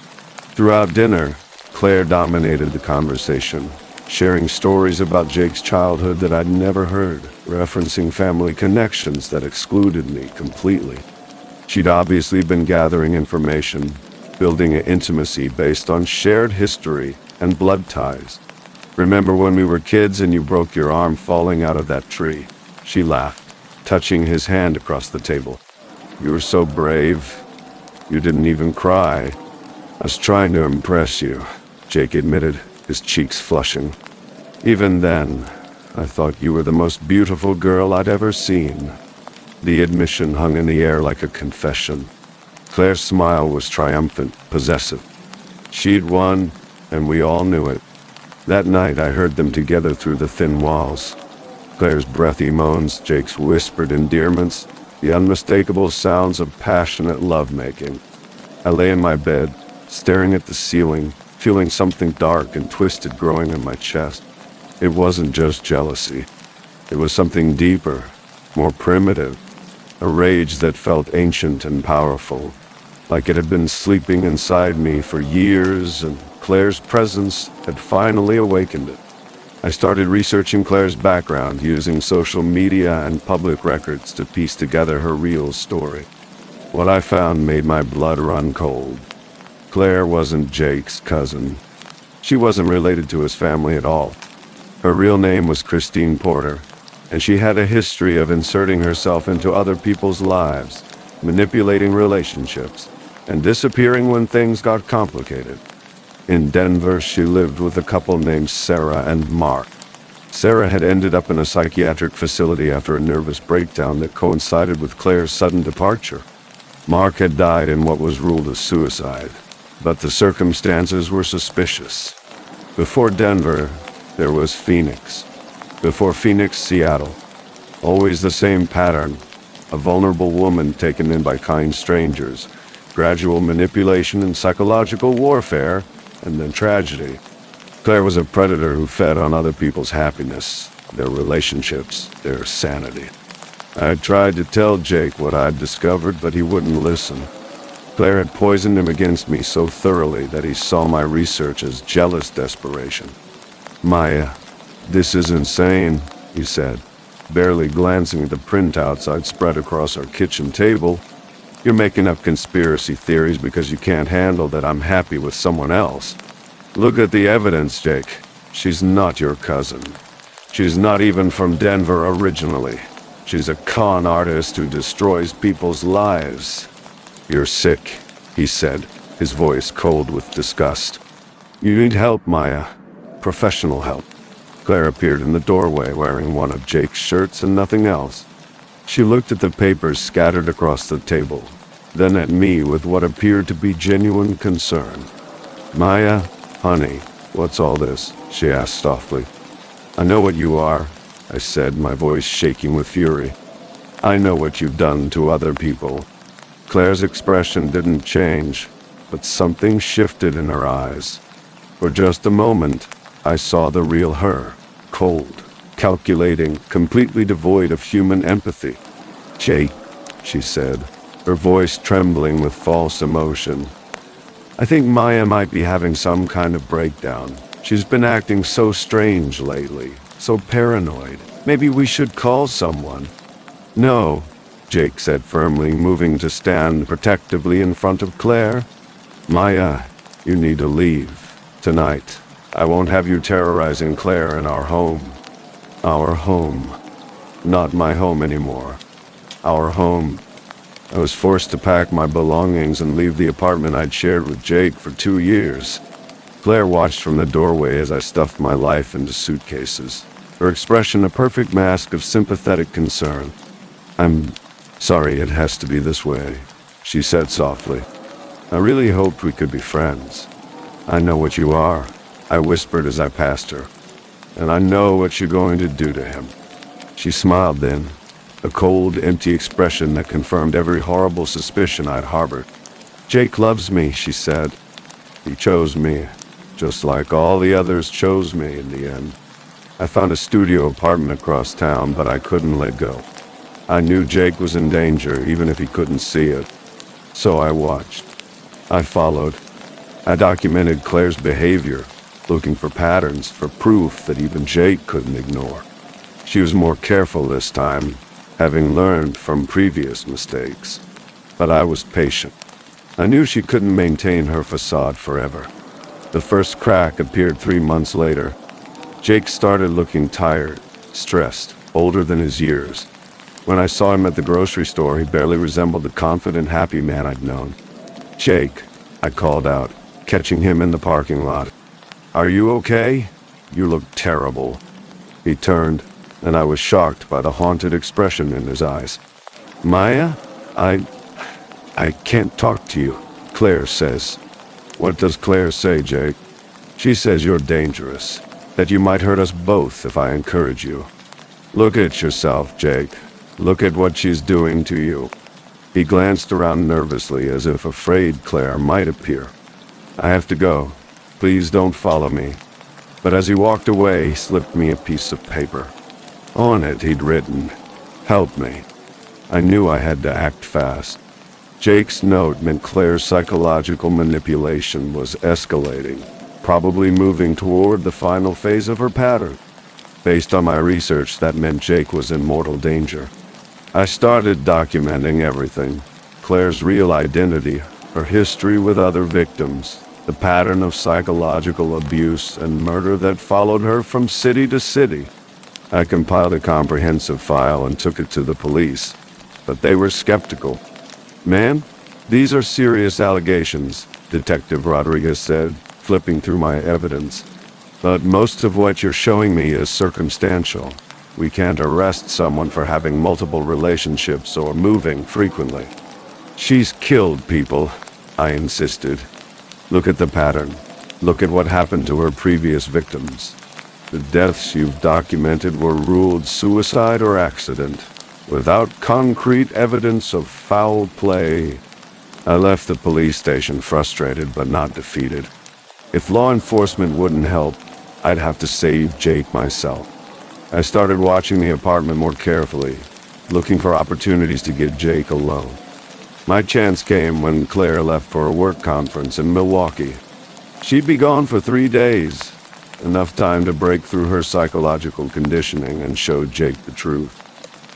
Throughout dinner, Claire dominated the conversation, sharing stories about Jake's childhood that I'd never heard, referencing family connections that excluded me completely. She'd obviously been gathering information, building an intimacy based on shared history and blood ties. "Remember when we were kids and you broke your arm falling out of that tree?" She laughed, touching his hand across the table. "You were so brave. You didn't even cry." "I was trying to impress you," Jake admitted, his cheeks flushing. "Even then, I thought you were the most beautiful girl I'd ever seen." The admission hung in the air like a confession. Claire's smile was triumphant, possessive. She'd won, and we all knew it. That night I heard them together through the thin walls. Claire's breathy moans, Jake's whispered endearments, the unmistakable sounds of passionate lovemaking. I lay in my bed, staring at the ceiling, feeling something dark and twisted growing in my chest. It wasn't just jealousy. It was something deeper, more primitive, a rage that felt ancient and powerful, like it had been sleeping inside me for years, and Claire's presence had finally awakened it. I started researching Claire's background, using social media and public records to piece together her real story. What I found made my blood run cold. Claire wasn't Jake's cousin. She wasn't related to his family at all. Her real name was Christine Porter, and she had a history of inserting herself into other people's lives, manipulating relationships, and disappearing when things got complicated. In Denver, she lived with a couple named Sarah and Mark. Sarah had ended up in a psychiatric facility after a nervous breakdown that coincided with Claire's sudden departure. Mark had died in what was ruled a suicide, but the circumstances were suspicious. Before Denver, there was Phoenix. Before Phoenix, Seattle. Always the same pattern. A vulnerable woman taken in by kind strangers, gradual manipulation and psychological warfare, and then tragedy. Claire was a predator who fed on other people's happiness, their relationships, their sanity. I tried to tell Jake what I'd discovered, but he wouldn't listen. Claire had poisoned him against me so thoroughly that he saw my research as jealous desperation. "Maya, this is insane," he said, barely glancing at the printouts I'd spread across our kitchen table. "You're making up conspiracy theories because you can't handle that I'm happy with someone else. Look at the evidence, Jake. She's not your cousin. She's not even from Denver originally. She's a con artist who destroys people's lives." "You're sick," he said, his voice cold with disgust. "You need help, Maya. Professional help." Claire appeared in the doorway wearing one of Jake's shirts and nothing else. She looked at the papers scattered across the table, then at me with what appeared to be genuine concern. "Maya, honey, what's all this?" she asked softly. "I know what you are," I said, my voice shaking with fury. "I know what you've done to other people." Claire's expression didn't change, but something shifted in her eyes. For just a moment, I saw the real her, cold, calculating, completely devoid of human empathy. "Jake," she said, her voice trembling with false emotion. "I think Maya might be having some kind of breakdown. She's been acting so strange lately, so paranoid. Maybe we should call someone." "No," Jake said firmly, moving to stand protectively in front of Claire. "Maya, you need to leave. Tonight. I won't have you terrorizing Claire in our home." Our home. Not my home anymore. Our home. I was forced to pack my belongings and leave the apartment I'd shared with Jake for 2 years. Claire watched from the doorway as I stuffed my life into suitcases, her expression a perfect mask of sympathetic concern. "I'm sorry it has to be this way," she said softly. "I really hoped we could be friends." "I know what you are," I whispered as I passed her. "And I know what you're going to do to him." She smiled then, a cold, empty expression that confirmed every horrible suspicion I'd harbored. "Jake loves me," she said. "He chose me, just like all the others chose me in the end." I found a studio apartment across town, but I couldn't let go. I knew Jake was in danger, even if he couldn't see it. So I watched. I followed. I documented Claire's behavior, looking for patterns, for proof that even Jake couldn't ignore. She was more careful this time, having learned from previous mistakes. But I was patient. I knew she couldn't maintain her facade forever. The first crack appeared 3 months later. Jake started looking tired, stressed, older than his years. When I saw him at the grocery store, he barely resembled the confident, happy man I'd known. "Jake," I called out, catching him in the parking lot. "Are you okay? You look terrible." He turned, and I was shocked by the haunted expression in his eyes. "Maya, I can't talk to you," Claire says. "What does Claire say, Jake?" "She says you're dangerous, that you might hurt us both if I encourage you." "Look at yourself, Jake. Look at what she's doing to you." He glanced around nervously as if afraid Claire might appear. "I have to go. Please don't follow me." But as he walked away, he slipped me a piece of paper. On it, he'd written, "Help me." I knew I had to act fast. Jake's note meant Claire's psychological manipulation was escalating, probably moving toward the final phase of her pattern. Based on my research, that meant Jake was in mortal danger. I started documenting everything. Claire's real identity, her history with other victims, the pattern of psychological abuse and murder that followed her from city to city. I compiled a comprehensive file and took it to the police, but they were skeptical. "Man, these are serious allegations," Detective Rodriguez said, flipping through my evidence. "But most of what you're showing me is circumstantial. We can't arrest someone for having multiple relationships or moving frequently." "She's killed people," I insisted. "Look at the pattern. Look at what happened to her previous victims. The deaths you've documented were ruled suicide or accident, without concrete evidence of foul play." I left the police station frustrated but not defeated. If law enforcement wouldn't help, I'd have to save Jake myself. I started watching the apartment more carefully, looking for opportunities to get Jake alone. My chance came when Claire left for a work conference in Milwaukee. She'd be gone for 3 days, enough time to break through her psychological conditioning and show Jake the truth.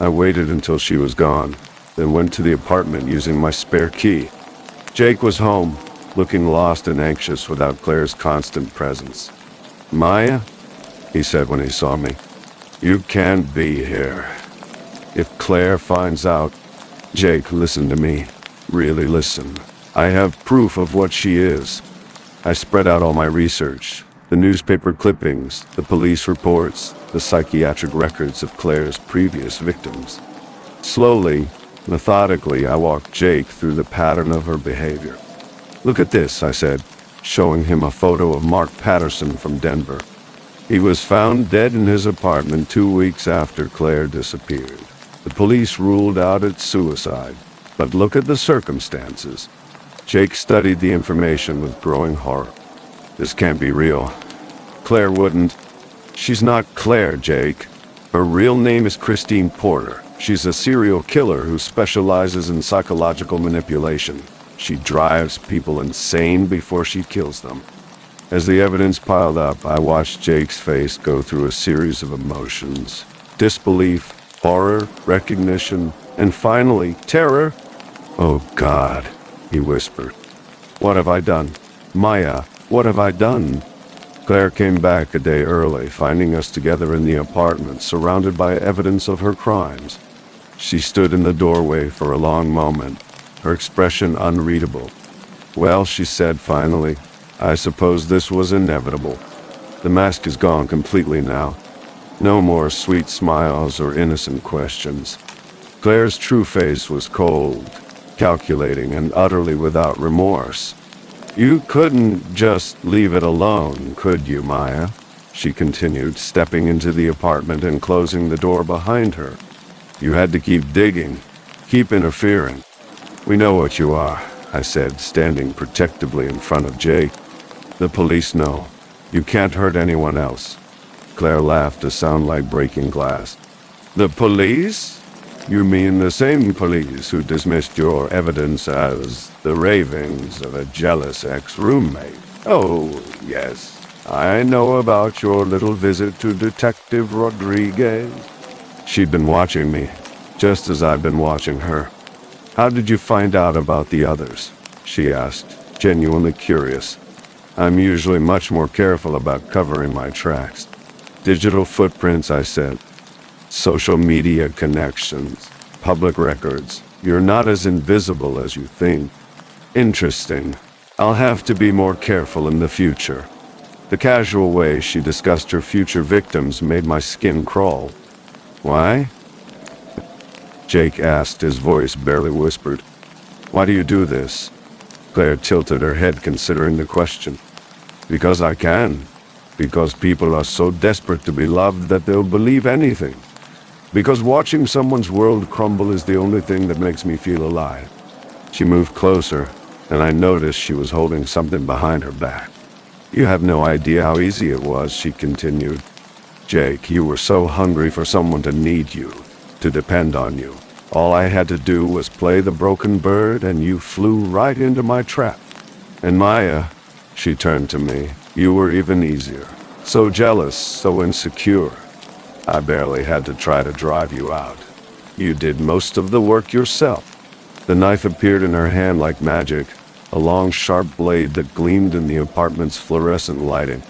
I waited until she was gone, then went to the apartment using my spare key. Jake was home, looking lost and anxious without Claire's constant presence. "Maya," he said when he saw me, "you can't be here. If Claire finds out..." "Jake, listen to me. Really listen. I have proof of what she is." I spread out all my research, the newspaper clippings, the police reports, the psychiatric records of Claire's previous victims. Slowly, methodically, I walked Jake through the pattern of her behavior. "Look at this," I said, showing him a photo of Mark Patterson from Denver. He was found dead in his apartment 2 weeks after Claire disappeared. The police ruled out it's suicide, but look at the circumstances. Jake studied the information with growing horror. "This can't be real. Claire wouldn't." "She's not Claire, Jake. Her real name is Christine Porter. She's a serial killer who specializes in psychological manipulation. She drives people insane before she kills them." As the evidence piled up, I watched Jake's face go through a series of emotions. Disbelief, horror, recognition, and finally, terror. "Oh God," he whispered. "What have I done? Maya, what have I done?" Claire came back a day early, finding us together in the apartment, surrounded by evidence of her crimes. She stood in the doorway for a long moment, her expression unreadable. "Well," she said finally, "I suppose this was inevitable. The mask is gone completely now. No more sweet smiles or innocent questions." Claire's true face was cold, calculating, and utterly without remorse. "You couldn't just leave it alone, could you, Maya?" she continued, stepping into the apartment and closing the door behind her. "You had to keep digging, keep interfering." "We know what you are," I said, standing protectively in front of Jake. "The police know. You can't hurt anyone else." Claire laughed to sound like breaking glass. "The police? You mean the same police who dismissed your evidence as the ravings of a jealous ex-roommate? Oh, yes. I know about your little visit to Detective Rodriguez." She'd been watching me, just as I'd been watching her. "How did you find out about the others?" she asked, genuinely curious. I'm usually much more careful about covering my tracks. "Digital footprints," I said. "Social media connections, public records. You're not as invisible as you think." "Interesting. I'll have to be more careful in the future." The casual way she discussed her future victims made my skin crawl. "Why?" Jake asked, his voice barely whispered. "Why do you do this?" Claire tilted her head, considering the question. "Because I can. Because people are so desperate to be loved that they'll believe anything. Because watching someone's world crumble is the only thing that makes me feel alive." She moved closer, and I noticed she was holding something behind her back. "You have no idea how easy it was," she continued. "Jake, you were so hungry for someone to need you, to depend on you. All I had to do was play the broken bird, and you flew right into my trap. And Maya," she turned to me, "you were even easier. So jealous, so insecure. I barely had to try to drive you out. You did most of the work yourself." The knife appeared in her hand like magic, a long, sharp blade that gleamed in the apartment's fluorescent lighting.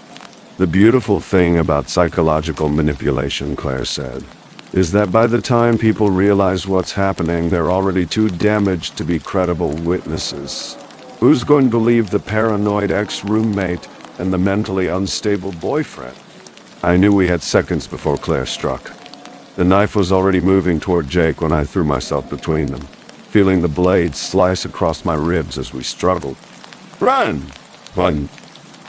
"The beautiful thing about psychological manipulation," Claire said, "is that by the time people realize what's happening, they're already too damaged to be credible witnesses. Who's going to believe the paranoid ex-roommate and the mentally unstable boyfriend?" I knew we had seconds before Claire struck. The knife was already moving toward Jake when I threw myself between them, feeling the blade slice across my ribs as we struggled. "Run! Run!"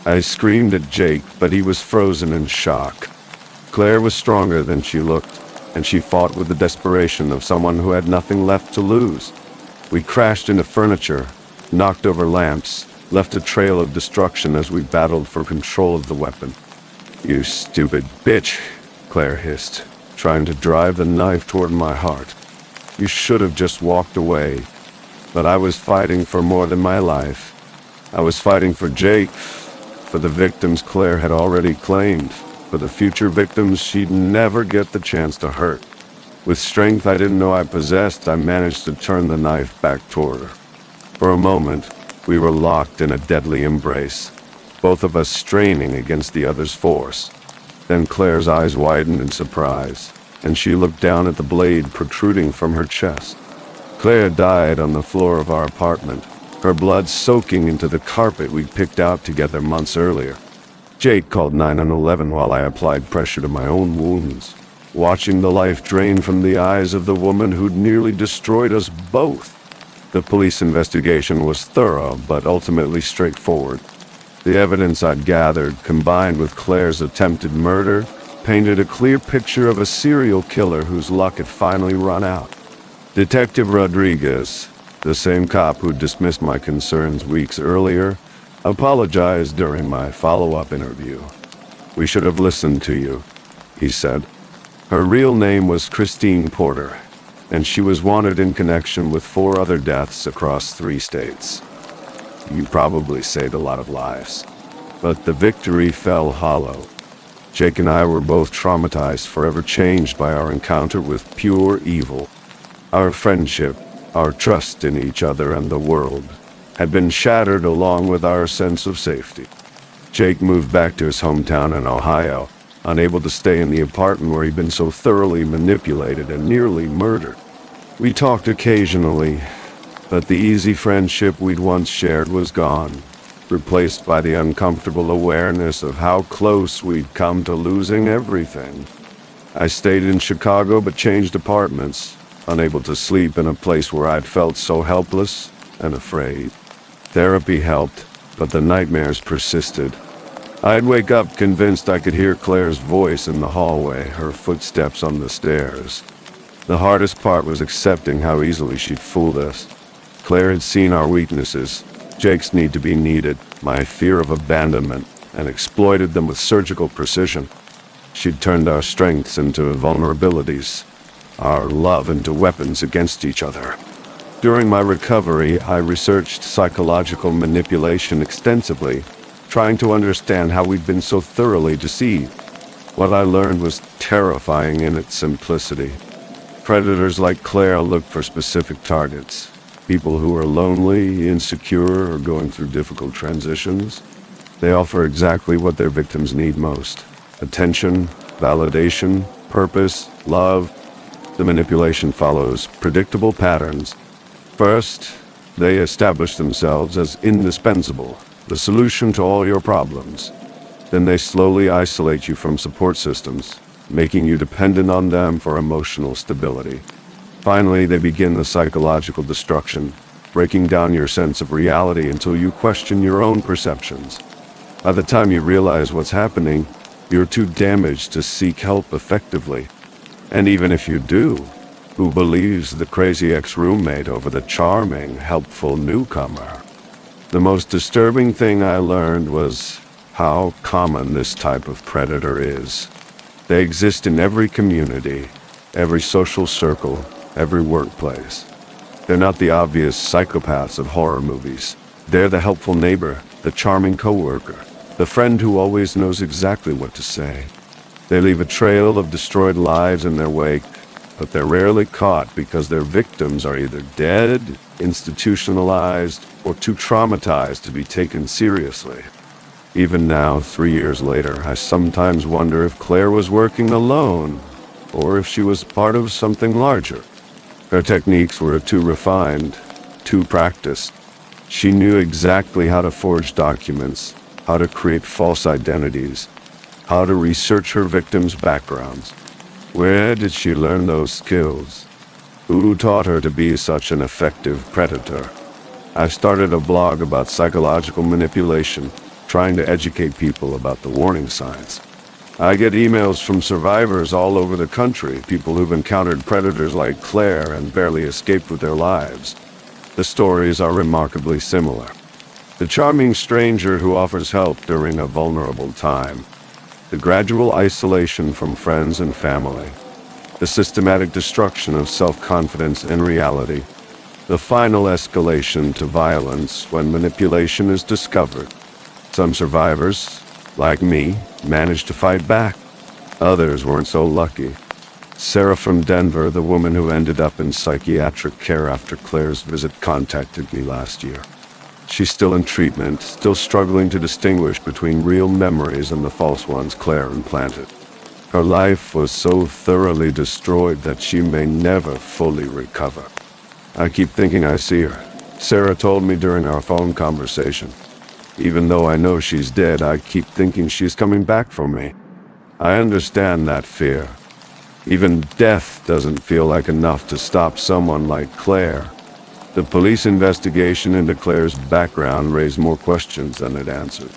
I screamed at Jake, but he was frozen in shock. Claire was stronger than she looked, and she fought with the desperation of someone who had nothing left to lose. We crashed into furniture, knocked over lamps, left a trail of destruction as we battled for control of the weapon. "You stupid bitch," Claire hissed, trying to drive the knife toward my heart. "You should have just walked away." But I was fighting for more than my life. I was fighting for Jake, for the victims Claire had already claimed, for the future victims she'd never get the chance to hurt. With strength I didn't know I possessed, I managed to turn the knife back toward her. For a moment, we were locked in a deadly embrace, both of us straining against the other's force. Then Claire's eyes widened in surprise, and she looked down at the blade protruding from her chest. Claire died on the floor of our apartment, her blood soaking into the carpet we'd picked out together months earlier. Jake called 911 while I applied pressure to my own wounds. watching the life drain from the eyes of the woman who'd nearly destroyed us both. The police investigation was thorough, but ultimately straightforward. The evidence I'd gathered, combined with Claire's attempted murder, painted a clear picture of a serial killer whose luck had finally run out. Detective Rodriguez, the same cop who dismissed my concerns weeks earlier, apologized during my follow-up interview. "We should have listened to you," he said. Her real name was Christine Porter, and she was wanted in connection with 4 other deaths across 3 states. You probably saved a lot of lives, but the victory fell hollow. Jake and I were both traumatized, forever changed by our encounter with pure evil. Our friendship, our trust in each other and the world, had been shattered along with our sense of safety. Jake moved back to his hometown in Ohio, unable to stay in the apartment where he'd been so thoroughly manipulated and nearly murdered. We talked occasionally, but the easy friendship we'd once shared was gone, replaced by the uncomfortable awareness of how close we'd come to losing everything. I stayed in Chicago but changed apartments, unable to sleep in a place where I'd felt so helpless and afraid. Therapy helped, but the nightmares persisted. I'd wake up convinced I could hear Claire's voice in the hallway, her footsteps on the stairs. The hardest part was accepting how easily she'd fooled us. Claire had seen our weaknesses, Jake's need to be needed, my fear of abandonment, and exploited them with surgical precision. She'd turned our strengths into vulnerabilities, our love into weapons against each other. During my recovery, I researched psychological manipulation extensively, trying to understand how we'd been so thoroughly deceived. What I learned was terrifying in its simplicity. Predators like Claire look for specific targets. People who are lonely, insecure, or going through difficult transitions. They offer exactly what their victims need most: attention, validation, purpose, love. The manipulation follows predictable patterns. First, they establish themselves as indispensable, the solution to all your problems. Then they slowly isolate you from support systems, making you dependent on them for emotional stability. Finally, they begin the psychological destruction, breaking down your sense of reality until you question your own perceptions. By the time you realize what's happening, you're too damaged to seek help effectively. And even if you do, who believes the crazy ex-roommate over the charming, helpful newcomer? The most disturbing thing I learned was how common this type of predator is. They exist in every community, every social circle, every workplace. They're not the obvious psychopaths of horror movies. They're the helpful neighbor, the charming coworker, the friend who always knows exactly what to say. They leave a trail of destroyed lives in their wake, but they're rarely caught because their victims are either dead, institutionalized, or too traumatized to be taken seriously. Even now, 3 years later, I sometimes wonder if Claire was working alone, or if she was part of something larger. Her techniques were too refined, too practiced. She knew exactly how to forge documents, how to create false identities, how to research her victims' backgrounds. Where did she learn those skills? Who taught her to be such an effective predator? I started a blog about psychological manipulation, trying to educate people about the warning signs. I get emails from survivors all over the country, people who've encountered predators like Claire and barely escaped with their lives. The stories are remarkably similar. The charming stranger who offers help during a vulnerable time. The gradual isolation from friends and family. The systematic destruction of self-confidence and reality. The final escalation to violence when manipulation is discovered. Some survivors, like me, managed to fight back. Others weren't so lucky. Sarah from Denver, the woman who ended up in psychiatric care after Claire's visit, contacted me last year. She's still in treatment, still struggling to distinguish between real memories and the false ones Claire implanted. Her life was so thoroughly destroyed that she may never fully recover. I keep thinking I see her. Sarah told me during our phone conversation. Even though I know she's dead, I keep thinking she's coming back for me. I understand that fear. Even death doesn't feel like enough to stop someone like Claire. The police investigation into Claire's background raised more questions than it answered.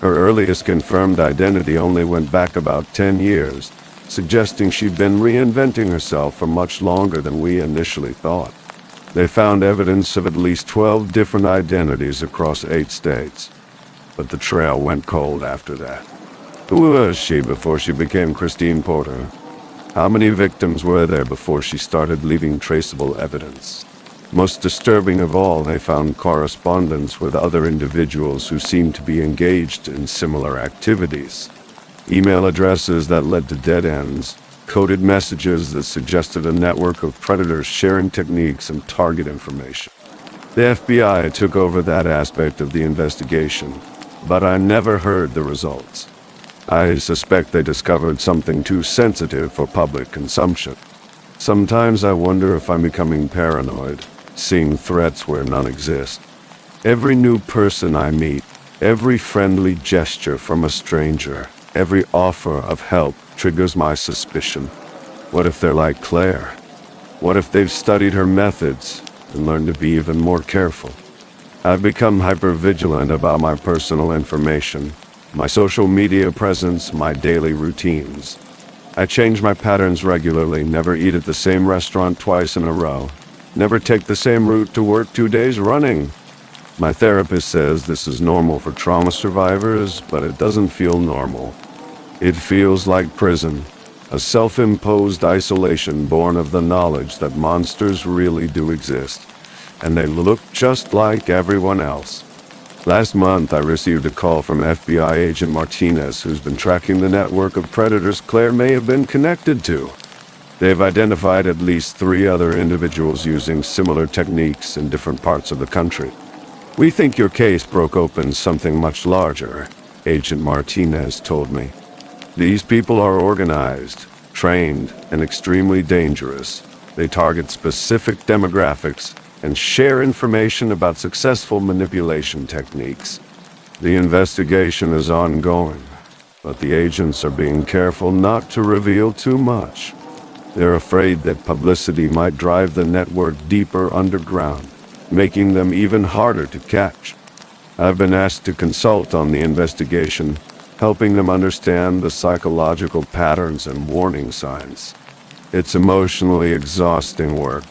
Her earliest confirmed identity only went back about 10 years, suggesting she'd been reinventing herself for much longer than we initially thought. They found evidence of at least 12 different identities across 8 states, but the trail went cold after that. Who was she before she became Christine Porter? How many victims were there before she started leaving traceable evidence? Most disturbing of all, they found correspondence with other individuals who seemed to be engaged in similar activities. Email addresses that led to dead ends, coded messages that suggested a network of predators sharing techniques and target information. The FBI took over that aspect of the investigation, but I never heard the results. I suspect they discovered something too sensitive for public consumption. Sometimes I wonder if I'm becoming paranoid, seeing threats where none exist. Every new person I meet, every friendly gesture from a stranger, every offer of help triggers my suspicion. What if they're like Claire? What if they've studied her methods and learned to be even more careful? I've become hyper-vigilant about my personal information, my social media presence, my daily routines. I change my patterns regularly, never eat at the same restaurant twice in a row, never take the same route to work 2 days running. My therapist says this is normal for trauma survivors, but it doesn't feel normal. It feels like prison, a self-imposed isolation born of the knowledge that monsters really do exist, and they look just like everyone else. Last month, I received a call from FBI agent Martinez, who's been tracking the network of predators Claire may have been connected to. They've identified at least 3 other individuals using similar techniques in different parts of the country. We think your case broke open something much larger, Agent Martinez told me. These people are organized, trained, and extremely dangerous. They target specific demographics and share information about successful manipulation techniques. The investigation is ongoing, but the agents are being careful not to reveal too much. They're afraid that publicity might drive the network deeper underground, making them even harder to catch. I've been asked to consult on the investigation, helping them understand the psychological patterns and warning signs. It's emotionally exhausting work,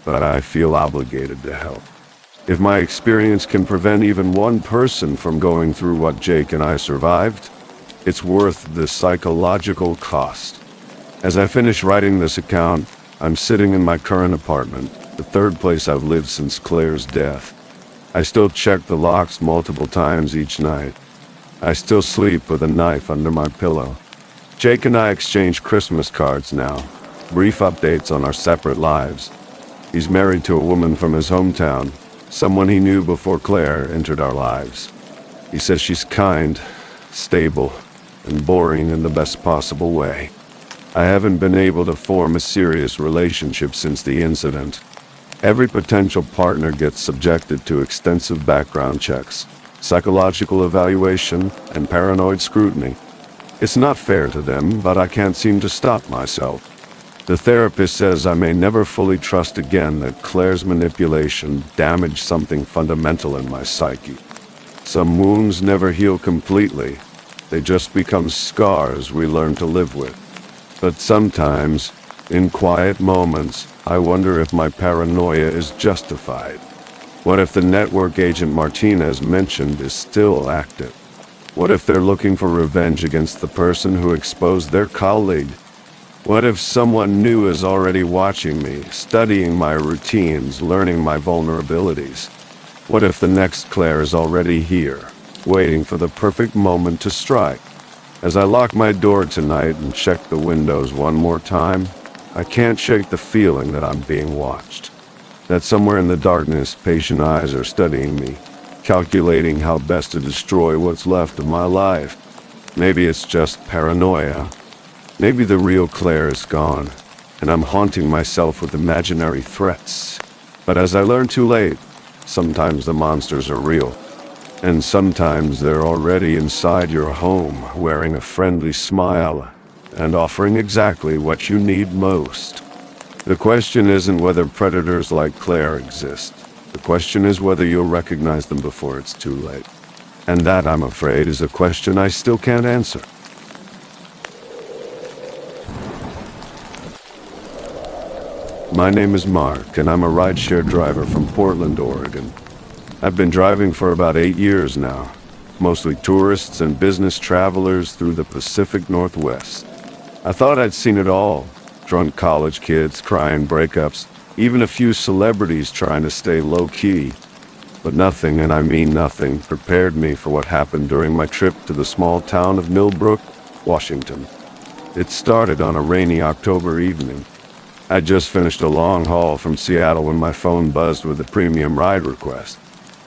but I feel obligated to help. If my experience can prevent even one person from going through what Jake and I survived, it's worth the psychological cost. As I finish writing this account, I'm sitting in my current apartment, the 3rd place I've lived since Claire's death. I still check the locks multiple times each night. I still sleep with a knife under my pillow. Jake and I exchange Christmas cards now, brief updates on our separate lives. He's married to a woman from his hometown, someone he knew before Claire entered our lives. He says she's kind, stable, and boring in the best possible way. I haven't been able to form a serious relationship since the incident. Every potential partner gets subjected to extensive background checks, psychological evaluation, and paranoid scrutiny. It's not fair to them, but I can't seem to stop myself. The therapist says I may never fully trust again that Claire's manipulation damaged something fundamental in my psyche. Some wounds never heal completely. They just become scars we learn to live with. But sometimes, in quiet moments, I wonder if my paranoia is justified. What if the network agent Martinez mentioned is still active? What if they're looking for revenge against the person who exposed their colleague? What if someone new is already watching me, studying my routines, learning my vulnerabilities? What if the next Claire is already here, waiting for the perfect moment to strike? As I lock my door tonight and check the windows one more time, I can't shake the feeling that I'm being watched. That somewhere in the darkness, patient eyes are studying me, calculating how best to destroy what's left of my life. Maybe it's just paranoia. Maybe the real Claire is gone, and I'm haunting myself with imaginary threats. But as I learned too late, sometimes the monsters are real. And sometimes they're already inside your home, wearing a friendly smile and offering exactly what you need most. The question isn't whether predators like Claire exist. The question is whether you'll recognize them before it's too late. And that, I'm afraid, is a question I still can't answer. My name is Mark, and I'm a rideshare driver from Portland, Oregon. I've been driving for about 8 years now, mostly tourists and business travelers through the Pacific Northwest. I thought I'd seen it all. Drunk college kids, crying breakups, even a few celebrities trying to stay low-key. But nothing, and I mean nothing, prepared me for what happened during my trip to the small town of Milbrook, Washington. It started on a rainy October evening. I'd just finished a long haul from Seattle when my phone buzzed with a premium ride request.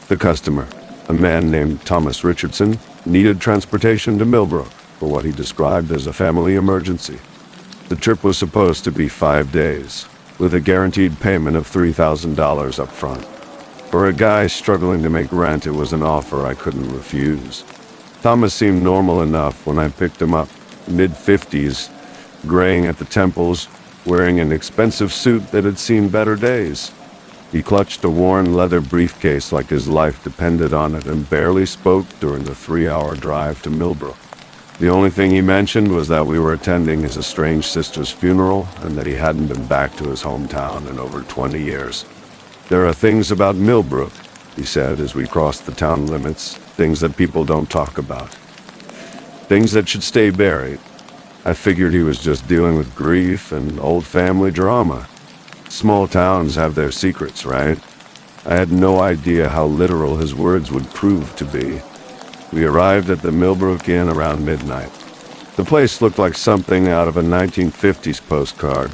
The customer, a man named Thomas Richardson, needed transportation to Milbrook for what he described as a family emergency. The trip was supposed to be 5 days, with a guaranteed payment of $3,000 up front. For a guy struggling to make rent, it was an offer I couldn't refuse. Thomas seemed normal enough when I picked him up, mid-50s, graying at the temples, wearing an expensive suit that had seen better days. He clutched a worn leather briefcase like his life depended on it and barely spoke during the 3-hour drive to Milbrook. The only thing he mentioned was that we were attending his estranged sister's funeral and that he hadn't been back to his hometown in over 20 years. "There are things about Milbrook," he said as we crossed the town limits, "things that people don't talk about. Things that should stay buried." I figured he was just dealing with grief and old family drama. Small towns have their secrets, right? I had no idea how literal his words would prove to be. We arrived at the Milbrook Inn around midnight. The place looked like something out of a 1950s postcard.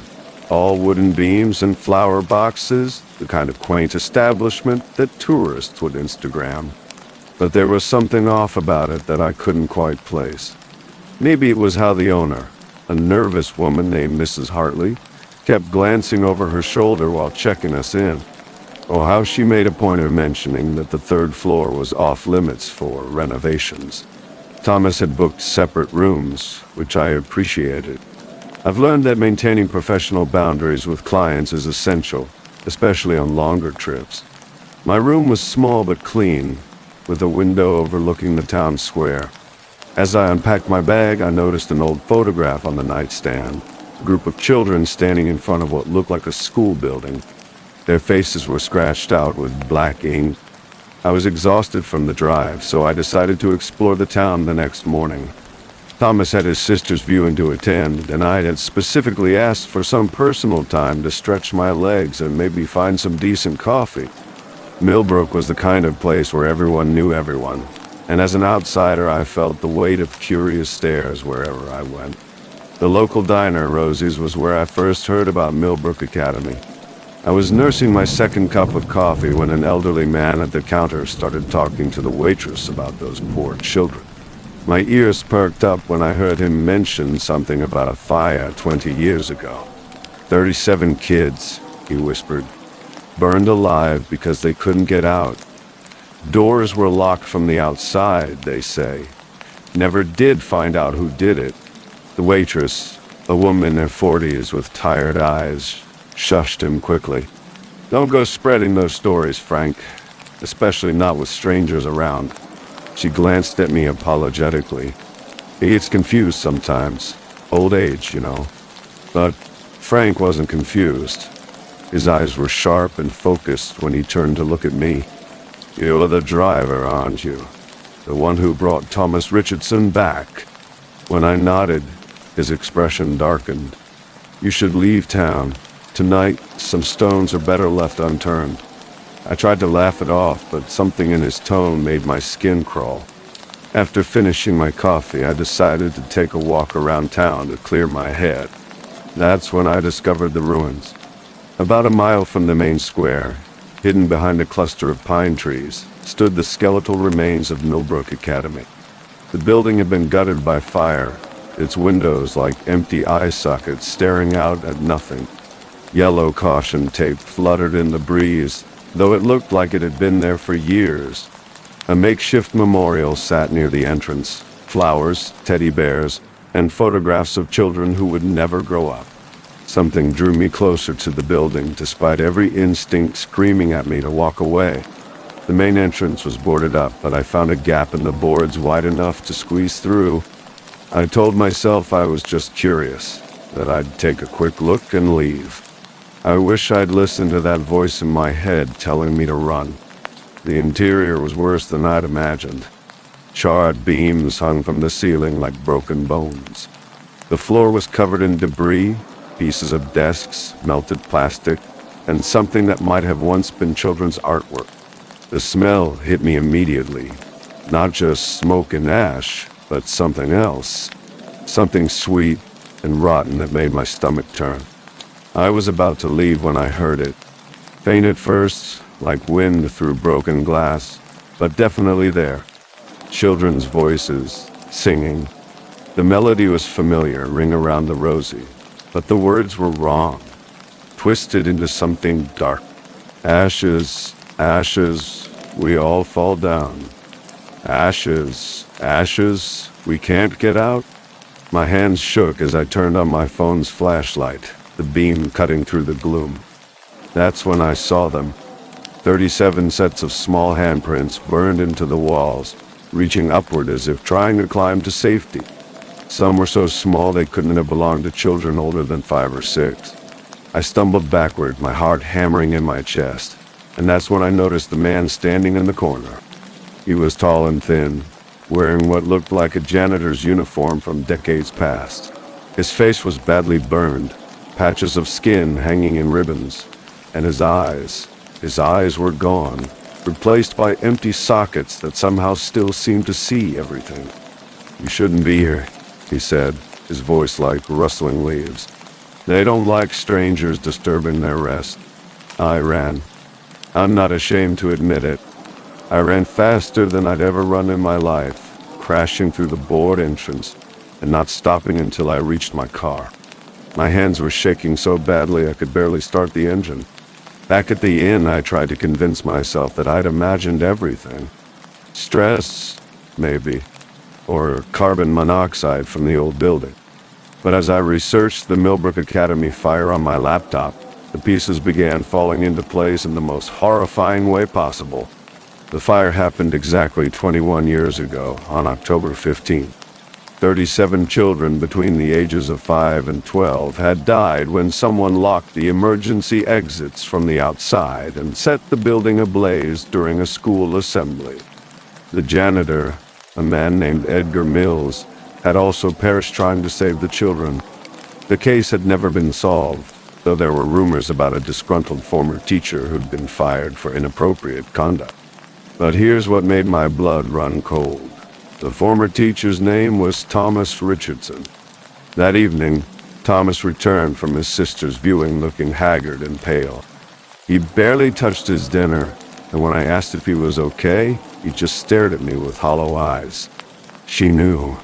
All wooden beams and flower boxes, the kind of quaint establishment that tourists would Instagram. But there was something off about it that I couldn't quite place. Maybe it was how the owner, a nervous woman named Mrs. Hartley, kept glancing over her shoulder while checking us in, or how she made a point of mentioning that the 3rd floor was off-limits for renovations. Thomas had booked separate rooms, which I appreciated. I've learned that maintaining professional boundaries with clients is essential, especially on longer trips. My room was small but clean, with a window overlooking the town square. As I unpacked my bag, I noticed an old photograph on the nightstand, a group of children standing in front of what looked like a school building. Their faces were scratched out with black ink. I was exhausted from the drive, so I decided to explore the town the next morning. Thomas had his sister's viewing to attend, and I had specifically asked for some personal time to stretch my legs and maybe find some decent coffee. Milbrook was the kind of place where everyone knew everyone, and as an outsider I felt the weight of curious stares wherever I went. The local diner, Rosie's, was where I first heard about Milbrook Academy. I was nursing my second cup of coffee when an elderly man at the counter started talking to the waitress about those poor children. My ears perked up when I heard him mention something about a fire 20 years ago. 37 kids, he whispered, burned alive because they couldn't get out. Doors were locked from the outside, they say. Never did find out who did it. The waitress, a woman in her 40s with tired eyes, shushed him quickly. "Don't go spreading those stories, Frank, especially not with strangers around." She glanced at me apologetically. He gets confused sometimes. Old age, you know. But Frank wasn't confused. His eyes were sharp and focused when he turned to look at me. "You're the driver, aren't you? The one who brought Thomas Richardson back?" When I nodded, his expression darkened. "You should leave town. Tonight, some stones are better left unturned." I tried to laugh it off, but something in his tone made my skin crawl. After finishing my coffee, I decided to take a walk around town to clear my head. That's when I discovered the ruins. About a mile from the main square, hidden behind a cluster of pine trees, stood the skeletal remains of Milbrook Academy. The building had been gutted by fire, its windows like empty eye sockets staring out at nothing. Yellow caution tape fluttered in the breeze, though it looked like it had been there for years. A makeshift memorial sat near the entrance. Flowers, teddy bears, and photographs of children who would never grow up. Something drew me closer to the building, despite every instinct screaming at me to walk away. The main entrance was boarded up, but I found a gap in the boards wide enough to squeeze through. I told myself I was just curious, that I'd take a quick look and leave. I wish I'd listened to that voice in my head telling me to run. The interior was worse than I'd imagined. Charred beams hung from the ceiling like broken bones. The floor was covered in debris, pieces of desks, melted plastic, and something that might have once been children's artwork. The smell hit me immediately. Not just smoke and ash, but something else. Something sweet and rotten that made my stomach turn. I was about to leave when I heard it. Faint at first, like wind through broken glass, but definitely there. Children's voices, singing. The melody was familiar, Ring Around the Rosie, but the words were wrong, twisted into something dark. Ashes, ashes, we all fall down. Ashes, ashes, we can't get out. My hands shook as I turned on my phone's flashlight, the beam cutting through the gloom. That's when I saw them. 37 sets of small handprints burned into the walls, reaching upward as if trying to climb to safety. Some were so small they couldn't have belonged to children older than 5 or 6. I stumbled backward, my heart hammering in my chest, and that's when I noticed the man standing in the corner. He was tall and thin, wearing what looked like a janitor's uniform from decades past. His face was badly burned, patches of skin hanging in ribbons, and his eyes were gone, replaced by empty sockets that somehow still seemed to see everything. "You shouldn't be here," he said, his voice like rustling leaves. "They don't like strangers disturbing their rest." I ran. I'm not ashamed to admit it. I ran faster than I'd ever run in my life, crashing through the board entrance and not stopping until I reached my car. My hands were shaking so badly I could barely start the engine. Back at the inn, I tried to convince myself that I'd imagined everything. Stress, maybe, or carbon monoxide from the old building. But as I researched the Milbrook Academy fire on my laptop, the pieces began falling into place in the most horrifying way possible. The fire happened exactly 21 years ago, on October 15th. 37 children between the ages of 5 and 12 had died when someone locked the emergency exits from the outside and set the building ablaze during a school assembly. The janitor, a man named Edgar Mills, had also perished trying to save the children. The case had never been solved, though there were rumors about a disgruntled former teacher who'd been fired for inappropriate conduct. But here's what made my blood run cold. The former teacher's name was Thomas Richardson. That evening, Thomas returned from his sister's viewing looking haggard and pale. He barely touched his dinner, and when I asked if he was okay, he just stared at me with hollow eyes. "She knew,"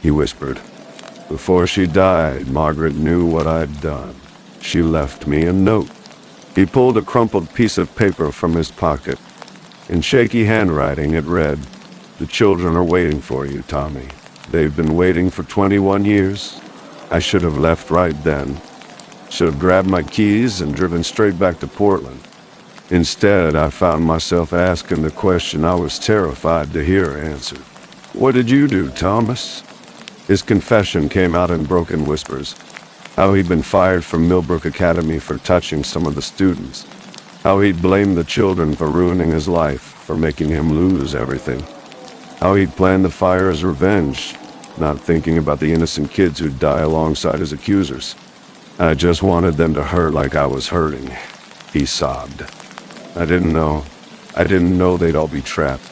he whispered. "Before she died, Margaret knew what I'd done. She left me a note." He pulled a crumpled piece of paper from his pocket. In shaky handwriting, it read, "The children are waiting for you, Tommy. They've been waiting for 21 years. I should have left right then. Should have grabbed my keys and driven straight back to Portland. Instead, I found myself asking the question I was terrified to hear answered. What did you do, Thomas?" His confession came out in broken whispers. How he'd been fired from Milbrook Academy for touching some of the students. How he'd blamed the children for ruining his life, for making him lose everything. How he'd planned the fire as revenge, not thinking about the innocent kids who'd die alongside his accusers. "I just wanted them to hurt like I was hurting," he sobbed. I didn't know they'd all be trapped."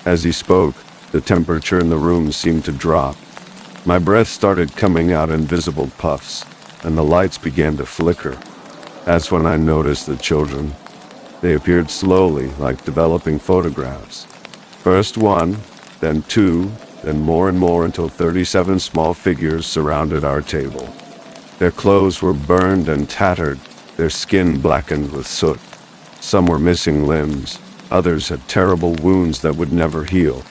As he spoke, the temperature in the room seemed to drop. My breath started coming out in visible puffs, and the lights began to flicker. That's when I noticed the children. They appeared slowly, like developing photographs. First one, then two, then more and more until 37 small figures surrounded our table. Their clothes were burned and tattered, their skin blackened with soot. Some were missing limbs, others had terrible wounds that would never heal.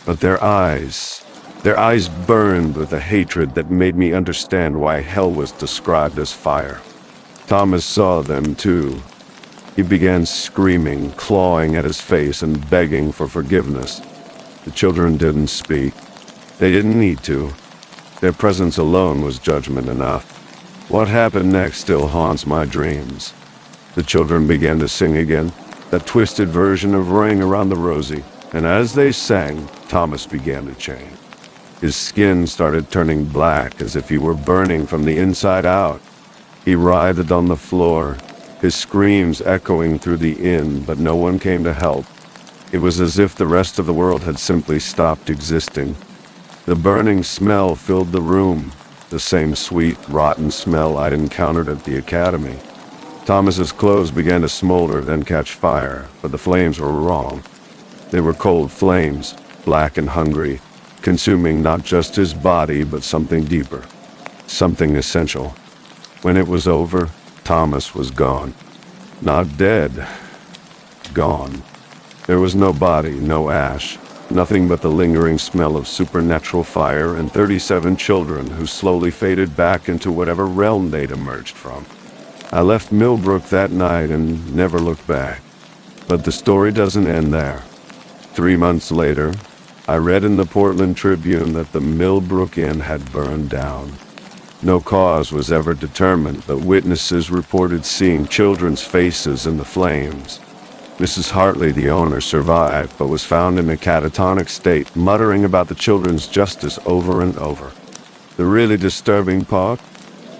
But their eyes, Their eyes burned with a hatred that made me understand why hell was described as fire. Thomas saw them too. He began screaming, clawing at his face and begging for forgiveness. The children didn't speak. They didn't need to. Their presence alone was judgment enough. What happened next still haunts my dreams. The children began to sing again, that twisted version of Ring Around the Rosie, and as they sang, Thomas began to change. His skin started turning black as if he were burning from the inside out. He writhed on the floor, his screams echoing through the inn, but no one came to help. It was as if the rest of the world had simply stopped existing. The burning smell filled the room, the same sweet, rotten smell I'd encountered at the academy. Thomas's clothes began to smolder, then catch fire, but the flames were wrong. They were cold flames, black and hungry, consuming not just his body, but something deeper, something essential. When it was over, Thomas was gone. Not dead. Gone. There was no body, no ash, nothing but the lingering smell of supernatural fire and 37 children who slowly faded back into whatever realm they'd emerged from. I left Milbrook that night and never looked back. But the story doesn't end there. 3 months later, I read in the Portland Tribune that the Milbrook Inn had burned down. No cause was ever determined, but witnesses reported seeing children's faces in the flames. Mrs. Hartley, the owner, survived, but was found in a catatonic state, muttering about the children's justice over and over. The really disturbing part?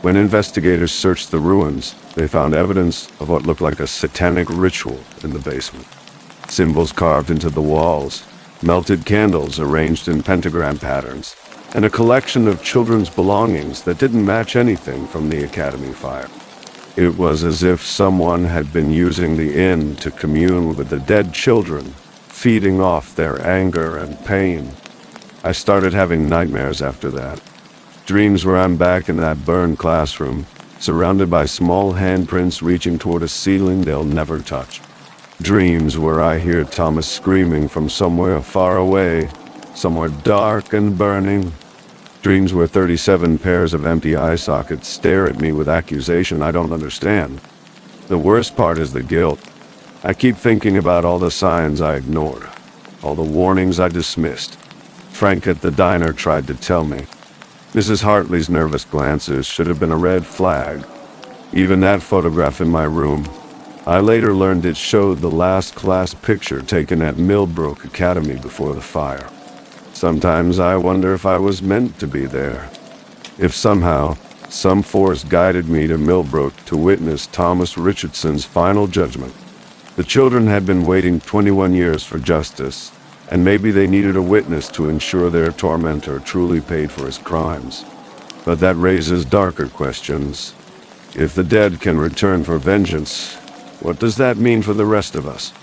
When investigators searched the ruins, they found evidence of what looked like a satanic ritual in the basement. Symbols carved into the walls, melted candles arranged in pentagram patterns, and a collection of children's belongings that didn't match anything from the academy fire. It was as if someone had been using the inn to commune with the dead children, feeding off their anger and pain. I started having nightmares after that. Dreams where I'm back in that burned classroom, surrounded by small handprints reaching toward a ceiling they'll never touch. Dreams where I hear Thomas screaming from somewhere far away, somewhere dark and burning. Dreams where 37 pairs of empty eye sockets stare at me with accusation I don't understand. The worst part is the guilt. I keep thinking about all the signs I ignored, all the warnings I dismissed. Frank at the diner tried to tell me. Mrs. Hartley's nervous glances should have been a red flag. Even that photograph in my room, I later learned it showed the last class picture taken at Milbrook Academy before the fire. Sometimes I wonder if I was meant to be there. If somehow, some force guided me to Milbrook to witness Thomas Richardson's final judgment. The children had been waiting 21 years for justice, and maybe they needed a witness to ensure their tormentor truly paid for his crimes. But that raises darker questions. If the dead can return for vengeance, what does that mean for the rest of us?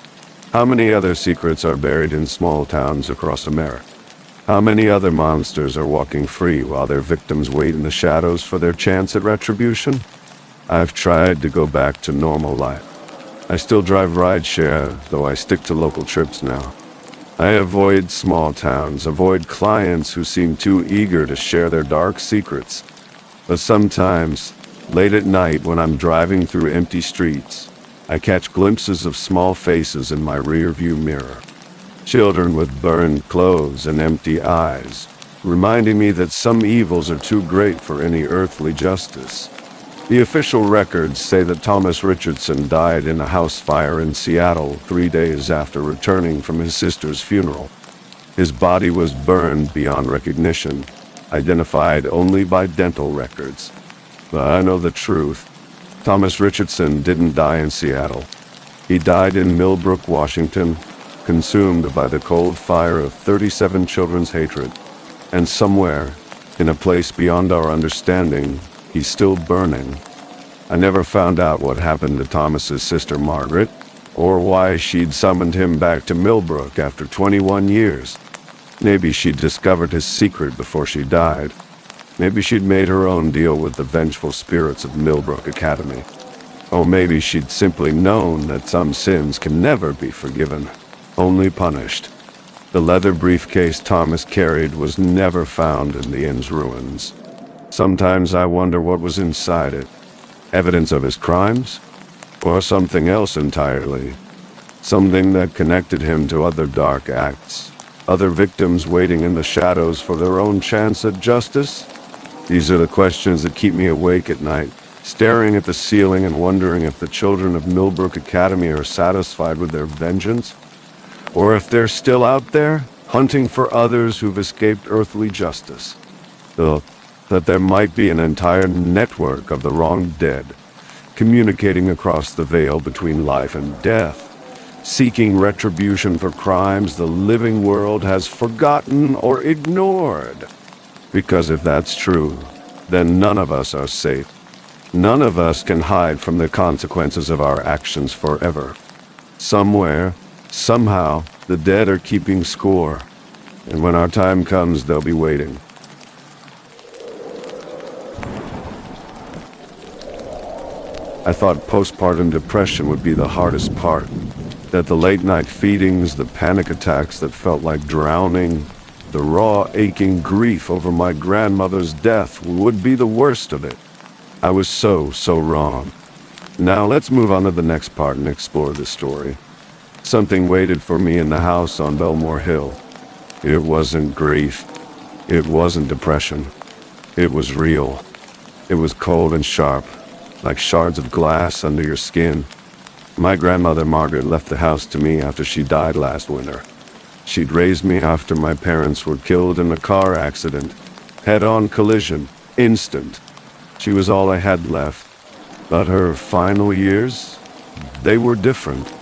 How many other secrets are buried in small towns across America? How many other monsters are walking free while their victims wait in the shadows for their chance at retribution? I've tried to go back to normal life. I still drive rideshare, though I stick to local trips now. I avoid small towns, avoid clients who seem too eager to share their dark secrets. But sometimes, late at night when I'm driving through empty streets, I catch glimpses of small faces in my rearview mirror. Children with burned clothes and empty eyes, reminding me that some evils are too great for any earthly justice. The official records say that Thomas Richardson died in a house fire in Seattle 3 days after returning from his sister's funeral. His body was burned beyond recognition, identified only by dental records. But I know the truth. Thomas Richardson didn't die in Seattle. He died in Milbrook, Washington, consumed by the cold fire of 37 children's hatred. And somewhere, in a place beyond our understanding, he's still burning. I never found out what happened to Thomas's sister Margaret, or why she'd summoned him back to Milbrook after 21 years. Maybe she'd discovered his secret before she died. Maybe she'd made her own deal with the vengeful spirits of Milbrook Academy. Or maybe she'd simply known that some sins can never be forgiven, only punished. The leather briefcase Thomas carried was never found in the inn's ruins. Sometimes I wonder what was inside it. Evidence of his crimes? Or something else entirely? Something that connected him to other dark acts? Other victims waiting in the shadows for their own chance at justice? These are the questions that keep me awake at night, staring at the ceiling and wondering if the children of Milbrook Academy are satisfied with their vengeance, or if they're still out there, hunting for others who've escaped earthly justice. That there might be an entire network of the wronged dead, communicating across the veil between life and death, seeking retribution for crimes the living world has forgotten or ignored. Because if that's true, then none of us are safe. None of us can hide from the consequences of our actions forever. Somewhere, somehow, the dead are keeping score, and when our time comes, they'll be waiting. I thought postpartum depression would be the hardest part, that the late-night feedings, the panic attacks that felt like drowning, the raw, aching grief over my grandmother's death would be the worst of it. I was so wrong. Now let's move on to the next part and explore the story. Something waited for me in the house on Belmore Hill. It wasn't grief. It wasn't depression. It was real. It was cold and sharp, like shards of glass under your skin. My grandmother Margaret left the house to me after she died last winter. She'd raised me after my parents were killed in a car accident. Head-on collision. Instant. She was all I had left. But her final years, they were different.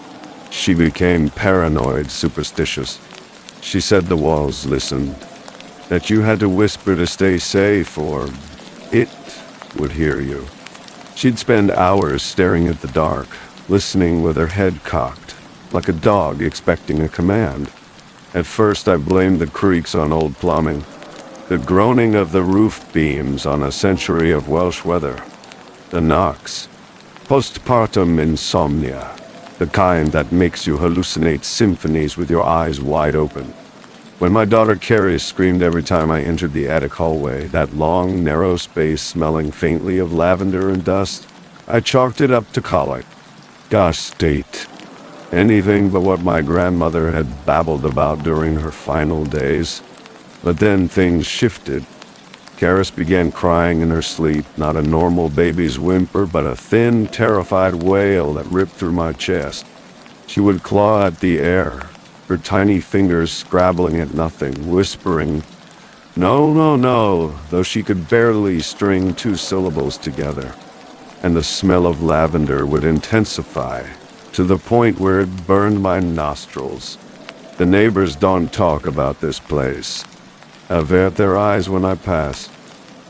She became paranoid, superstitious. She said the walls listened, that you had to whisper to stay safe or it would hear you. She'd spend hours staring at the dark, listening with her head cocked, like a dog expecting a command. At first I blamed the creaks on old plumbing, the groaning of the roof beams on a century of Welsh weather, the knocks, postpartum insomnia, the kind that makes you hallucinate symphonies with your eyes wide open. When my daughter Carrie screamed every time I entered the attic hallway, that long, narrow space smelling faintly of lavender and dust, I chalked it up to colic. Gosh, state. Anything but what my grandmother had babbled about during her final days. But then things shifted. Karis began crying in her sleep, not a normal baby's whimper, but a thin, terrified wail that ripped through my chest. She would claw at the air, her tiny fingers scrabbling at nothing, whispering, "No, no, no," though she could barely string two syllables together. And the smell of lavender would intensify, to the point where it burned my nostrils. The neighbors don't talk about this place. Avert their eyes when I pass.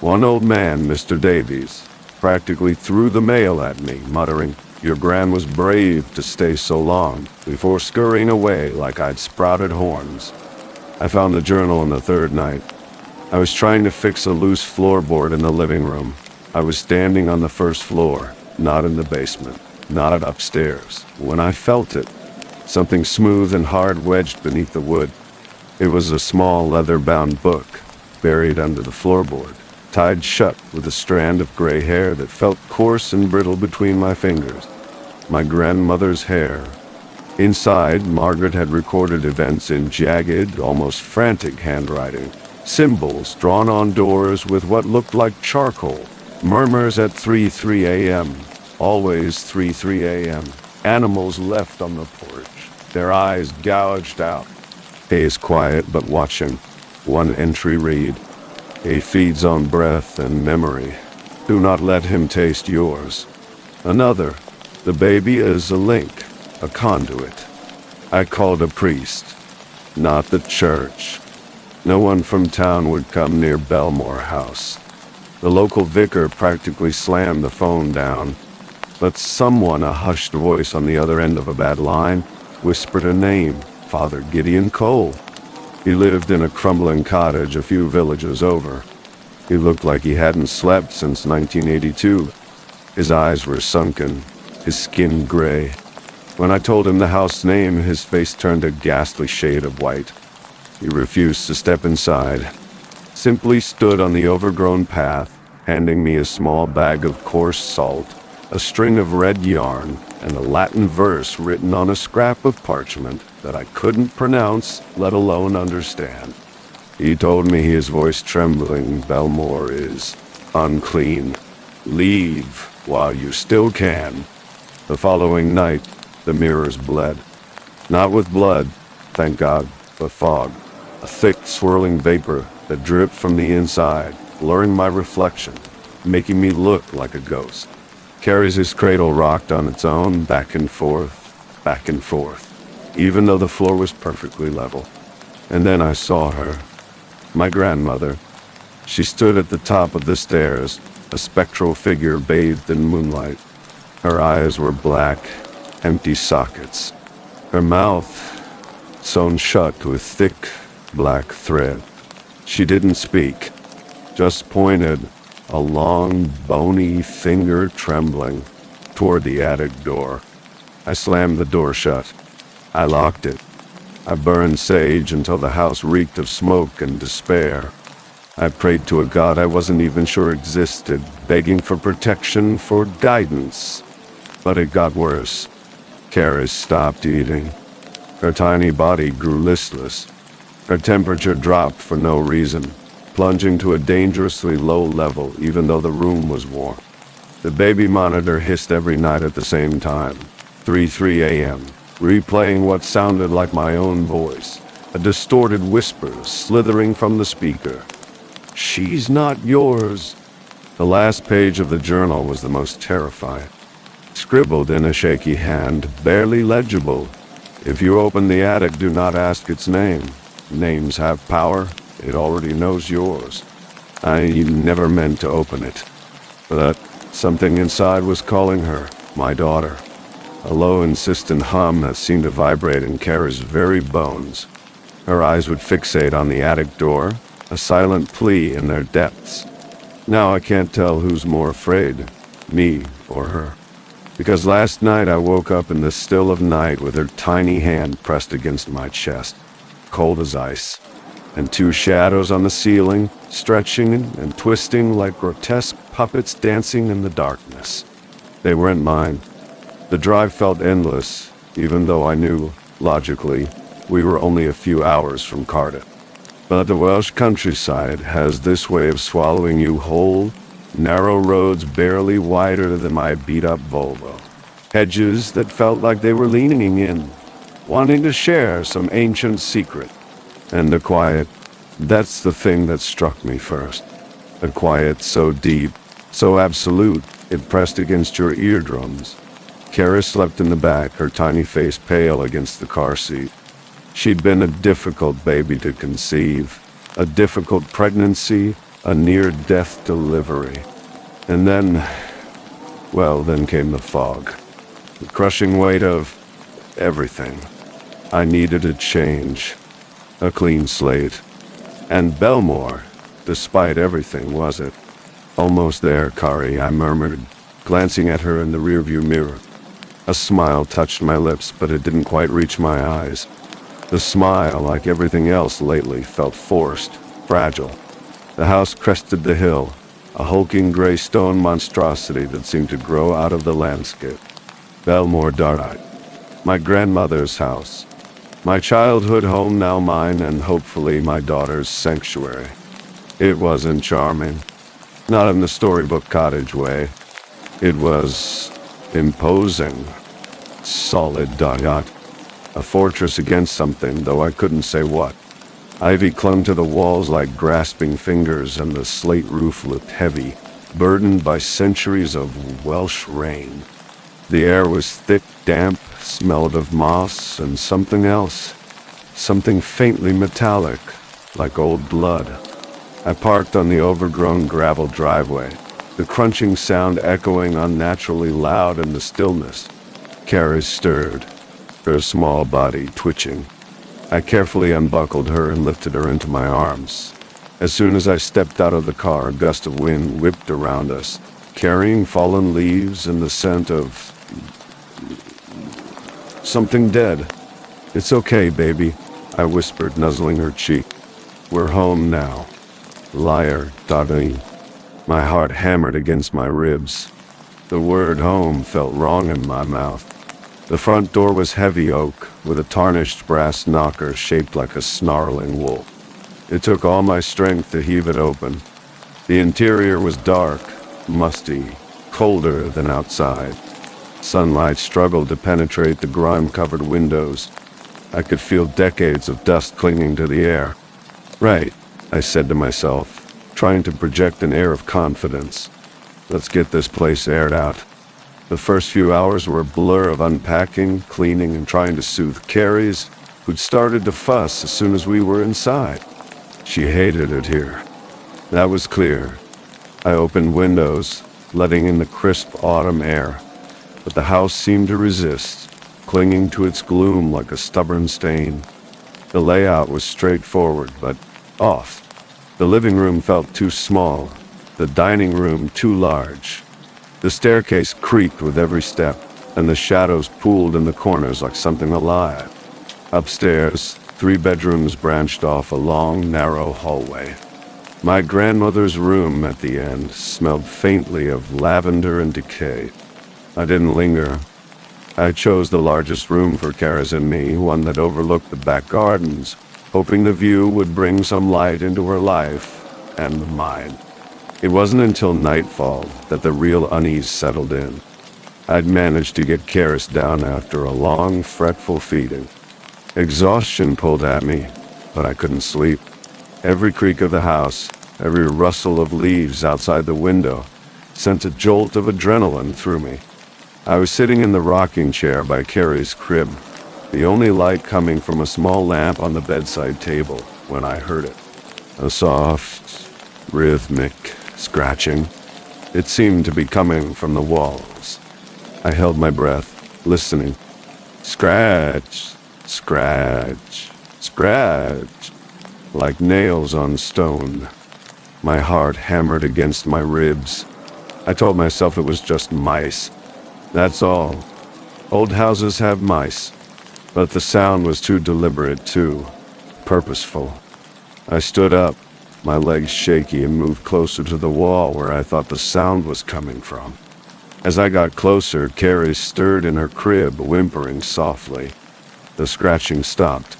One old man, Mr. Davies, practically threw the mail at me, muttering, "Your gran was brave to stay so long," before scurrying away like I'd sprouted horns. I found the journal on the third night. I was trying to fix a loose floorboard in the living room. I was standing on the first floor, not in the basement, not upstairs, when I felt it. Something smooth and hard wedged beneath the wood. It was a small leather-bound book, buried under the floorboard, tied shut with a strand of gray hair that felt coarse and brittle between my fingers. My grandmother's hair. Inside, Margaret had recorded events in jagged, almost frantic handwriting. Symbols drawn on doors with what looked like charcoal. Murmurs at 3:03 a.m. Always 3:03 a.m. Animals left on the porch, their eyes gouged out. Hayes quiet but watching. One entry read, "He feeds on breath and memory. Do not let him taste yours." Another, "The baby is a link, a conduit." I called a priest, not the church. No one from town would come near Belmore House. The local vicar practically slammed the phone down. But someone, a hushed voice on the other end of a bad line, whispered a name, Father Gideon Cole. He lived in a crumbling cottage a few villages over. He looked like he hadn't slept since 1982. His eyes were sunken, his skin gray. When I told him the house name, his face turned a ghastly shade of white. He refused to step inside, simply stood on the overgrown path, handing me a small bag of coarse salt, a string of red yarn, and a Latin verse written on a scrap of parchment that I couldn't pronounce, let alone understand. He told me, his voice trembling, "Belmore is unclean. Leave while you still can." The following night, the mirrors bled. Not with blood, thank God, but fog. A thick, swirling vapor that dripped from the inside, blurring my reflection, making me look like a ghost. Carrie's cradle rocked on its own, back and forth, even though the floor was perfectly level. And then I saw her, my grandmother. She stood at the top of the stairs, a spectral figure bathed in moonlight. Her eyes were black, empty sockets. Her mouth sewn shut with thick, black thread. She didn't speak, just pointed, a long, bony finger trembling, toward the attic door. I slammed the door shut. I locked it. I burned sage until the house reeked of smoke and despair. I prayed to a God I wasn't even sure existed, begging for protection, for guidance. But it got worse. Carrie stopped eating. Her tiny body grew listless. Her temperature dropped for no reason, plunging to a dangerously low level even though the room was warm. The baby monitor hissed every night at the same time, 3 a.m., replaying what sounded like my own voice, a distorted whisper slithering from the speaker. "She's not yours." The last page of the journal was the most terrifying. Scribbled in a shaky hand, barely legible. "If you open the attic, do not ask its name. Names have power. It already knows yours." I never meant to open it, but something inside was calling her, my daughter. A low, insistent hum that seemed to vibrate in Kara's very bones. Her eyes would fixate on the attic door, a silent plea in their depths. Now I can't tell who's more afraid, me or her. Because last night I woke up in the still of night with her tiny hand pressed against my chest, cold as ice, and two shadows on the ceiling, stretching and twisting like grotesque puppets dancing in the darkness. They weren't mine. The drive felt endless, even though I knew, logically, we were only a few hours from Cardiff. But the Welsh countryside has this way of swallowing you whole, narrow roads barely wider than my beat-up Volvo. Hedges that felt like they were leaning in, wanting to share some ancient secret. And the quiet, that's the thing that struck me first. A quiet so deep, so absolute, it pressed against your eardrums. Kara slept in the back, her tiny face pale against the car seat. She'd been a difficult baby to conceive, a difficult pregnancy, a near-death delivery. And then, well, then came the fog. The crushing weight of everything. I needed a change, a clean slate. And Belmore, despite everything, was it? "Almost there, Kari," I murmured, glancing at her in the rearview mirror. A smile touched my lips, but it didn't quite reach my eyes. The smile, like everything else lately, felt forced, fragile. The house crested the hill, a hulking gray stone monstrosity that seemed to grow out of the landscape. Belmore Darite, my grandmother's house. My childhood home, now mine, and hopefully my daughter's sanctuary. It wasn't charming. Not in the storybook cottage way. It was imposing. Solid Darite. A fortress against something, though I couldn't say what. Ivy clung to the walls like grasping fingers, and the slate roof looked heavy, burdened by centuries of Welsh rain. The air was thick, damp, smelled of moss and something else. Something faintly metallic, like old blood. I parked on the overgrown gravel driveway, the crunching sound echoing unnaturally loud in the stillness. Kara stirred, her small body twitching. I carefully unbuckled her and lifted her into my arms. As soon as I stepped out of the car, a gust of wind whipped around us, carrying fallen leaves and the scent of something dead. "It's okay, baby," I whispered, nuzzling her cheek. We're home now. Liar, darling. My heart hammered against my ribs. The word home felt wrong in my mouth. The front door was heavy oak, with a tarnished brass knocker shaped like a snarling wolf. It took all my strength to heave it open. The interior was dark, musty, colder than outside. Sunlight struggled to penetrate the grime-covered windows. I could feel decades of dust clinging to the air. Right, I said to myself, trying to project an air of confidence. Let's get this place aired out. The first few hours were a blur of unpacking, cleaning, and trying to soothe Carrie's, who'd started to fuss as soon as we were inside. She hated it here. That was clear. I opened windows, letting in the crisp autumn air, but the house seemed to resist, clinging to its gloom like a stubborn stain. The layout was straightforward, but off. The living room felt too small, the dining room too large. The staircase creaked with every step, and the shadows pooled in the corners like something alive. Upstairs, 3 bedrooms branched off a long, narrow hallway. My grandmother's room at the end smelled faintly of lavender and decay. I didn't linger. I chose the largest room for Kara's and me, one that overlooked the back gardens, hoping the view would bring some light into her life and mine. It wasn't until nightfall that the real unease settled in. I'd managed to get Karis down after a long, fretful feeding. Exhaustion pulled at me, but I couldn't sleep. Every creak of the house, every rustle of leaves outside the window, sent a jolt of adrenaline through me. I was sitting in the rocking chair by Carrie's crib, the only light coming from a small lamp on the bedside table, when I heard it. A soft, rhythmic scratching. It seemed to be coming from the walls. I held my breath, listening. Scratch, scratch, scratch, like nails on stone. My heart hammered against my ribs. I told myself it was just mice. That's all. Old houses have mice. But the sound was too deliberate, too purposeful. I stood up, my legs shaky, and moved closer to the wall where I thought the sound was coming from. As I got closer, Carrie stirred in her crib, whimpering softly. The scratching stopped.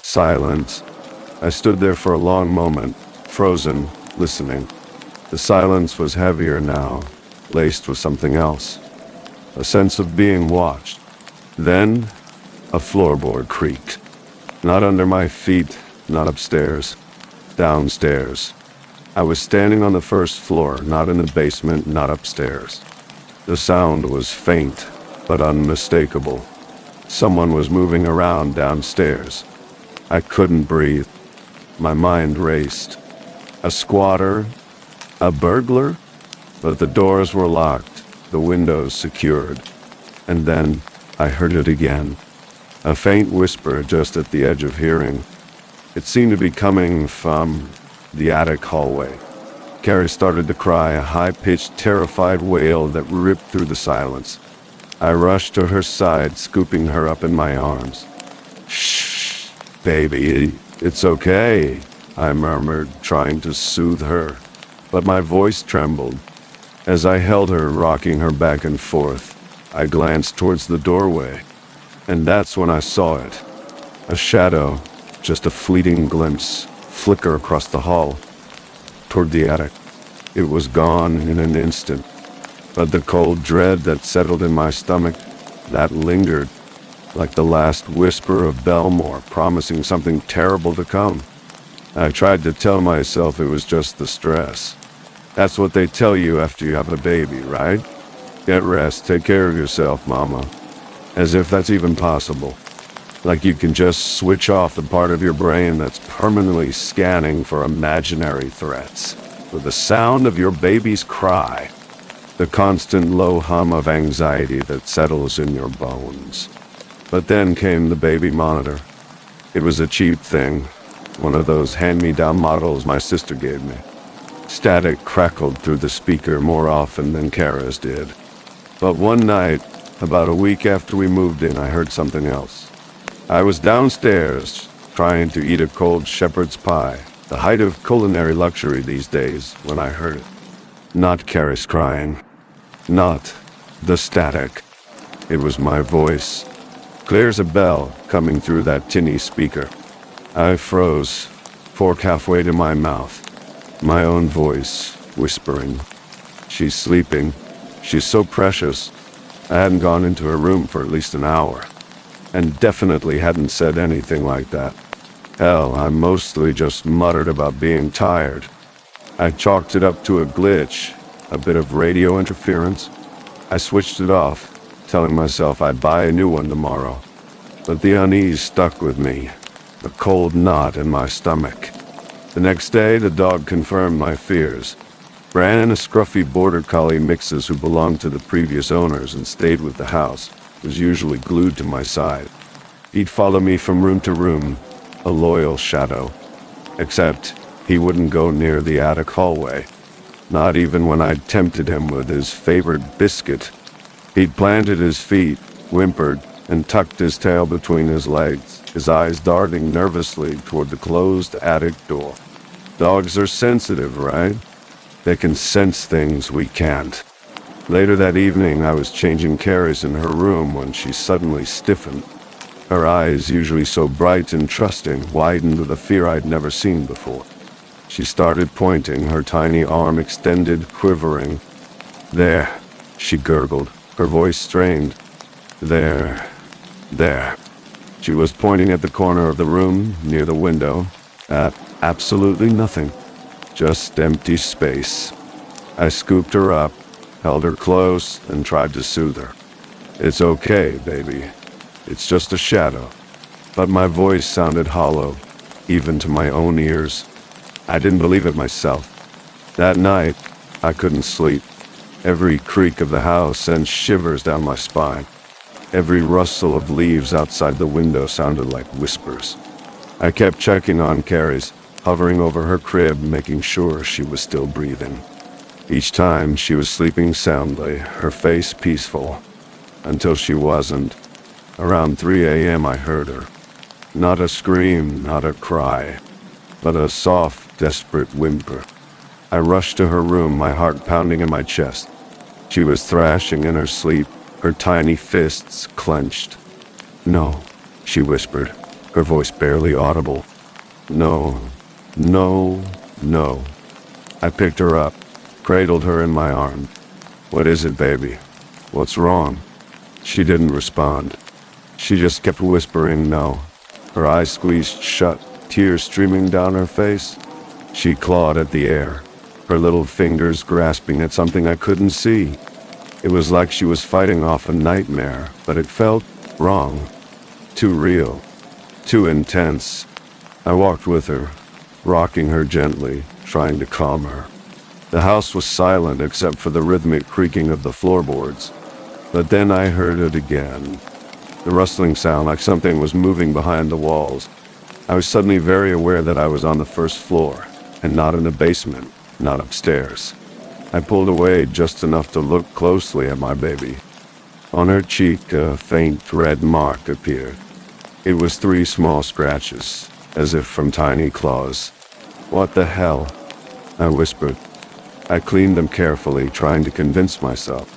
Silence. I stood there for a long moment, frozen, listening. The silence was heavier now, laced with something else. A sense of being watched. Then, a floorboard creaked. Not under my feet, not upstairs. Downstairs. I was standing on the first floor, not in the basement, not upstairs. The sound was faint, but unmistakable. Someone was moving around downstairs. I couldn't breathe. My mind raced. A squatter? A burglar? But the doors were locked, the windows secured. And then I heard it again. A faint whisper just at the edge of hearing. It seemed to be coming from the attic hallway. Carrie started to cry, a high-pitched, terrified wail that ripped through the silence. I rushed to her side, scooping her up in my arms. "Shh, baby, it's okay," I murmured, trying to soothe her. But my voice trembled. As I held her, rocking her back and forth, I glanced towards the doorway. And that's when I saw it. A shadow, just a fleeting glimpse, flicker across the hall, toward the attic. It was gone in an instant. But the cold dread that settled in my stomach, that lingered, like the last whisper of Belmore promising something terrible to come. I tried to tell myself it was just the stress. That's what they tell you after you have a baby, right? Get rest, take care of yourself, mama. As if that's even possible. Like you can just switch off the part of your brain that's permanently scanning for imaginary threats. With the sound of your baby's cry. The constant low hum of anxiety that settles in your bones. But then came the baby monitor. It was a cheap thing. One of those hand-me-down models my sister gave me. Static crackled through the speaker more often than Kara's did. But one night, about a week after we moved in, I heard something else. I was downstairs, trying to eat a cold shepherd's pie, the height of culinary luxury these days, when I heard it. Not Carrie's crying. Not the static. It was my voice, clear as a bell, coming through that tinny speaker. I froze, fork halfway to my mouth. My own voice, whispering. She's sleeping. She's so precious. I hadn't gone into her room for at least an hour, and definitely hadn't said anything like that. Hell, I mostly just muttered about being tired. I chalked it up to a glitch, a bit of radio interference. I switched it off, telling myself I'd buy a new one tomorrow. But the unease stuck with me, a cold knot in my stomach. The next day, the dog confirmed my fears. Bran, a scruffy border collie mixes who belonged to the previous owners and stayed with the house, was usually glued to my side. He'd follow me from room to room, a loyal shadow. Except he wouldn't go near the attic hallway, not even when I'd tempted him with his favorite biscuit. He'd planted his feet, whimpered, and tucked his tail between his legs, his eyes darting nervously toward the closed attic door. Dogs are sensitive, right? They can sense things we can't. Later that evening, I was changing Carrie's in her room when she suddenly stiffened. Her eyes, usually so bright and trusting, widened with a fear I'd never seen before. She started pointing, her tiny arm extended, quivering. "There," she gurgled, her voice strained. "There. She was pointing at the corner of the room, near the window, at absolutely nothing. Just empty space. I scooped her up, held her close, and tried to soothe her. "It's okay, baby. It's just a shadow." But my voice sounded hollow, even to my own ears. I didn't believe it myself. That night, I couldn't sleep. Every creak of the house sent shivers down my spine. Every rustle of leaves outside the window sounded like whispers. I kept checking on Carrie's, hovering over her crib, making sure she was still breathing. Each time she was sleeping soundly, her face peaceful, until she wasn't. Around 3 a.m. I heard her. Not a scream, not a cry, but a soft, desperate whimper. I rushed to her room, my heart pounding in my chest. She was thrashing in her sleep, her tiny fists clenched. "No," she whispered, her voice barely audible. "No, no, no." I picked her up, cradled her in my arms. "What is it, baby? What's wrong?" She didn't respond. She just kept whispering no, her eyes squeezed shut, tears streaming down her face. She clawed at the air, her little fingers grasping at something I couldn't see. It was like she was fighting off a nightmare, but it felt wrong. Too real. Too intense. I walked with her, rocking her gently, trying to calm her. The house was silent except for the rhythmic creaking of the floorboards. But then I heard it again. The rustling sound, like something was moving behind the walls. I was suddenly very aware that I was on the first floor, and not in the basement, not upstairs. I pulled away just enough to look closely at my baby. On her cheek, a faint red mark appeared. It was 3 small scratches, as if from tiny claws. "What the hell?" I whispered. I cleaned them carefully, trying to convince myself.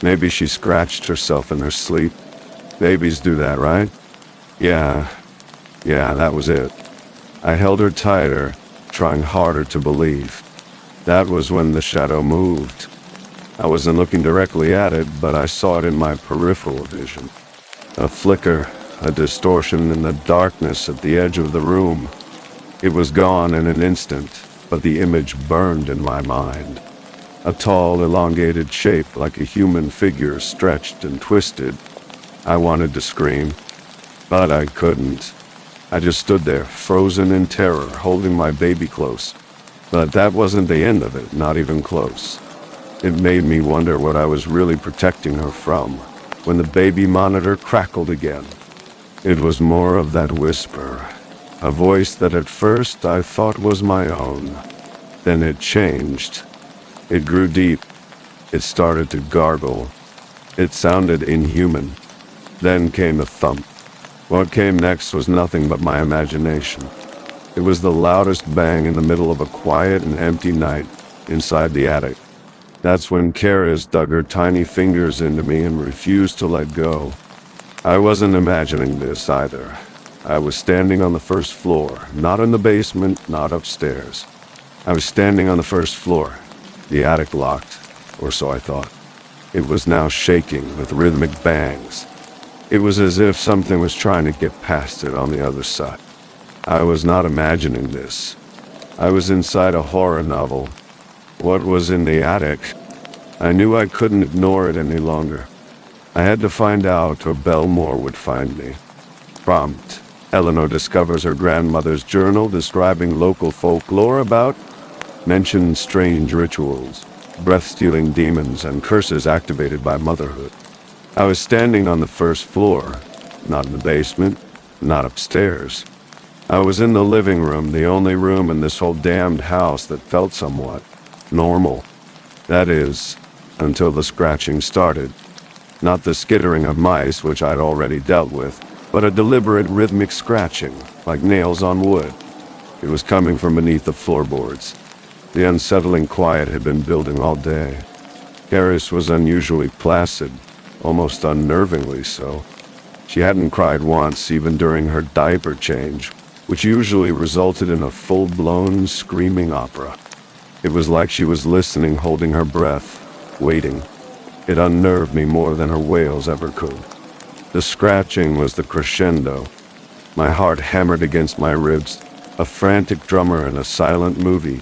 Maybe she scratched herself in her sleep. Babies do that, right? Yeah, that was it. I held her tighter, trying harder to believe. That was when the shadow moved. I wasn't looking directly at it, but I saw it in my peripheral vision. A flicker, a distortion in the darkness at the edge of the room. It was gone in an instant, but the image burned in my mind. A tall, elongated shape like a human figure stretched and twisted. I wanted to scream, but I couldn't. I just stood there, frozen in terror, holding my baby close. But that wasn't the end of it, not even close. It made me wonder what I was really protecting her from, when the baby monitor crackled again. It was more of that whisper, a voice that at first I thought was my own. Then it changed. It grew deep. It started to gargle. It sounded inhuman. Then came a thump. What came next was nothing but my imagination. It was the loudest bang in the middle of a quiet and empty night inside the attic. That's when Karis dug her tiny fingers into me and refused to let go. I wasn't imagining this either. I was standing on the first floor, not in the basement, not upstairs. I was standing on the first floor, the attic locked, or so I thought. It was now shaking with rhythmic bangs. It was as if something was trying to get past it on the other side. I was not imagining this. I was inside a horror novel. What was in the attic? I knew I couldn't ignore it any longer. I had to find out, or Belmore would find me. Prompt. Eleanor discovers her grandmother's journal describing local folklore about mentioned strange rituals, breath-stealing demons, and curses activated by motherhood. I was standing on the first floor, not in the basement, not upstairs. I was in the living room, the only room in this whole damned house that felt somewhat normal. That is, until the scratching started. Not the skittering of mice, which I'd already dealt with, but a deliberate rhythmic scratching, like nails on wood. It was coming from beneath the floorboards. The unsettling quiet had been building all day. Karis was unusually placid, almost unnervingly so. She hadn't cried once, even during her diaper change, which usually resulted in a full-blown screaming opera. It was like she was listening, holding her breath, waiting. It unnerved me more than her wails ever could. The scratching was the crescendo. My heart hammered against my ribs, a frantic drummer in a silent movie.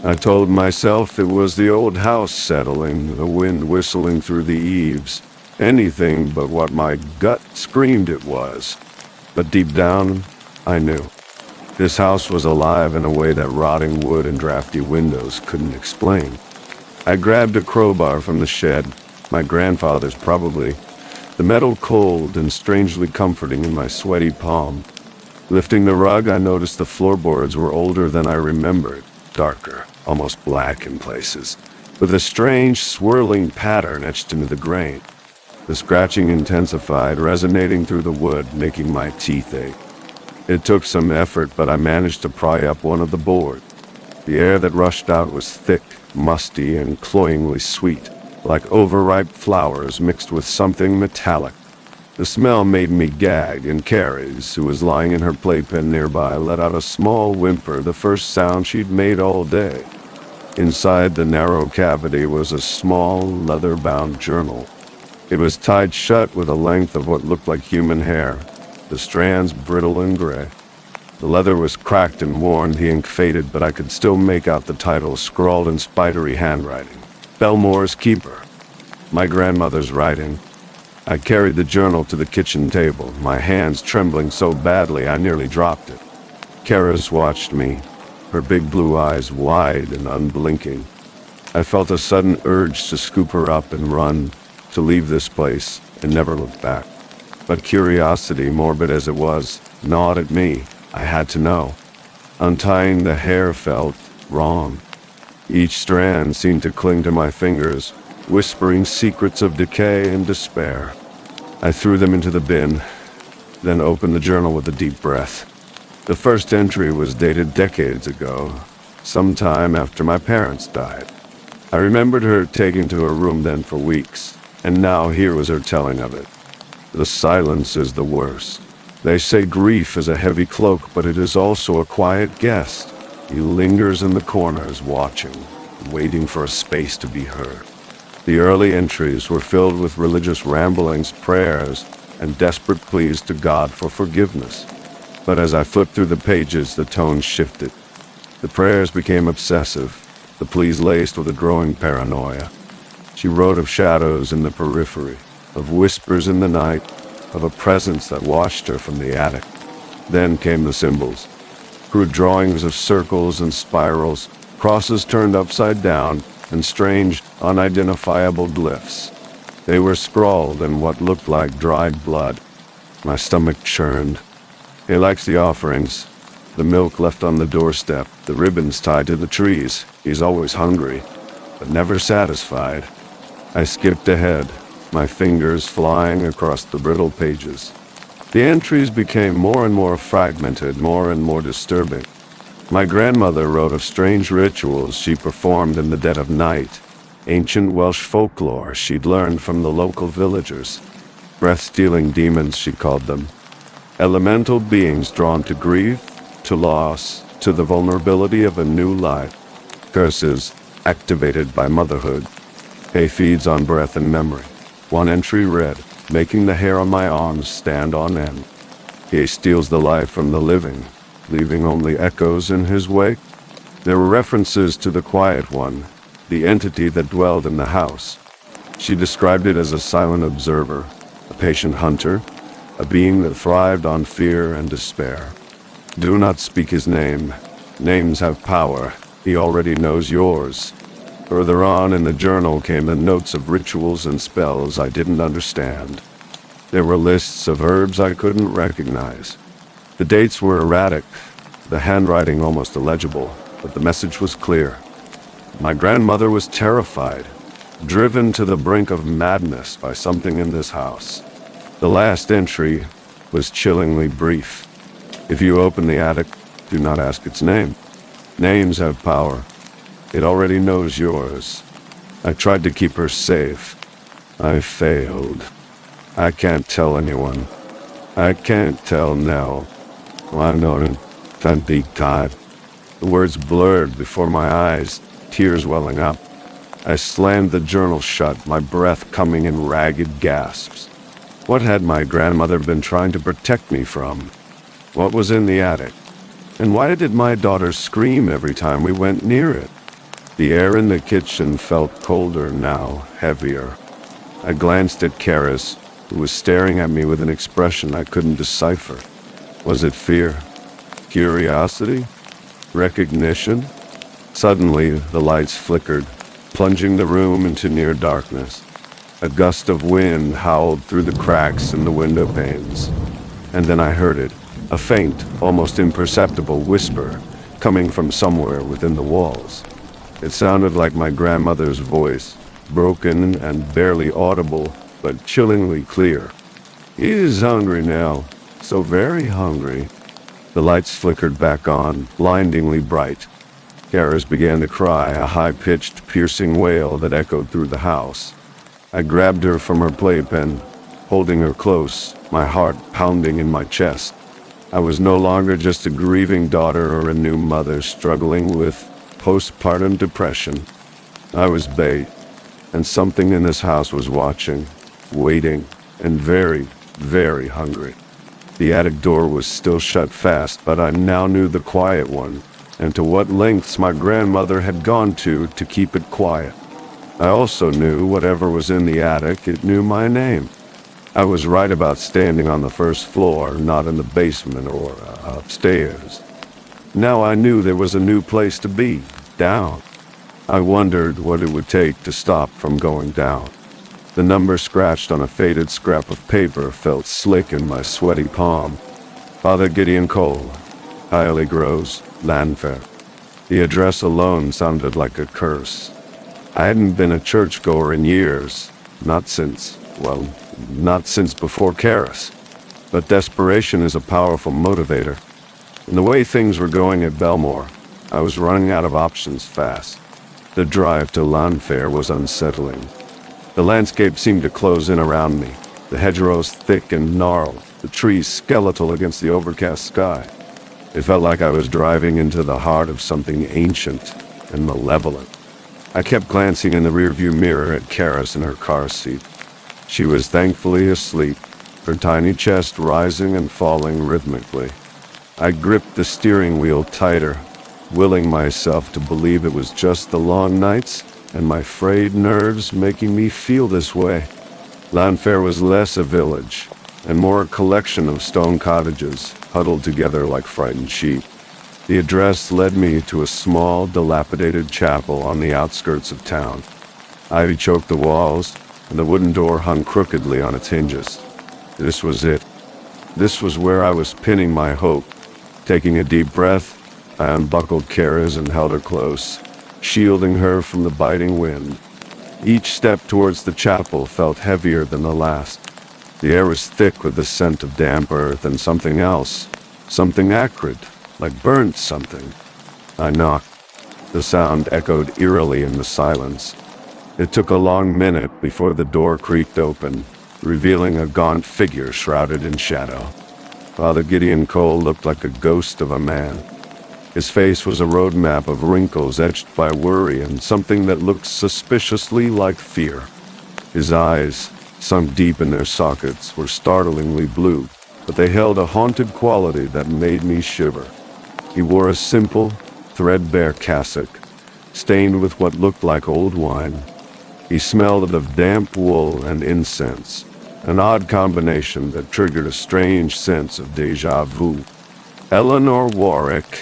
I told myself it was the old house settling, the wind whistling through the eaves. Anything but what my gut screamed it was. But deep down, I knew. This house was alive in a way that rotting wood and drafty windows couldn't explain. I grabbed a crowbar from the shed, my grandfather's probably, the metal cold and strangely comforting in my sweaty palm. Lifting the rug, I noticed the floorboards were older than I remembered, darker, almost black in places, with a strange swirling pattern etched into the grain. The scratching intensified, resonating through the wood, making my teeth ache. It took some effort, but I managed to pry up one of the boards. The air that rushed out was thick, musty, and cloyingly sweet, like overripe flowers mixed with something metallic. The smell made me gag, and Karis, who was lying in her playpen nearby, let out a small whimper, the first sound she'd made all day. Inside the narrow cavity was a small, leather-bound journal. It was tied shut with a length of what looked like human hair, the strands brittle and gray. The leather was cracked and worn, the ink faded, but I could still make out the title scrawled in spidery handwriting. Belmore's Keeper. My grandmother's writing. I carried the journal to the kitchen table, my hands trembling so badly I nearly dropped it. Karis watched me, her big blue eyes wide and unblinking. I felt a sudden urge to scoop her up and run, to leave this place and never look back. But curiosity, morbid as it was, gnawed at me. I had to know. Untying the hair felt wrong. Each strand seemed to cling to my fingers, whispering secrets of decay and despair. I threw them into the bin, then opened the journal with a deep breath. The first entry was dated decades ago, sometime after my parents died. I remembered her taking to her room then for weeks, and now here was her telling of it. The silence is the worst. They say grief is a heavy cloak, but it is also a quiet guest. He lingers in the corners, watching, waiting for a space to be heard. The early entries were filled with religious ramblings, prayers, and desperate pleas to God for forgiveness. But as I flipped through the pages, the tone shifted. The prayers became obsessive, the pleas laced with a growing paranoia. She wrote of shadows in the periphery, of whispers in the night, of a presence that watched her from the attic. Then came the symbols. Crude drawings of circles and spirals, crosses turned upside down, and strange, unidentifiable glyphs. They were scrawled in what looked like dried blood. My stomach churned. He likes the offerings, the milk left on the doorstep, the ribbons tied to the trees. He's always hungry, but never satisfied. I skipped ahead, my fingers flying across the brittle pages. The entries became more and more fragmented, more and more disturbing. My grandmother wrote of strange rituals she performed in the dead of night, ancient Welsh folklore she'd learned from the local villagers, breath-stealing demons she called them, elemental beings drawn to grief, to loss, to the vulnerability of a new life, curses activated by motherhood. Hay feeds on breath and memory. One entry read, making the hair on my arms stand on end. He steals the life from the living, leaving only echoes in his wake. There were references to the Quiet One, the entity that dwelled in the house. She described it as a silent observer, a patient hunter, a being that thrived on fear and despair. Do not speak his name. Names have power. He already knows yours. Further on in the journal came the notes of rituals and spells I didn't understand. There were lists of herbs I couldn't recognize. The dates were erratic, the handwriting almost illegible, but the message was clear. My grandmother was terrified, driven to the brink of madness by something in this house. The last entry was chillingly brief. If you open the attic, do not ask its name. Names have power. It already knows yours. I tried to keep her safe. I failed. I can't tell anyone. I can't tell Nell. I know it. That big God. The words blurred before my eyes, tears welling up. I slammed the journal shut, my breath coming in ragged gasps. What had my grandmother been trying to protect me from? What was in the attic? And why did my daughter scream every time we went near it? The air in the kitchen felt colder now, heavier. I glanced at Karis, who was staring at me with an expression I couldn't decipher. Was it fear? Curiosity? Recognition? Suddenly, the lights flickered, plunging the room into near darkness. A gust of wind howled through the cracks in the window panes. And then I heard it, a faint, almost imperceptible whisper, coming from somewhere within the walls. It sounded like my grandmother's voice, broken and barely audible, but chillingly clear. He is hungry now, so very hungry. The lights flickered back on, blindingly bright. Karis began to cry, a high-pitched, piercing wail that echoed through the house. I grabbed her from her playpen, holding her close, my heart pounding in my chest. I was no longer just a grieving daughter or a new mother struggling with postpartum depression. I was bait, and something in this house was watching, waiting, and very, very hungry. The attic door was still shut fast, but I now knew the Quiet One, and to what lengths my grandmother had gone to keep it quiet. I also knew whatever was in the attic, it knew my name. I was right about standing on the first floor, not in the basement or upstairs. Now I knew there was a new place to be, down. I wondered what it would take to stop from going down. The number scratched on a faded scrap of paper felt slick in my sweaty palm. Father Gideon Cole, Highly Groves, Landfair. The address alone sounded like a curse. I hadn't been a churchgoer in years, not since before Karis. But desperation is a powerful motivator. In the way things were going at Belmore, I was running out of options fast. The drive to Landfair was unsettling. The landscape seemed to close in around me, the hedgerows thick and gnarled, the trees skeletal against the overcast sky. It felt like I was driving into the heart of something ancient and malevolent. I kept glancing in the rearview mirror at Karis in her car seat. She was thankfully asleep, her tiny chest rising and falling rhythmically. I gripped the steering wheel tighter, willing myself to believe it was just the long nights and my frayed nerves making me feel this way. Landfair was less a village and more a collection of stone cottages huddled together like frightened sheep. The address led me to a small, dilapidated chapel on the outskirts of town. Ivy choked the walls, and the wooden door hung crookedly on its hinges. This was it. This was where I was pinning my hope. Taking a deep breath, I unbuckled Karis and held her close, shielding her from the biting wind. Each step towards the chapel felt heavier than the last. The air was thick with the scent of damp earth and something else, something acrid, like burnt something. I knocked. The sound echoed eerily in the silence. It took a long minute before the door creaked open, revealing a gaunt figure shrouded in shadow. Father Gideon Cole looked like a ghost of a man. His face was a road map of wrinkles etched by worry and something that looked suspiciously like fear. His eyes, sunk deep in their sockets, were startlingly blue, but they held a haunted quality that made me shiver. He wore a simple, threadbare cassock, stained with what looked like old wine. He smelled of damp wool and incense, an odd combination that triggered a strange sense of déjà vu. "Eleanor Warwick,"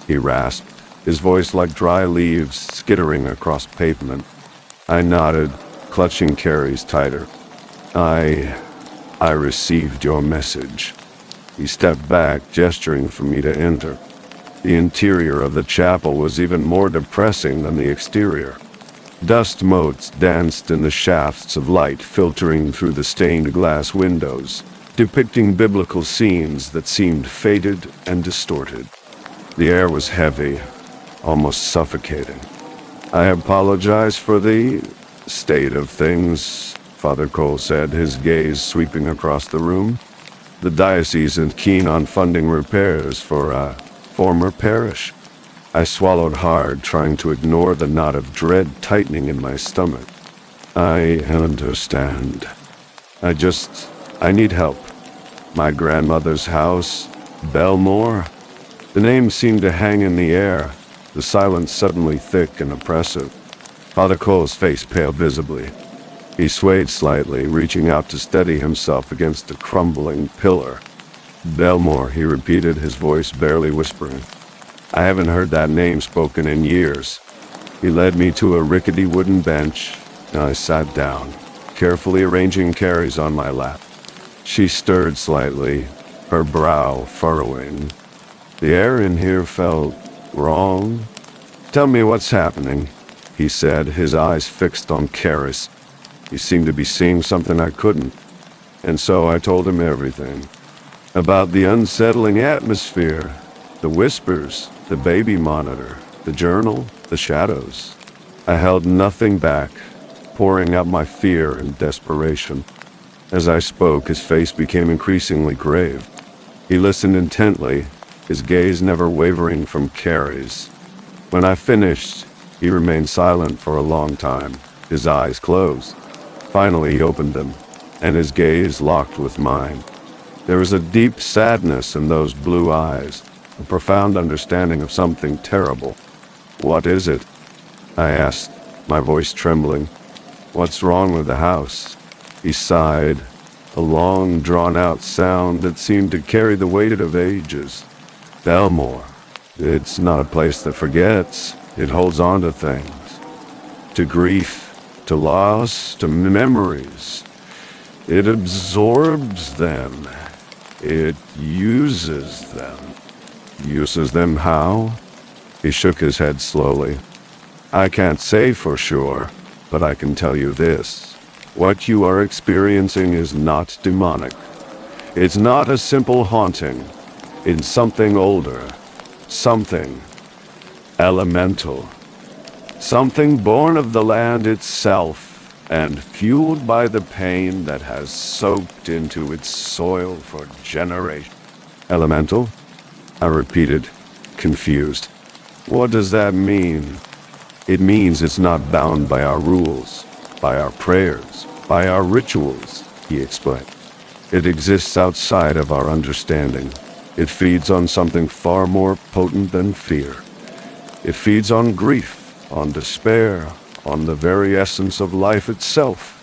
he rasped, his voice like dry leaves skittering across pavement. I nodded, clutching Carrie's tighter. I received your message." He stepped back, gesturing for me to enter. The interior of the chapel was even more depressing than the exterior. Dust motes danced in the shafts of light filtering through the stained glass windows, depicting biblical scenes that seemed faded and distorted. The air was heavy, almost suffocating. "I apologize for the state of things," Father Cole said, his gaze sweeping across the room. "The diocese is keen on funding repairs for a former parish." I swallowed hard, trying to ignore the knot of dread tightening in my stomach. "I understand. I need help. My grandmother's house, Belmore." The name seemed to hang in the air, the silence suddenly thick and oppressive. Father Cole's face paled visibly. He swayed slightly, reaching out to steady himself against a crumbling pillar. "Belmore," he repeated, his voice barely whispering. "I haven't heard that name spoken in years." He led me to a rickety wooden bench, and I sat down, carefully arranging Carrie's on my lap. She stirred slightly, her brow furrowing. The air in here felt wrong. "Tell me what's happening," he said, his eyes fixed on Carrie. He seemed to be seeing something I couldn't, and so I told him everything. About the unsettling atmosphere, the whispers, the baby monitor, the journal, the shadows. I held nothing back, pouring out my fear and desperation. As I spoke, his face became increasingly grave. He listened intently, his gaze never wavering from Carrie's. When I finished, he remained silent for a long time, his eyes closed. Finally, he opened them, and his gaze locked with mine. There was a deep sadness in those blue eyes, a profound understanding of something terrible. "What is it?" I asked, my voice trembling. "What's wrong with the house?" He sighed, a long, drawn-out sound that seemed to carry the weight of ages. "Belmore. It's not a place that forgets. It holds on to things. To grief, to loss, to memories. It absorbs them. It uses them." "Uses them how?" He shook his head slowly. "I can't say for sure, but I can tell you this. What you are experiencing is not demonic. It's not a simple haunting. It's something older. Something elemental. Something born of the land itself and fueled by the pain that has soaked into its soil for generations." "Elemental?" I repeated, confused. "What does that mean?" "It means it's not bound by our rules, by our prayers, by our rituals," he explained. "It exists outside of our understanding. It feeds on something far more potent than fear. It feeds on grief, on despair, on the very essence of life itself.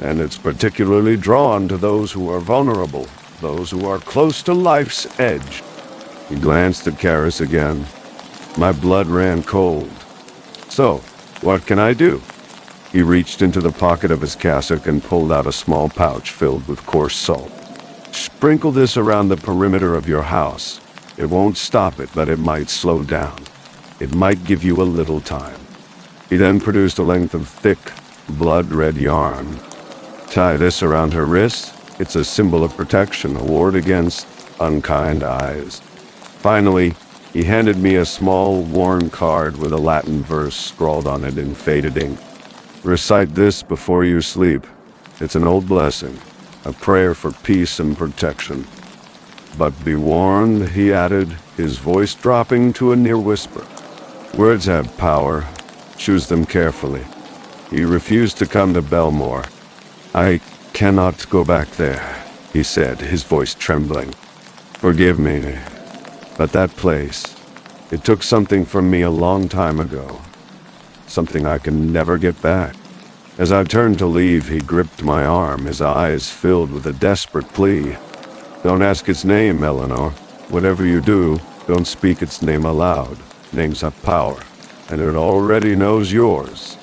And it's particularly drawn to those who are vulnerable, those who are close to life's edge." He glanced at Carrie again. My blood ran cold. "So, what can I do?" He reached into the pocket of his cassock and pulled out a small pouch filled with coarse salt. "Sprinkle this around the perimeter of your house. It won't stop it, but it might slow down. It might give you a little time." He then produced a length of thick, blood-red yarn. "Tie this around her wrist, It's a symbol of protection, a ward against unkind eyes. Finally, he handed me a small, worn card with a Latin verse scrawled on it in faded ink. Recite this before you sleep. It's an old blessing, a prayer for peace and protection. But be warned, he added, his voice dropping to a near whisper. Words have power. Choose them carefully. He refused to come to Belmore. I cannot go back there, he said, his voice trembling. Forgive me, but that place, it took something from me a long time ago. Something I can never get back. As I turned to leave, he gripped my arm, his eyes filled with a desperate plea. Don't ask its name, Eleanor. Whatever you do, don't speak its name aloud. Names have power, and it already knows yours.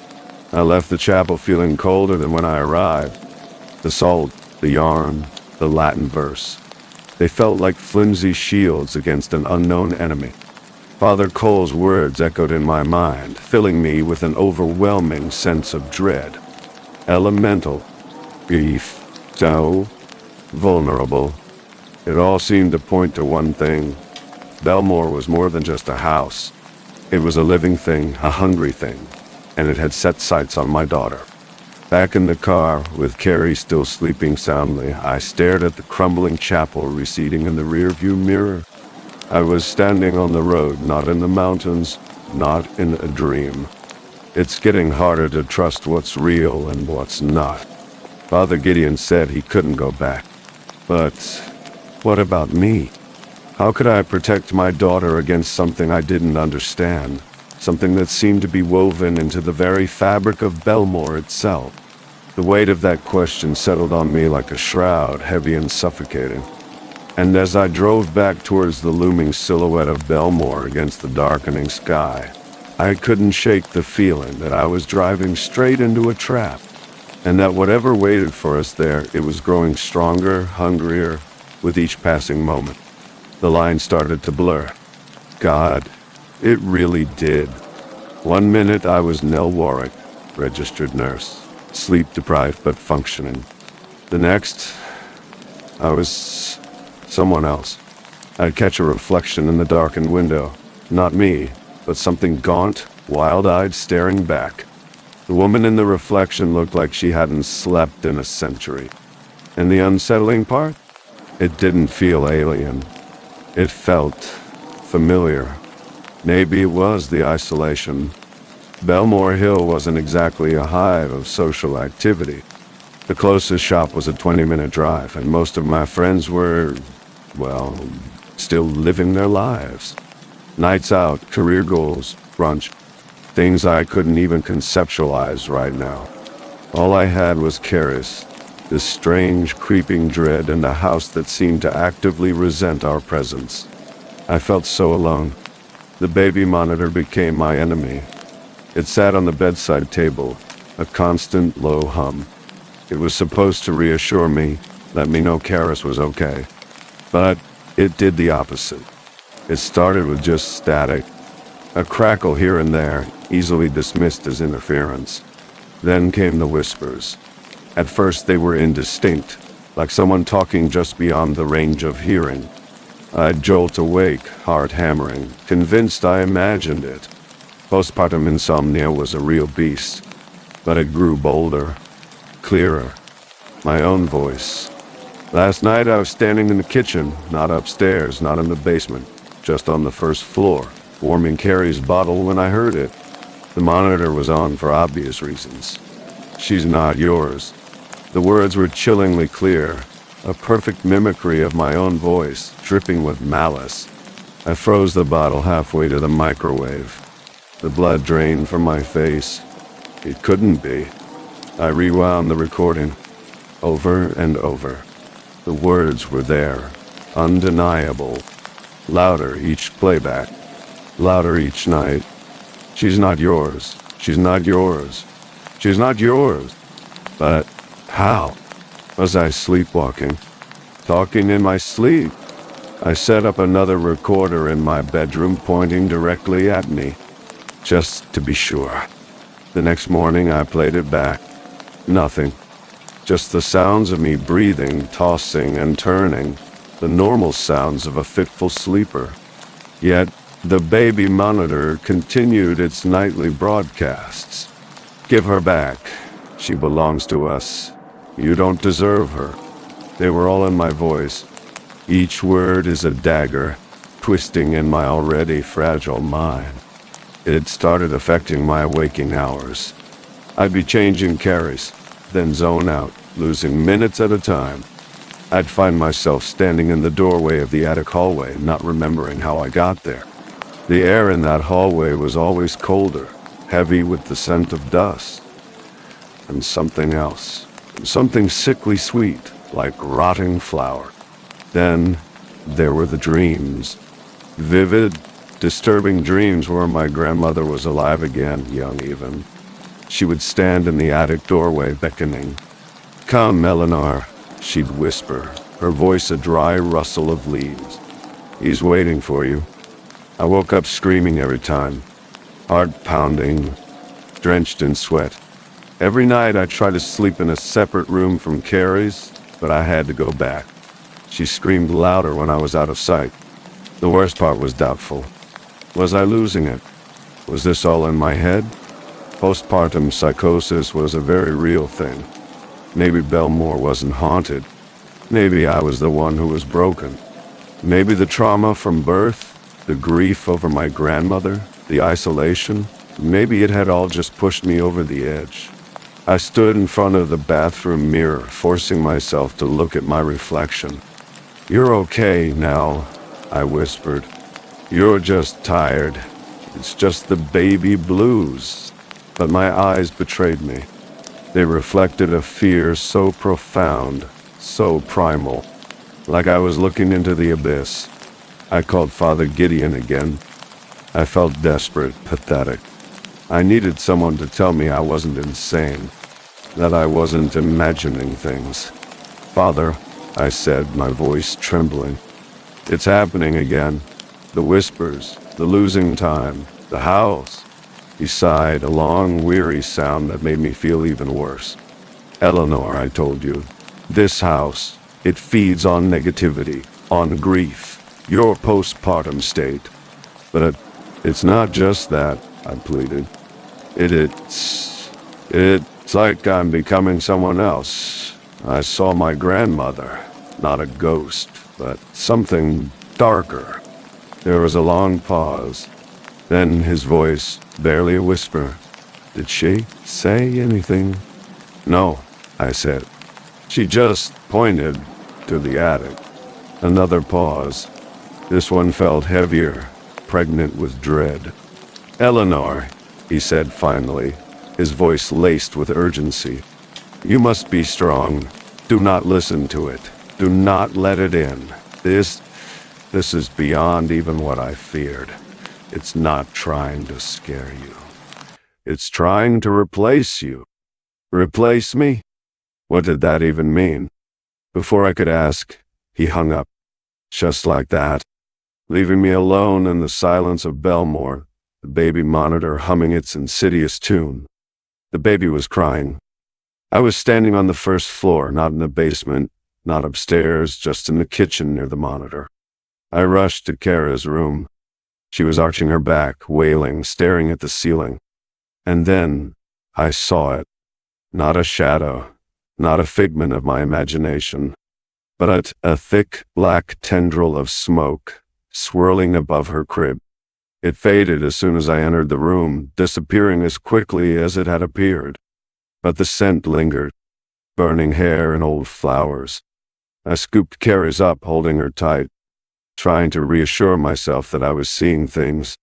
I left the chapel feeling colder than when I arrived. The salt, the yarn, the Latin verse. They felt like flimsy shields against an unknown enemy. Father Cole's words echoed in my mind, filling me with an overwhelming sense of dread. Elemental, brief, so vulnerable. It all seemed to point to one thing. Belmore was more than just a house. It was a living thing, a hungry thing, and it had set sights on my daughter. Back in the car, with Carrie still sleeping soundly, I stared at the crumbling chapel receding in the rearview mirror. I was standing on the road, not in the mountains, not in a dream. It's getting harder to trust what's real and what's not. Father Gideon said he couldn't go back. But what about me? How could I protect my daughter against something I didn't understand? Something that seemed to be woven into the very fabric of Belmore itself. The weight of that question settled on me like a shroud, heavy and suffocating. And as I drove back towards the looming silhouette of Belmore against the darkening sky, I couldn't shake the feeling that I was driving straight into a trap, and that whatever waited for us there, it was growing stronger, hungrier, with each passing moment. The line started to blur. God, it really did. 1 minute I was Nell Warwick, registered nurse, sleep-deprived but functioning. The next, I was someone else. I'd catch a reflection in the darkened window. Not me, but something gaunt, wild-eyed, staring back. The woman in the reflection looked like she hadn't slept in a century. And the unsettling part? It didn't feel alien. It felt familiar. Maybe it was the isolation. Belmore Hill wasn't exactly a hive of social activity. The closest shop was a 20-minute drive, and most of my friends were, well, still living their lives. Nights out, career goals, brunch, things I couldn't even conceptualize right now. All I had was Karis, this strange, creeping dread in a house that seemed to actively resent our presence. I felt so alone. The baby monitor became my enemy. It sat on the bedside table, a constant low hum. It was supposed to reassure me, let me know Karis was okay. But it did the opposite. It started with just static, a crackle here and there, easily dismissed as interference. Then came the whispers. At first they were indistinct, like someone talking just beyond the range of hearing. I'd jolt awake, heart hammering, convinced I imagined it. Postpartum insomnia was a real beast, but it grew bolder, clearer. My own voice. Last night I was standing in the kitchen, not upstairs, not in the basement, just on the first floor, warming Carrie's bottle when I heard it. The monitor was on for obvious reasons. She's not yours. The words were chillingly clear, a perfect mimicry of my own voice, dripping with malice. I froze the bottle halfway to the microwave. The blood drained from my face. It couldn't be. I rewound the recording, over and over. The words were there, undeniable. Louder each playback, louder each night. She's not yours. She's not yours. She's not yours. But how? Was I sleepwalking? Talking in my sleep? I set up another recorder in my bedroom pointing directly at me, just to be sure. The next morning I played it back. Nothing. Just the sounds of me breathing, tossing, and turning, the normal sounds of a fitful sleeper. Yet, the baby monitor continued its nightly broadcasts. "Give her back. She belongs to us. You don't deserve her." They were all in my voice. Each word is a dagger, twisting in my already fragile mind. It started affecting my waking hours. I'd be changing carries, then zone out, losing minutes at a time. I'd find myself standing in the doorway of the attic hallway, not remembering how I got there. The air in that hallway was always colder, heavy with the scent of dust. And something else, something sickly sweet, like rotting flour. Then there were the dreams. Vivid, disturbing dreams where my grandmother was alive again, young even. She would stand in the attic doorway beckoning. "Come, Eleanor," she'd whisper, her voice a dry rustle of leaves. "He's waiting for you." I woke up screaming every time, heart pounding, drenched in sweat. Every night I tried to sleep in a separate room from Carrie's, but I had to go back. She screamed louder when I was out of sight. The worst part was doubtful. Was I losing it? Was this all in my head? Postpartum psychosis was a very real thing. Maybe Belmore wasn't haunted. Maybe I was the one who was broken. Maybe the trauma from birth, the grief over my grandmother, the isolation, maybe it had all just pushed me over the edge. I stood in front of the bathroom mirror, forcing myself to look at my reflection. "You're okay now," I whispered. "You're just tired. It's just the baby blues." But my eyes betrayed me. They reflected a fear so profound, so primal, like I was looking into the abyss. I called Father Gideon again. I felt desperate, pathetic. I needed someone to tell me I wasn't insane, that I wasn't imagining things. "Father," I said, my voice trembling. "It's happening again. The whispers, the losing time, the howls." He sighed, a long, weary sound that made me feel even worse. "Eleanor," I told you, "this house, it feeds on negativity, on grief, your postpartum state." But it's not just that," I pleaded. It's like I'm becoming someone else. I saw my grandmother, not a ghost, but something darker." There was a long pause. Then his voice, barely a whisper. "Did she say anything?" "No," I said. "She just pointed to the attic." Another pause. This one felt heavier, pregnant with dread. "Eleanor," he said finally, his voice laced with urgency. "You must be strong. Do not listen to it. Do not let it in. This is beyond even what I feared. It's not trying to scare you. It's trying to replace you." "Replace me?" What did that even mean? Before I could ask, he hung up. Just like that, leaving me alone in the silence of Belmore, the baby monitor humming its insidious tune. The baby was crying. I was standing on the first floor, not in the basement, not upstairs, just in the kitchen near the monitor. I rushed to Kara's room. She was arching her back, wailing, staring at the ceiling. And then I saw it. Not a shadow, not a figment of my imagination, but a thick black tendril of smoke swirling above her crib. It faded as soon as I entered the room, disappearing as quickly as it had appeared. But the scent lingered, burning hair and old flowers. I scooped Carrie's up, holding her tight, trying to reassure myself that I was seeing things,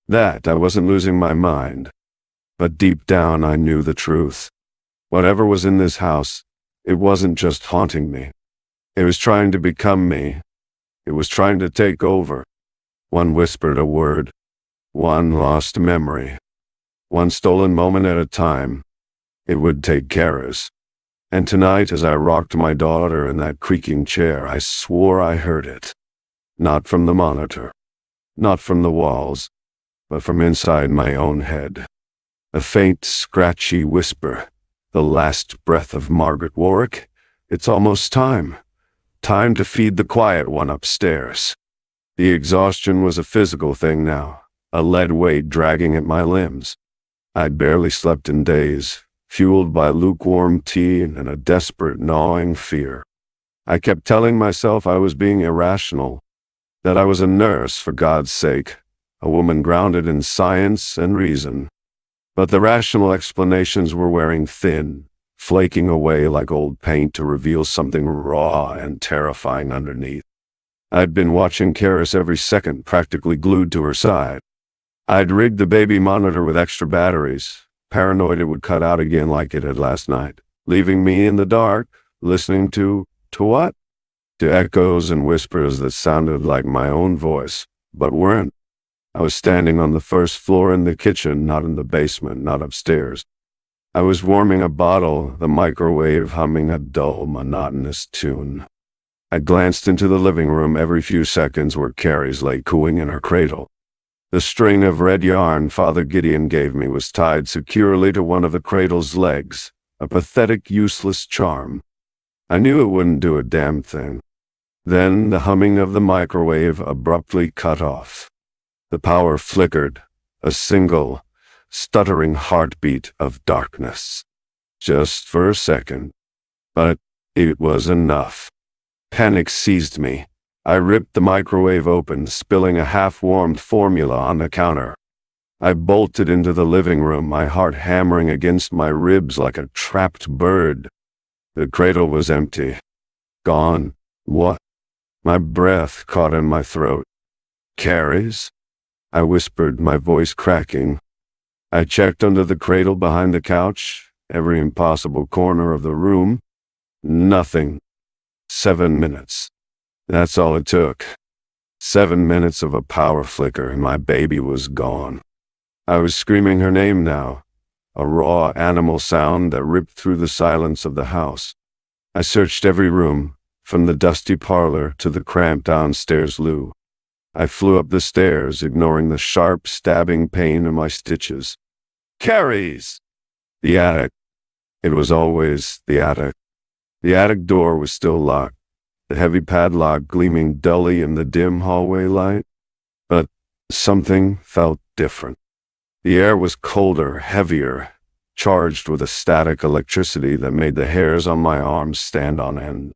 that I wasn't losing my mind. But deep down I knew the truth. Whatever was in this house, it wasn't just haunting me. It was trying to become me. It was trying to take over. One whispered a word, one lost memory, one stolen moment at a time. It would take Kara's. And tonight, as I rocked my daughter in that creaking chair, I swore I heard it. Not from the monitor, not from the walls, but from inside my own head. A faint, scratchy whisper, The last breath of Margaret Warwick. It's almost time. Time to feed the quiet one upstairs. The exhaustion was a physical thing now, a lead weight dragging at my limbs. I'd barely slept in days, fueled by lukewarm tea and a desperate gnawing fear. I kept telling myself I was being irrational, that I was a nurse, for God's sake, a woman grounded in science and reason. But the rational explanations were wearing thin, flaking away like old paint to reveal something raw and terrifying underneath. I'd been watching Karis every second, practically glued to her side. I'd rigged the baby monitor with extra batteries, paranoid it would cut out again like it had last night, leaving me in the dark, listening to what? To echoes and whispers that sounded like my own voice, but weren't. I was standing on the first floor in the kitchen, not in the basement, not upstairs. I was warming a bottle, the microwave humming a dull, monotonous tune. I glanced into the living room every few seconds where Carrie's lay cooing in her cradle. The string of red yarn Father Gideon gave me was tied securely to one of the cradle's legs, a pathetic, useless charm. I knew it wouldn't do a damn thing. Then the humming of the microwave abruptly cut off. The power flickered, a single, stuttering heartbeat of darkness. Just for a second. But it was enough. Panic seized me. I ripped the microwave open, spilling a half-warmed formula on the counter. I bolted into the living room, my heart hammering against my ribs like a trapped bird. The cradle was empty. Gone. What? My breath caught in my throat. Carrie's? I whispered, my voice cracking. I checked under the cradle, behind the couch, every impossible corner of the room. Nothing. 7 minutes. That's all it took. 7 minutes of a power flicker and my baby was gone. I was screaming her name now, a raw animal sound that ripped through the silence of the house. I searched every room, from the dusty parlor to the cramped downstairs loo. I flew up the stairs, ignoring the sharp, stabbing pain in my stitches. Carrie's! The attic. It was always the attic. The attic door was still locked, the heavy padlock gleaming dully in the dim hallway light. But something felt different. The air was colder, heavier, charged with a static electricity that made the hairs on my arms stand on end.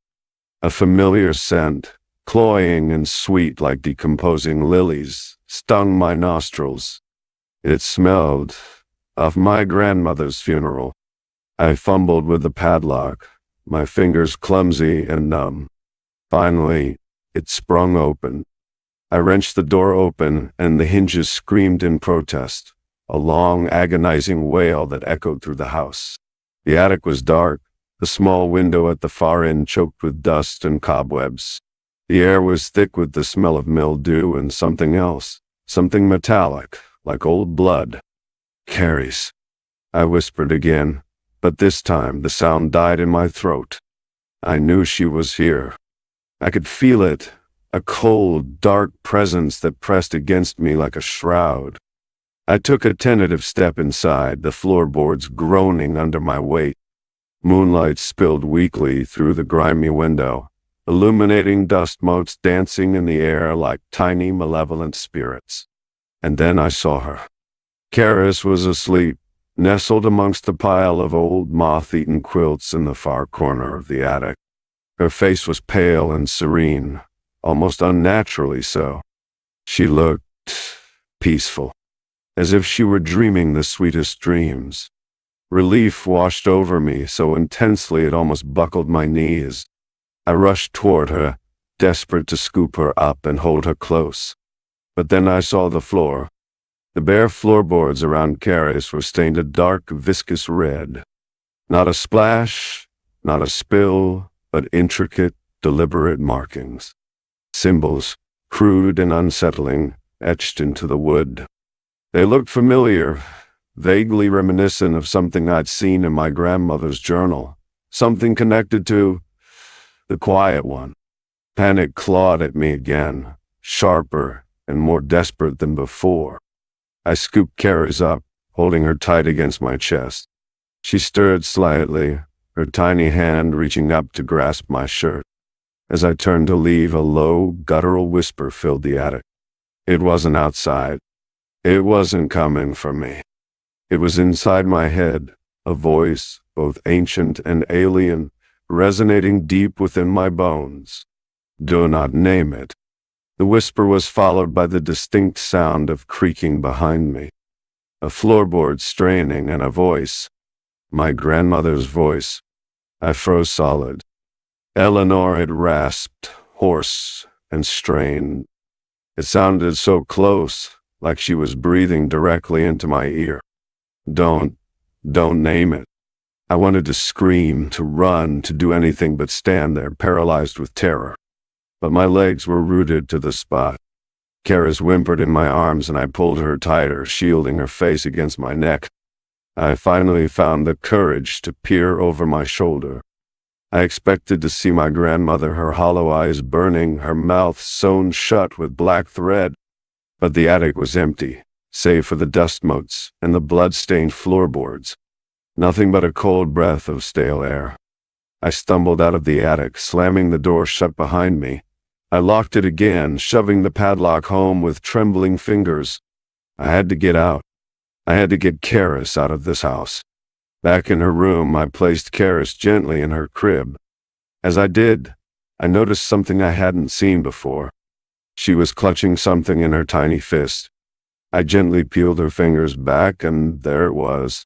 A familiar scent, cloying and sweet like decomposing lilies, stung my nostrils. It smelled of my grandmother's funeral. I fumbled with the padlock, my fingers clumsy and numb. Finally, it sprung open. I wrenched the door open, and the hinges screamed in protest, a long, agonizing wail that echoed through the house. The attic was dark, the small window at the far end choked with dust and cobwebs. The air was thick with the smell of mildew and something else, something metallic, like old blood. Carrie's, I whispered again, but this time the sound died in my throat. I knew she was here. I could feel it, a cold, dark presence that pressed against me like a shroud. I took a tentative step inside, the floorboards groaning under my weight. Moonlight spilled weakly through the grimy window, illuminating dust motes dancing in the air like tiny, malevolent spirits. And then I saw her. Karis was asleep, nestled amongst a pile of old moth-eaten quilts in the far corner of the attic. Her face was pale and serene, almost unnaturally so. She looked peaceful, as if she were dreaming the sweetest dreams. Relief washed over me so intensely it almost buckled my knees. I rushed toward her, desperate to scoop her up and hold her close. But then I saw the floor. The bare floorboards around Karis were stained a dark, viscous red. Not a splash, not a spill, but intricate, deliberate markings. Symbols, crude and unsettling, etched into the wood. They looked familiar, vaguely reminiscent of something I'd seen in my grandmother's journal, something connected to the quiet one. Panic clawed at me again, sharper and more desperate than before. I scooped Karis up, holding her tight against my chest. She stirred slightly, her tiny hand reaching up to grasp my shirt. As I turned to leave, a low, guttural whisper filled the attic. It wasn't outside. It wasn't coming for me. It was inside my head, a voice, both ancient and alien, resonating deep within my bones. Do not name it. The whisper was followed by the distinct sound of creaking behind me. A floorboard straining and a voice. My grandmother's voice. I froze solid. Eleanor had rasped, hoarse, and strained. It sounded so close, like she was breathing directly into my ear. Don't name it. I wanted to scream, to run, to do anything but stand there, paralyzed with terror. But my legs were rooted to the spot. Karis whimpered in my arms and I pulled her tighter, shielding her face against my neck. I finally found the courage to peer over my shoulder. I expected to see my grandmother, her hollow eyes burning, her mouth sewn shut with black thread. But the attic was empty, save for the dust motes and the blood-stained floorboards. Nothing but a cold breath of stale air. I stumbled out of the attic, slamming the door shut behind me. I locked it again, shoving the padlock home with trembling fingers. I had to get out. I had to get Karis out of this house. Back in her room, I placed Karis gently in her crib. As I did, I noticed something I hadn't seen before. She was clutching something in her tiny fist. I gently peeled her fingers back, and there it was.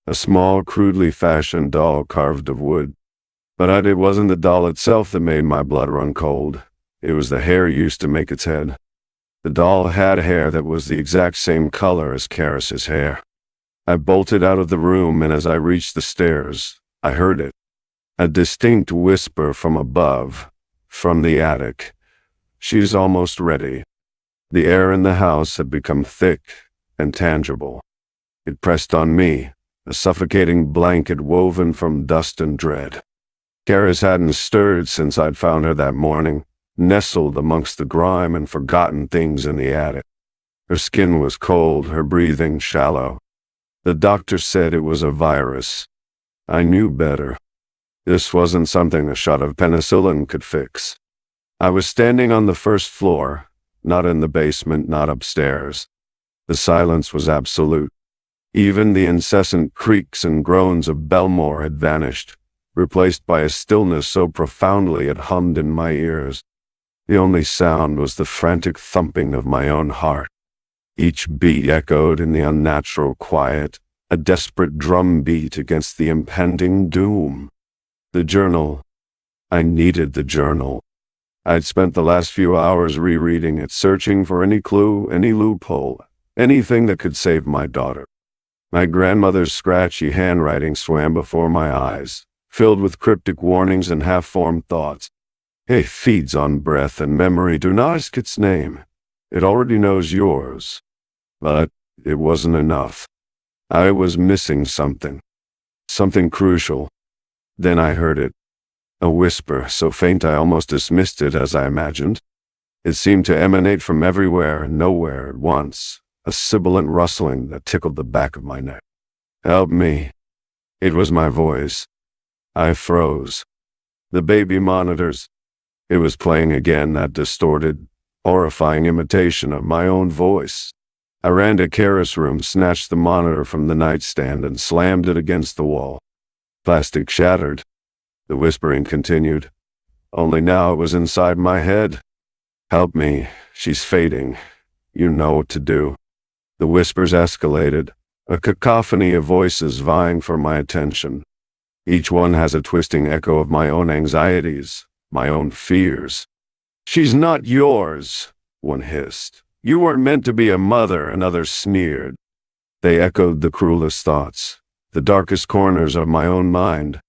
A small, crudely fashioned doll carved of wood. But it wasn't the doll itself that made my blood run cold. It was the hair used to make its head. The doll had hair that was the exact same color as Karis's hair. I bolted out of the room, and as I reached the stairs, I heard it. A distinct whisper from above, from the attic. She's almost ready. The air in the house had become thick and tangible. It pressed on me, a suffocating blanket woven from dust and dread. Karis hadn't stirred since I'd found her that morning, nestled amongst the grime and forgotten things in the attic. Her skin was cold, her breathing shallow. The doctor said it was a virus. I knew better. This wasn't something a shot of penicillin could fix. I was standing on the first floor, not in the basement, not upstairs. The silence was absolute. Even the incessant creaks and groans of Belmore had vanished, replaced by a stillness so profoundly it hummed in my ears. The only sound was the frantic thumping of my own heart. Each beat echoed in the unnatural quiet, a desperate drumbeat against the impending doom. The journal. I needed the journal. I'd spent the last few hours rereading it, searching for any clue, any loophole, anything that could save my daughter. My grandmother's scratchy handwriting swam before my eyes, filled with cryptic warnings and half-formed thoughts. It feeds on breath and memory. Do not ask its name. It already knows yours. But it wasn't enough. I was missing something. Something crucial. Then I heard it. A whisper, so faint I almost dismissed it as I imagined. It seemed to emanate from everywhere and nowhere at once, a sibilant rustling that tickled the back of my neck. Help me. It was my voice. I froze. The baby monitors. It was playing again, that distorted, horrifying imitation of my own voice. I ran to Karis' room, snatched the monitor from the nightstand, and slammed it against the wall. Plastic shattered. The whispering continued. Only now it was inside my head. Help me. She's fading. You know what to do. The whispers escalated, a cacophony of voices vying for my attention. Each one has a twisting echo of my own anxieties, my own fears. She's not yours, one hissed. You weren't meant to be a mother, another sneered. They echoed the cruelest thoughts, the darkest corners of my own mind.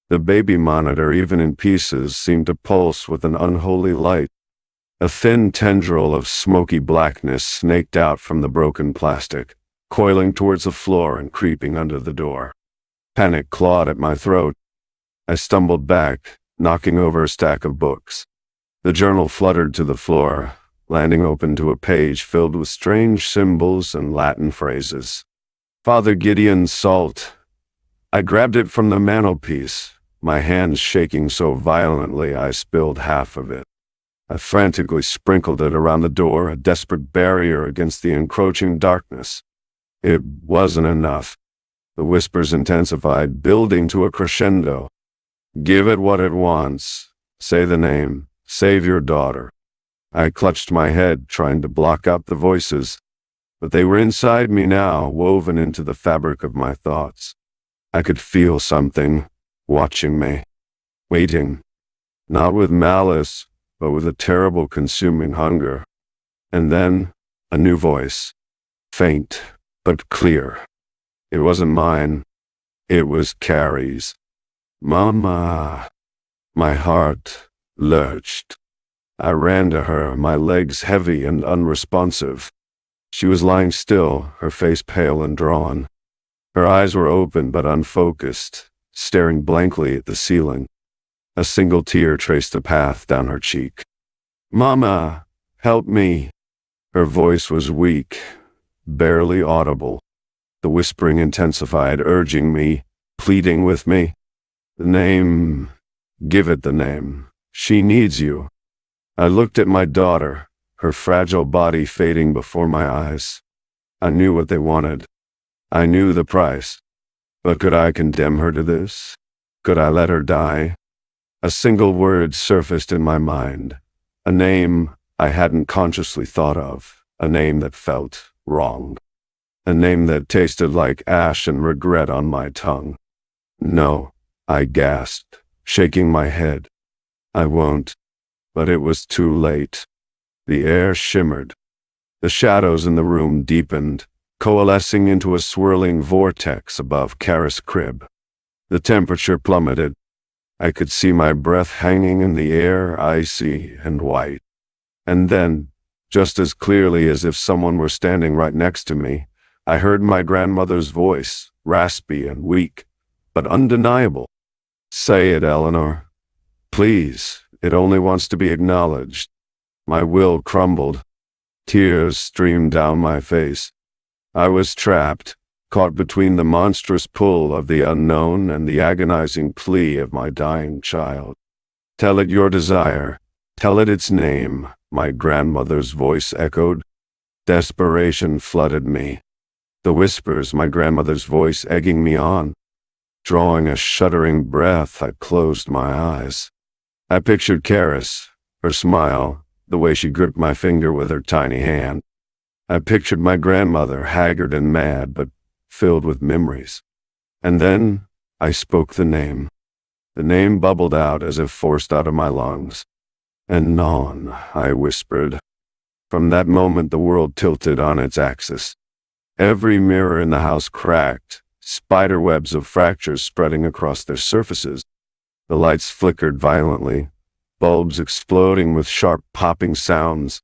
The baby monitor, even in pieces, seemed to pulse with an unholy light. A thin tendril of smoky blackness snaked out from the broken plastic, coiling towards the floor and creeping under the door. Panic clawed at my throat. I stumbled back, knocking over a stack of books. The journal fluttered to the floor, landing open to a page filled with strange symbols and Latin phrases. Father Gideon's salt. I grabbed it from the mantelpiece, my hands shaking so violently I spilled half of it. I frantically sprinkled it around the door, a desperate barrier against the encroaching darkness. It wasn't enough. The whispers intensified, building to a crescendo. Give it what it wants. Say the name. Save your daughter. I clutched my head, trying to block out the voices, but they were inside me now, woven into the fabric of my thoughts. I could feel something watching me, waiting, not with malice, but with a terrible consuming hunger. And then, a new voice, faint but clear. It wasn't mine. It was Carrie's. Mama. My heart lurched. I ran to her, my legs heavy and unresponsive. She was lying still, her face pale and drawn. Her eyes were open but unfocused, staring blankly at the ceiling. A single tear traced a path down her cheek. Mama, help me. Her voice was weak, barely audible. The whispering intensified, urging me, pleading with me. The name. Give it the name. She needs you. I looked at my daughter, her fragile body fading before my eyes. I knew what they wanted. I knew the price. But could I condemn her to this? Could I let her die? A single word surfaced in my mind. A name I hadn't consciously thought of. A name that felt wrong. A name that tasted like ash and regret on my tongue. No, I gasped, shaking my head. I won't. But it was too late. The air shimmered. The shadows in the room deepened, coalescing into a swirling vortex above Kara's crib. The temperature plummeted. I could see my breath hanging in the air, icy and white. And then, just as clearly as if someone were standing right next to me, I heard my grandmother's voice, raspy and weak, but undeniable. Say it, Eleanor. Please, it only wants to be acknowledged. My will crumbled. Tears streamed down my face. I was trapped, caught between the monstrous pull of the unknown and the agonizing plea of my dying child. Tell it your desire. Tell it its name, my grandmother's voice echoed. Desperation flooded me. The whispers, my grandmother's voice egging me on. Drawing a shuddering breath, I closed my eyes. I pictured Karis, her smile, the way she gripped my finger with her tiny hand. I pictured my grandmother, haggard and mad, but filled with memories. And then I spoke the name. The name bubbled out as if forced out of my lungs. "Anon," I whispered. From that moment the world tilted on its axis. Every mirror in the house cracked, spider webs of fractures spreading across their surfaces. The lights flickered violently, bulbs exploding with sharp popping sounds.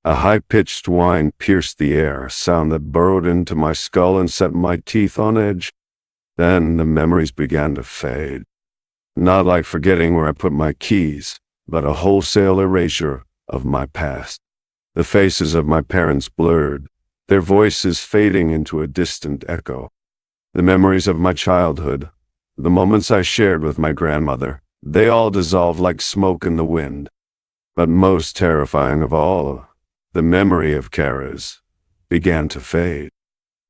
A high-pitched whine pierced the air, a sound that burrowed into my skull and set my teeth on edge. Then the memories began to fade. Not like forgetting where I put my keys, but a wholesale erasure of my past. The faces of my parents blurred, their voices fading into a distant echo. The memories of my childhood, the moments I shared with my grandmother, they all dissolved like smoke in the wind. But most terrifying of all, the memory of Kara's began to fade.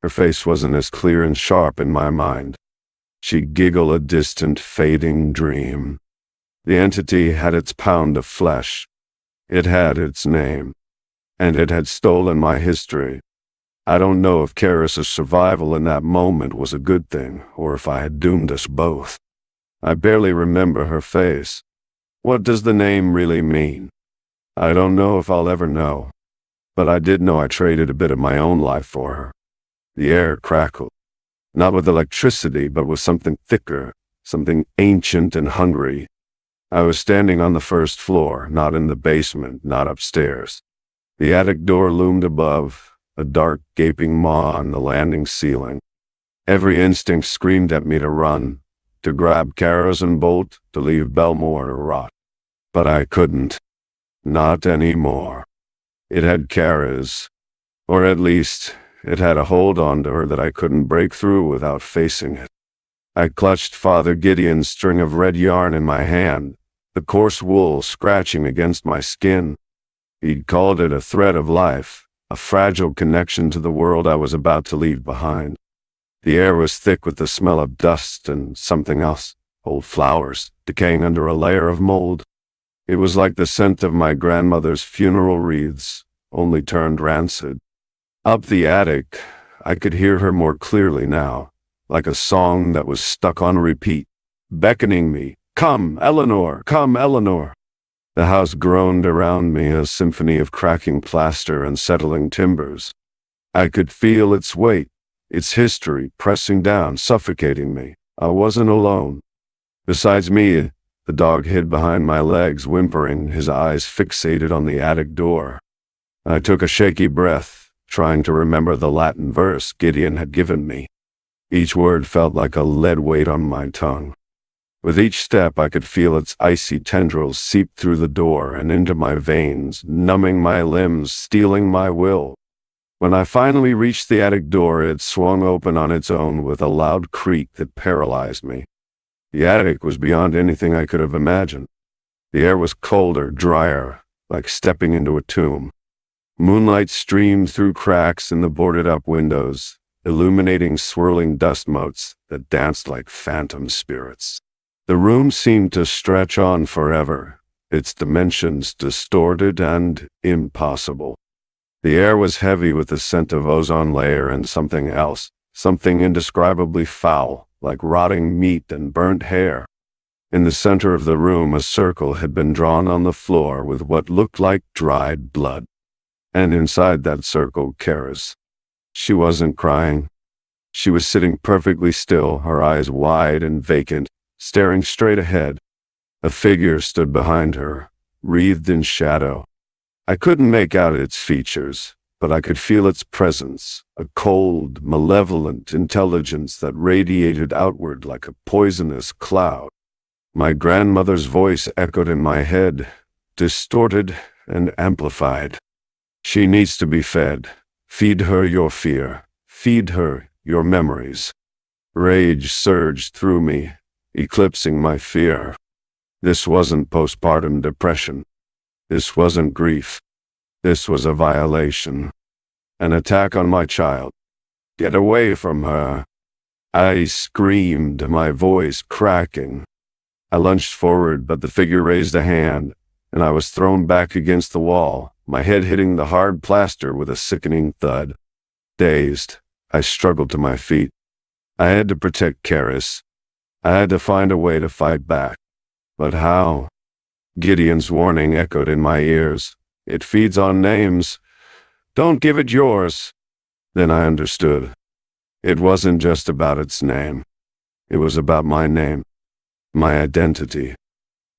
Her face wasn't as clear and sharp in my mind. She'd giggle a distant, fading dream. The entity had its pound of flesh. It had its name. And it had stolen my history. I don't know if Karis' survival in that moment was a good thing, or if I had doomed us both. I barely remember her face. What does the name really mean? I don't know if I'll ever know. But I did know I traded a bit of my own life for her. The air crackled. Not with electricity, but with something thicker, something ancient and hungry. I was standing on the first floor, not in the basement, not upstairs. The attic door loomed above, a dark, gaping maw on the landing ceiling. Every instinct screamed at me to run, to grab Kara's and bolt, to leave Belmore to rot. But I couldn't. Not anymore. It had Kara's, or at least, it had a hold on to her that I couldn't break through without facing it. I clutched Father Gideon's string of red yarn in my hand, the coarse wool scratching against my skin. He'd called it a thread of life, a fragile connection to the world I was about to leave behind. The air was thick with the smell of dust and something else, old flowers, decaying under a layer of mold. It was like the scent of my grandmother's funeral wreaths, only turned rancid. Up the attic, I could hear her more clearly now, like a song that was stuck on repeat, beckoning me, "Come, Eleanor, come, Eleanor." The house groaned around me, a symphony of cracking plaster and settling timbers. I could feel its weight, its history pressing down, suffocating me. I wasn't alone. Besides me, the dog hid behind my legs, whimpering, his eyes fixated on the attic door. I took a shaky breath, trying to remember the Latin verse Gideon had given me. Each word felt like a lead weight on my tongue. With each step, I could feel its icy tendrils seep through the door and into my veins, numbing my limbs, stealing my will. When I finally reached the attic door, it swung open on its own with a loud creak that paralyzed me. The attic was beyond anything I could have imagined. The air was colder, drier, like stepping into a tomb. Moonlight streamed through cracks in the boarded-up windows, illuminating swirling dust motes that danced like phantom spirits. The room seemed to stretch on forever, its dimensions distorted and impossible. The air was heavy with the scent of ozone layer and something else, something indescribably foul, like rotting meat and burnt hair. In the center of the room, a circle had been drawn on the floor with what looked like dried blood. And inside that circle, Karis. She wasn't crying. She was sitting perfectly still, her eyes wide and vacant, staring straight ahead. A figure stood behind her, wreathed in shadow. I couldn't make out its features, but I could feel its presence, a cold, malevolent intelligence that radiated outward like a poisonous cloud. My grandmother's voice echoed in my head, distorted and amplified. "She needs to be fed. Feed her your fear. Feed her your memories." Rage surged through me, eclipsing my fear. This wasn't postpartum depression. This wasn't grief. This was a violation. An attack on my child. "Get away from her!" I screamed, my voice cracking. I lunged forward, but the figure raised a hand, and I was thrown back against the wall, my head hitting the hard plaster with a sickening thud. Dazed, I struggled to my feet. I had to protect Karis. I had to find a way to fight back. But how? Gideon's warning echoed in my ears. "It feeds on names. Don't give it yours." Then I understood. It wasn't just about its name. It was about my name, my identity,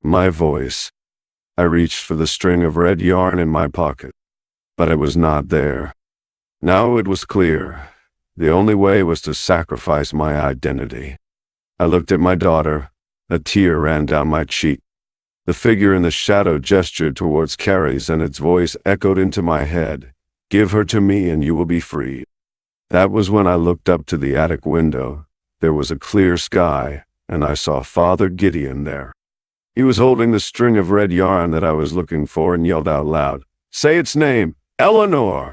my voice. I reached for the string of red yarn in my pocket, but it was not there. Now it was clear. The only way was to sacrifice my identity. I looked at my daughter. A tear ran down my cheek. The figure in the shadow gestured towards Carrie's, and its voice echoed into my head. "Give her to me and you will be free." That was when I looked up to the attic window. There was a clear sky, and I saw Father Gideon there. He was holding the string of red yarn that I was looking for and yelled out loud, "Say its name, Eleanor!"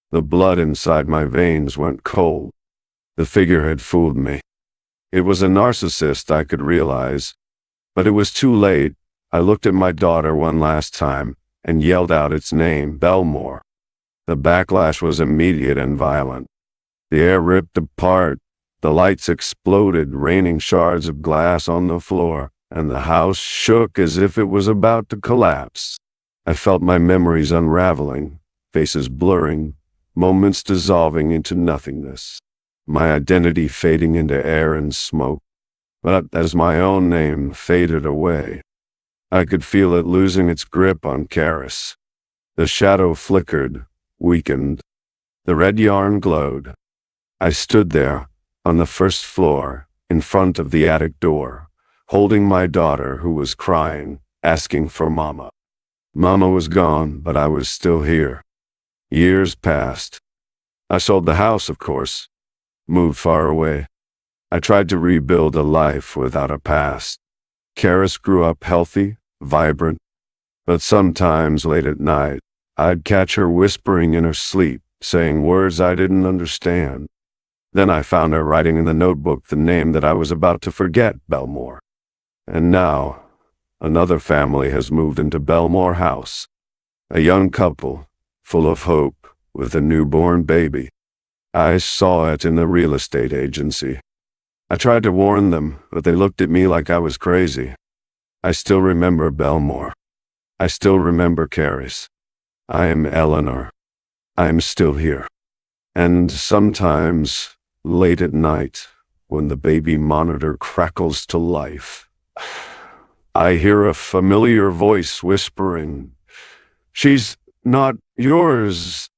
The blood inside my veins went cold. The figure had fooled me. It was a narcissist, I could realize. But it was too late. I looked at my daughter one last time and yelled out its name, Belmore. The backlash was immediate and violent. The air ripped apart, the lights exploded, raining shards of glass on the floor, and the house shook as if it was about to collapse. I felt my memories unraveling, faces blurring, moments dissolving into nothingness, my identity fading into air and smoke. But as my own name faded away, I could feel it losing its grip on Karis. The shadow flickered, weakened. The red yarn glowed. I stood there, on the first floor, in front of the attic door, holding my daughter who was crying, asking for Mama. Mama was gone, but I was still here. Years passed. I sold the house, of course, moved far away. I tried to rebuild a life without a past. Karis grew up healthy, vibrant, but sometimes late at night, I'd catch her whispering in her sleep, saying words I didn't understand. Then I found her writing in the notebook the name that I was about to forget, Belmore. And now, another family has moved into Belmore House. A young couple, full of hope, with a newborn baby. I saw it in the real estate agency. I tried to warn them, but they looked at me like I was crazy. I still remember Belmore. I still remember Karis. I am Eleanor. I am still here. And sometimes, late at night, when the baby monitor crackles to life, I hear a familiar voice whispering, "She's not yours."